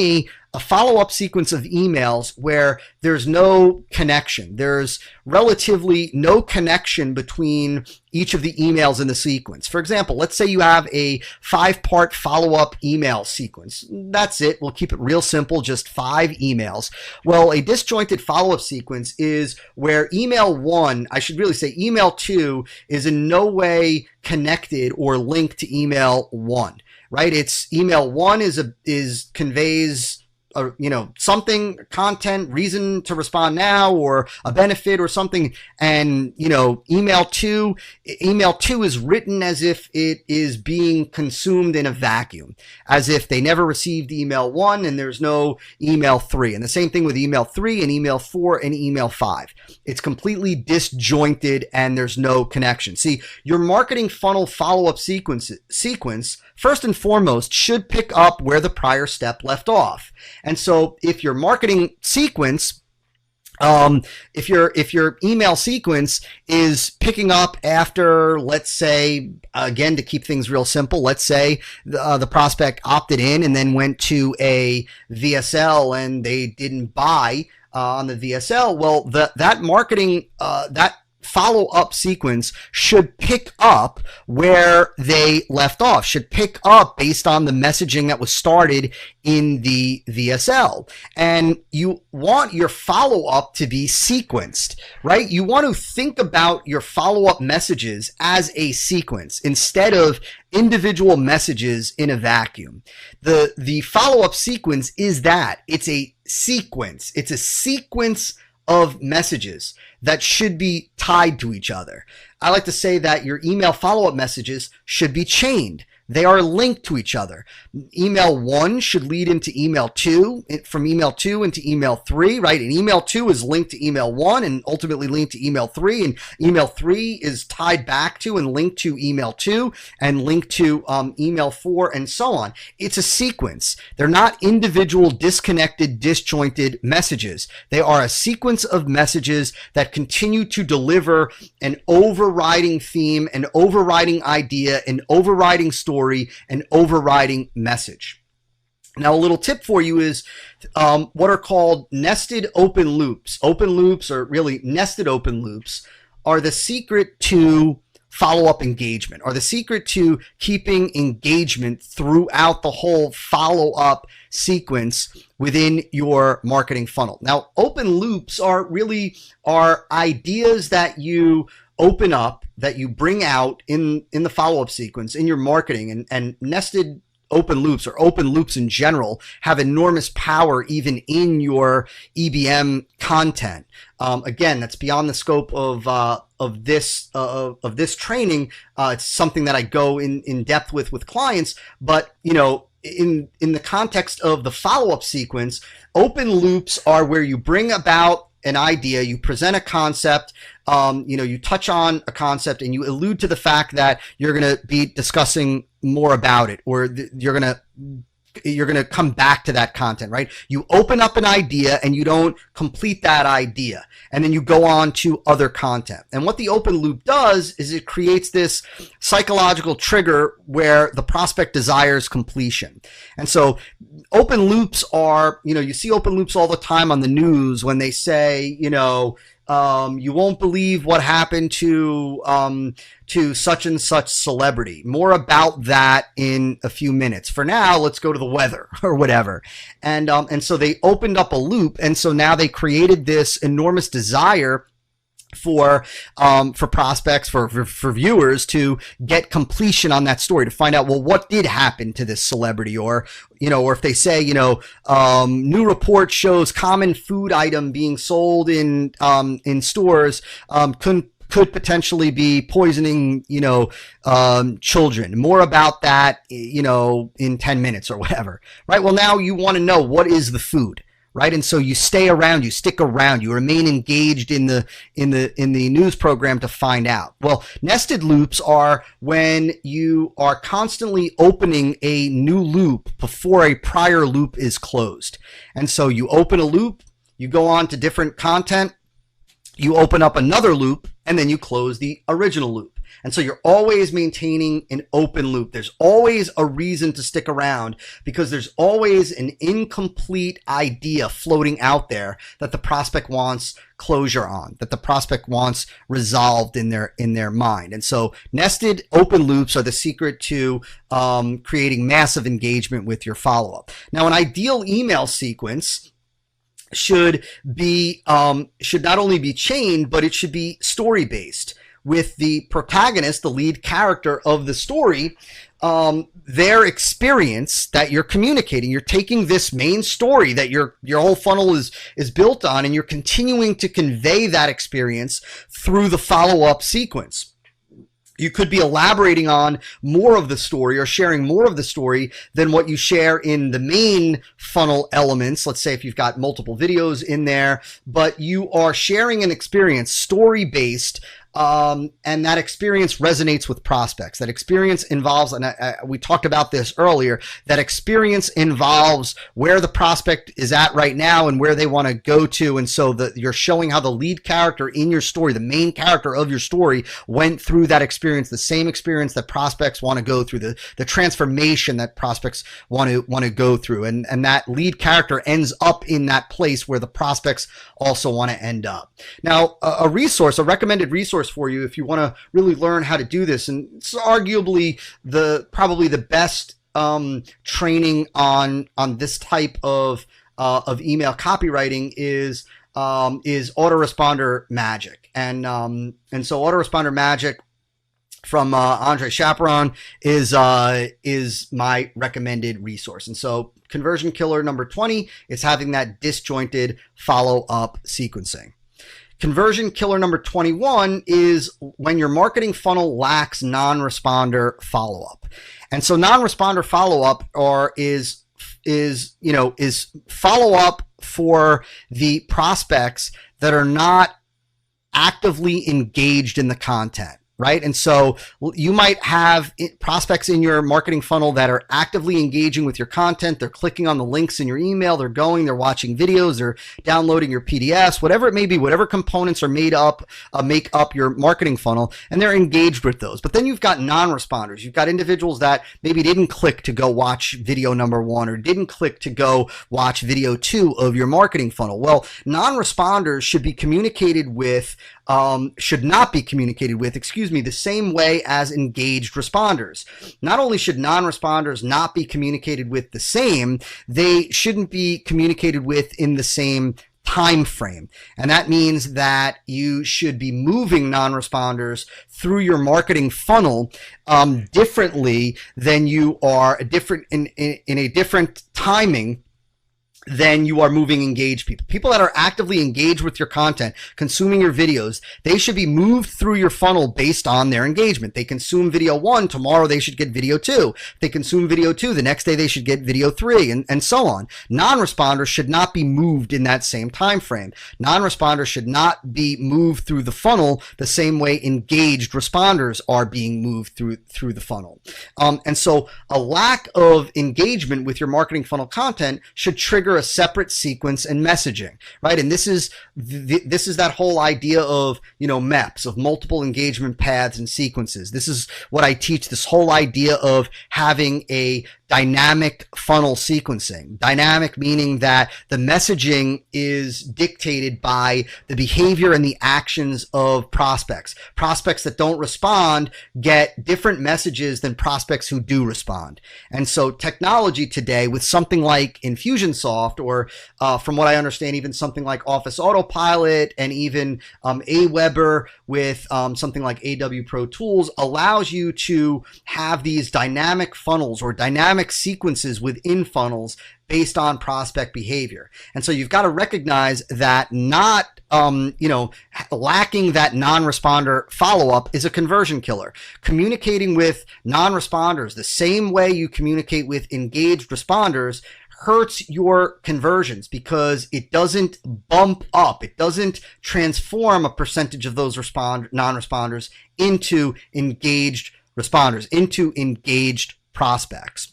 S1: a follow-up sequence of emails where there's no connection. There's relatively no connection between each of the emails in the sequence. For example, let's say you have a 5-part follow-up email sequence. That's it. We'll keep it real simple, just 5 emails. Well, a disjointed follow-up sequence is where email 1, I should really say email 2, is in no way connected or linked to email 1, right? It's email 1 conveys something, content, reason to respond now, or a benefit or something. And, email two is written as if it is being consumed in a vacuum, as if they never received email 1 and there's no email 3. And the same thing with email 3 and email 4 and email 5. It's completely disjointed and there's no connection. See, your marketing funnel follow-up sequence, first and foremost, should pick up where the prior step left off. And so if your marketing sequence, if your email sequence is picking up after, let's say, again, to keep things real simple, let's say the prospect opted in and then went to a VSL and they didn't buy on the VSL, well, that marketing, that follow-up sequence should pick up where they left off, should pick up based on the messaging that was started in the VSL. And you want your follow-up to be sequenced, right? You want to think about your follow-up messages as a sequence instead of individual messages in a vacuum. The follow-up sequence is that. It's a sequence. It's a sequence of messages that should be tied to each other. I like to say that your email follow-up messages should be chained. They are linked to each other. Email 1 should lead into email 2, from email 2 into email 3, right? And email 2 is linked to email 1 and ultimately linked to email 3. And email 3 is tied back to and linked to email 2 and linked to email 4 and so on. It's a sequence. They're not individual, disconnected, disjointed messages. They are a sequence of messages that continue to deliver an overriding theme, an overriding idea, an overriding story, an overriding message. Now, a little tip for you is what are called nested open loops. Open loops, or really nested open loops, are the secret to follow-up engagement, are the secret to keeping engagement throughout the whole follow-up sequence within your marketing funnel. Now, open loops are ideas that you open up, that you bring out in the follow-up sequence in your marketing, and nested open loops, or open loops in general, have enormous power even in your EBM content. Again, that's beyond the scope of this training. It's something that I go in depth with clients, but in the context of the follow-up sequence, open loops are where you bring about an idea, you present a concept, you touch on a concept and you allude to the fact that you're going to be discussing more about it, or you're going to come back to that content, right? You open up an idea and you don't complete that idea, and then you go on to other content. And what the open loop does is it creates this psychological trigger where the prospect desires completion. And so open loops are, you see open loops all the time on the news when they say, you won't believe what happened to such and such celebrity. More about that in a few minutes. For now, let's go to the weather or whatever. And so they opened up a loop, and so now they created this enormous desire for prospects, for viewers to get completion on that story, to find out, well, what did happen to this celebrity, or if they say, new report shows common food item being sold in stores could potentially be poisoning, children. More about that, in 10 minutes or whatever, right? Well, now you want to know, what is the food? Right, and so you stay around, you stick around, you remain engaged in the news program to find out. Well, nested loops are when you are constantly opening a new loop before a prior loop is closed. And so you open a loop, you go on to different content, you open up another loop, and then you close the original loop. And so you're always maintaining an open loop. There's always a reason to stick around because there's always an incomplete idea floating out there that the prospect wants closure on, that the prospect wants resolved in their mind. And so nested open loops are the secret to creating massive engagement with your follow-up. Now, an ideal email sequence should not only be chained, but it should be story based, with the protagonist, the lead character of the story, their experience that you're communicating. You're taking this main story that your whole funnel is built on, and you're continuing to convey that experience through the follow-up sequence. You could be elaborating on more of the story or sharing more of the story than what you share in the main funnel elements. Let's say if you've got multiple videos in there, but you are sharing an experience, story-based, and that experience resonates with prospects. That experience involves, and we talked about this earlier, that experience involves where the prospect is at right now and where they want to go to. And so you're showing how the lead character in your story, the main character of your story, went through that experience, the same experience that prospects want to go through, the transformation that prospects want to go through. And that lead character ends up in that place where the prospects also want to end up. Now, a recommended resource for you if you want to really learn how to do this, and it's arguably probably the best training on this type of email copywriting is Autoresponder Magic, and so Autoresponder Magic from Andre Chaperon is my recommended resource. And so conversion killer number 20 is having that disjointed follow-up sequencing. Conversion killer number 21 is when your marketing funnel lacks non-responder follow-up. And so non-responder follow-up is follow-up for the prospects that are not actively engaged in the content. Right? And so you might have prospects in your marketing funnel that are actively engaging with your content. They're clicking on the links in your email. They're watching videos. They're downloading your PDFs, whatever it may be, whatever components are make up your marketing funnel, and they're engaged with those. But then you've got non-responders. You've got individuals that maybe didn't click to go watch video number 1 or didn't click to go watch video 2 of your marketing funnel. Well, non-responders should be communicated with should not be communicated with, the same way as engaged responders. Not only should non-responders not be communicated with the same, they shouldn't be communicated with in the same time frame. And that means that you should be moving non-responders through your marketing funnel differently than you are in a different timing then you are moving engaged people. People that are actively engaged with your content, consuming your videos, they should be moved through your funnel based on their engagement. They consume video 1, tomorrow they should get video 2. If they consume video 2, the next day they should get video 3, and so on. Non-responders should not be moved in that same time frame. Non-responders should not be moved through the funnel the same way engaged responders are being moved through the funnel. And so a lack of engagement with your marketing funnel content should trigger a separate sequence and messaging, right? And this is that whole idea of, MEPs, of multiple engagement paths and sequences. This is what I teach, this whole idea of having a dynamic funnel sequencing. Dynamic meaning that the messaging is dictated by the behavior and the actions of prospects. Prospects that don't respond get different messages than prospects who do respond. And so technology today with something like Infusionsoft or from what I understand, even something like Office Autopilot and even Aweber with something like AW Pro Tools allows you to have these dynamic funnels or dynamic sequences within funnels based on prospect behavior. And so you've got to recognize that not, lacking that non-responder follow-up is a conversion killer. Communicating with non-responders the same way you communicate with engaged responders hurts your conversions because it doesn't bump up. It doesn't transform a percentage of those non-responders into engaged responders, into engaged prospects.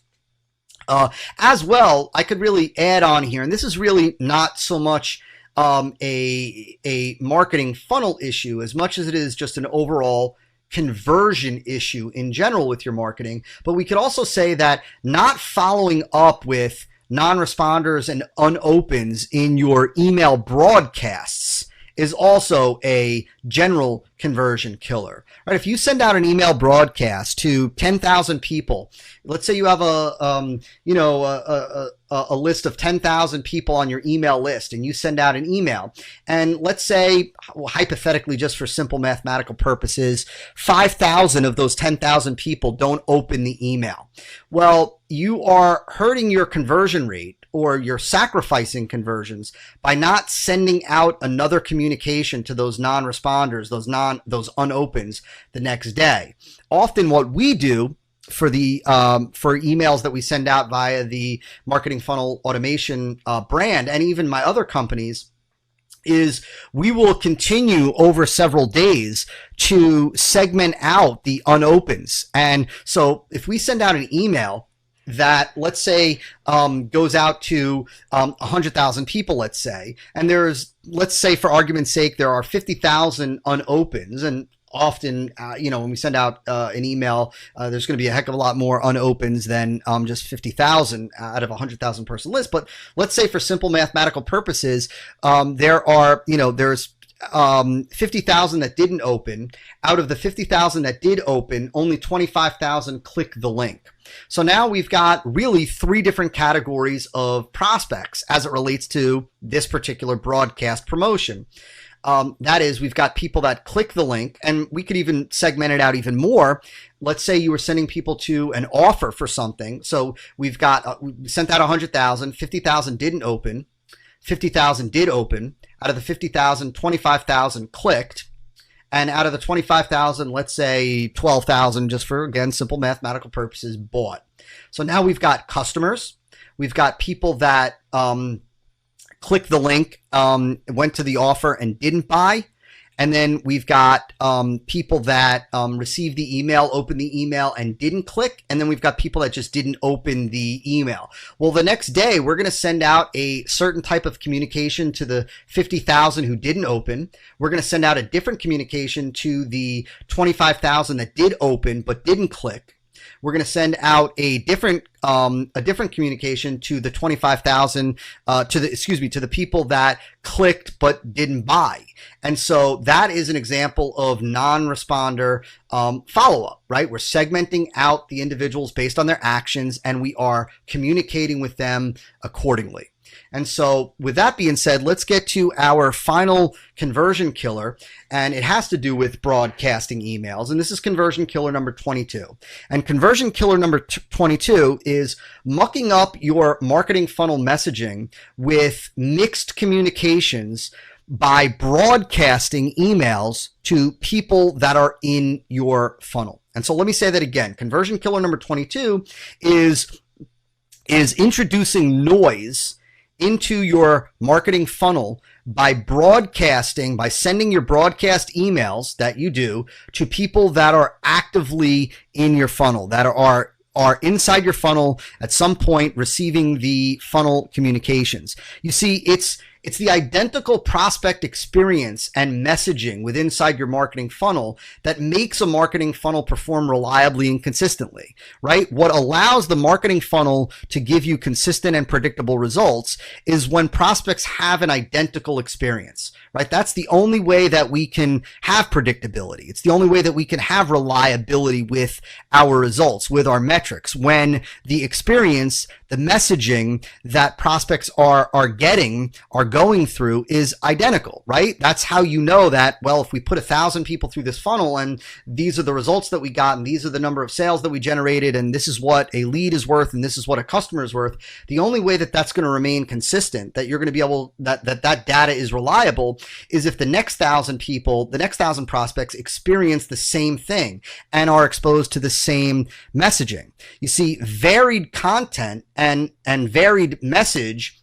S1: As well, I could really add on here, and this is really not so much a marketing funnel issue as much as it is just an overall conversion issue in general with your marketing, but we could also say that not following up with non-responders and unopens in your email broadcasts is also a general conversion killer, right? If you send out an email broadcast to 10,000 people, let's say you have a list of 10,000 people on your email list, and you send out an email, and let's say, well, hypothetically, just for simple mathematical purposes, 5,000 of those 10,000 people don't open the email. Well, you are hurting your conversion rate, or you're sacrificing conversions by not sending out another communication to those non-responders, those unopens the next day. Often what we do for emails that we send out via the Marketing Funnel Automation brand, and even my other companies, is we will continue over several days to segment out the unopens. And so if we send out an email that, let's say, goes out to 100,000 people, let's say, and let's say for argument's sake, there are 50,000 unopens, and often, when we send out an email, there's going to be a heck of a lot more unopens than just 50,000 out of a 100,000 person list. But let's say for simple mathematical purposes, there's 50,000 that didn't open. Out of the 50,000 that did open, only 25,000 click the link. So now we've got really 3 different categories of prospects as it relates to this particular broadcast promotion. That is, we've got people that click the link, and we could even segment it out even more. Let's say you were sending people to an offer for something. So we sent out 100,000, 50,000 didn't open, 50,000 did open. Out of the 50,000, 25,000 clicked. And out of the 25,000, let's say 12,000, just for, again, simple mathematical purposes, bought. So now we've got customers. We've got people that clicked the link, went to the offer and didn't buy. And then we've got people that received the email, opened the email, and didn't click. And then we've got people that just didn't open the email. Well, the next day, we're going to send out a certain type of communication to the 50,000 who didn't open. We're going to send out a different communication to the 25,000 that did open but didn't click. We're going to send out a different communication to the 25,000 to the people that clicked but didn't buy. And so that is an example of non-responder follow-up, right? We're segmenting out the individuals based on their actions, and we are communicating with them accordingly. And so with that being said, let's get to our final conversion killer, and it has to do with broadcasting emails. And this is conversion killer number 22. And conversion killer number 22 is mucking up your marketing funnel messaging with mixed communications by broadcasting emails to people that are in your funnel. And so let me say that again. Conversion killer number 22 is introducing noise into your marketing funnel by sending your broadcast emails that you do to people that are actively in your funnel, that are inside your funnel at some point receiving the funnel communications. You see, it's the identical prospect experience and messaging within inside your marketing funnel that makes a marketing funnel perform reliably and consistently, right? What allows the marketing funnel to give you consistent and predictable results is when prospects have an identical experience, right? That's the only way that we can have predictability. It's the only way that we can have reliability with our results, with our metrics, when the experience, the messaging that prospects are going through is identical, right? That's how you know that, well, if we put 1,000 people through this funnel and these are the results that we got and these are the number of sales that we generated and this is what a lead is worth and this is what a customer is worth, the only way that that's going to remain consistent, that you're going to be able, that data is reliable, is if the next 1,000 people, the next 1,000 prospects experience the same thing and are exposed to the same messaging. You see, varied content and varied message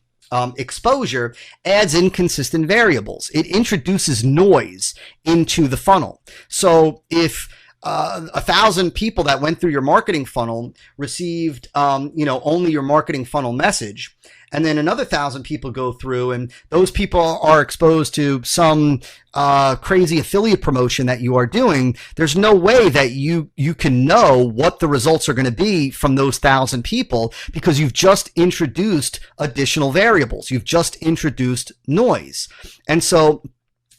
S1: exposure adds inconsistent variables. It introduces noise into the funnel. So if 1,000 people that went through your marketing funnel received, only your marketing funnel message, and then another 1,000 people go through, and those people are exposed to some crazy affiliate promotion that you are doing, there's no way that you can know what the results are going to be from those 1,000 people, because you've just introduced additional variables. You've just introduced noise. And so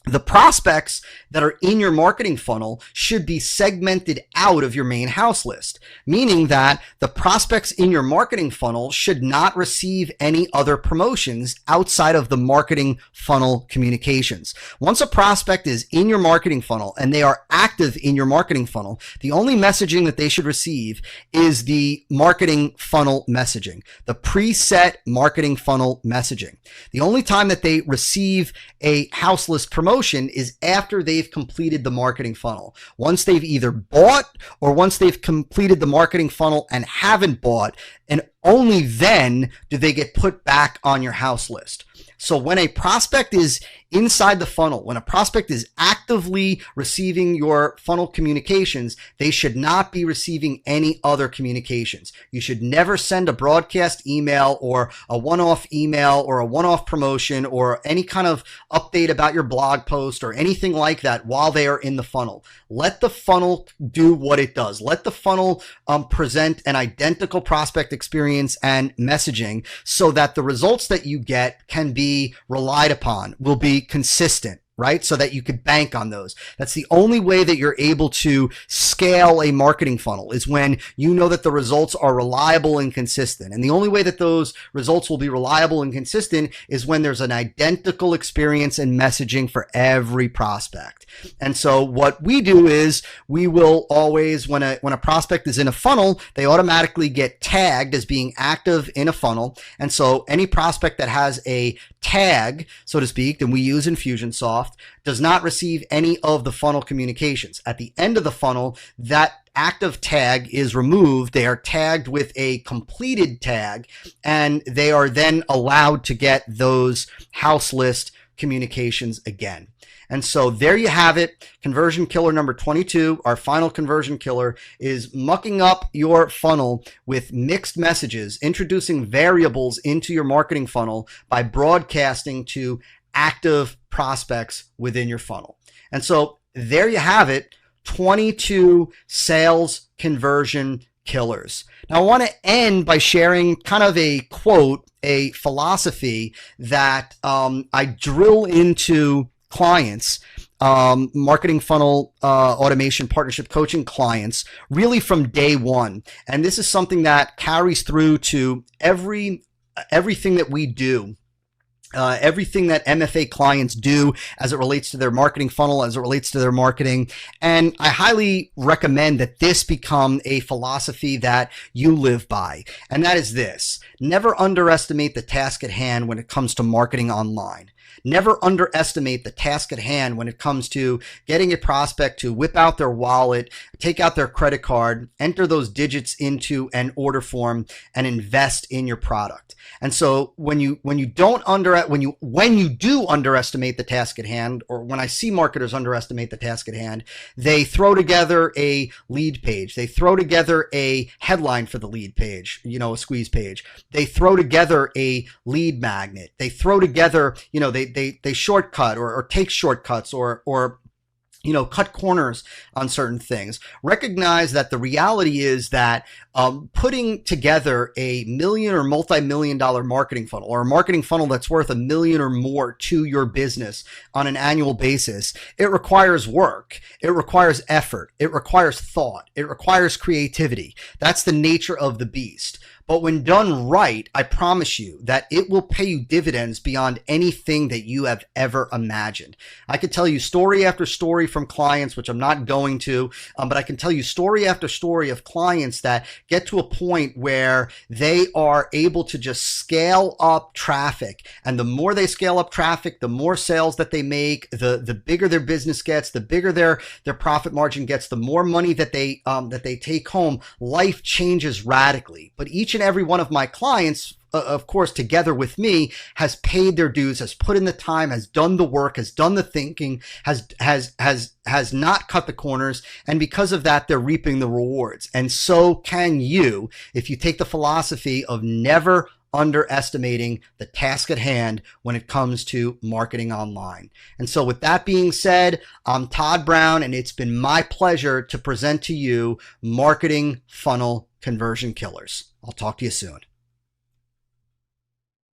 S1: the prospects that are in your marketing funnel should be segmented out of your main house list, meaning that the prospects in your marketing funnel should not receive any other promotions outside of the marketing funnel communications. Once a prospect is in your marketing funnel and they are active in your marketing funnel, the only messaging that they should receive is the marketing funnel messaging, the preset marketing funnel messaging. The only time that they receive a house list promotion is after they've completed the marketing funnel. Once they've either bought or once they've completed the marketing funnel and haven't bought, and only then do they get put back on your house list. So when a prospect is inside the funnel, when a prospect is actively receiving your funnel communications, they should not be receiving any other communications. You should never send a broadcast email or a one-off email or a one-off promotion or any kind of update about your blog post or anything like that while they are in the funnel. Let the funnel do what it does. Let the funnel present an identical prospect experience and messaging so that the results that you get can be relied upon, will be consistent, right? So that you could bank on those. That's the only way that you're able to scale a marketing funnel, is when you know that the results are reliable and consistent. And the only way that those results will be reliable and consistent is when there's an identical experience and messaging for every prospect. And so what we do is we will always, when a prospect is in a funnel, they automatically get tagged as being active in a funnel. And so any prospect that has a tag, so to speak, that we use Infusionsoft, does not receive any of the funnel communications. At the end of the funnel, that active tag is removed. They are tagged with a completed tag, and they are then allowed to get those house list communications again. And so there you have it. Conversion killer number 22, our final conversion killer, is mucking up your funnel with mixed messages, introducing variables into your marketing funnel by broadcasting to active prospects within your funnel. And so there you have it, 22 sales conversion killers. Now I want to end by sharing kind of a quote, a philosophy that I drill into clients, marketing funnel automation partnership coaching clients, really from day one. And this is something that carries through to everything that we do. Everything that MFA clients do as it relates to their marketing funnel, as it relates to their marketing. And I highly recommend that this become a philosophy that you live by. And that is this: never underestimate the task at hand when it comes to marketing online. Never underestimate the task at hand when it comes to getting a prospect to whip out their wallet, take out their credit card, enter those digits into an order form, and invest in your product. And so when you do underestimate the task at hand, or when I see marketers underestimate the task at hand, they throw together a lead page. They throw together a headline for the lead page, a squeeze page. They throw together a lead magnet. They throw together, they shortcut or take shortcuts or cut corners on certain things. Recognize that the reality is that putting together a million or multi-million dollar marketing funnel, or a marketing funnel that's worth $1 million or more to your business on an annual basis, it requires work. It requires effort. It requires thought. It requires creativity. That's the nature of the beast. But when done right, I promise you that it will pay you dividends beyond anything that you have ever imagined. I could tell you story after story from clients, which I'm not going to, but I can tell you story after story of clients that get to a point where they are able to just scale up traffic. And the more they scale up traffic, the more sales that they make, the bigger their business gets, the bigger their profit margin gets, the more money that they take home. Life changes radically. But each and every one of my clients, of course, together with me, has paid their dues, has put in the time, has done the work, has done the thinking, has not cut the corners. And because of that, they're reaping the rewards. And so can you, if you take the philosophy of never underestimating the task at hand when it comes to marketing online. And so with that being said, I'm Todd Brown, and it's been my pleasure to present to you Marketing Funnel Conversion Killers. I'll talk to you soon.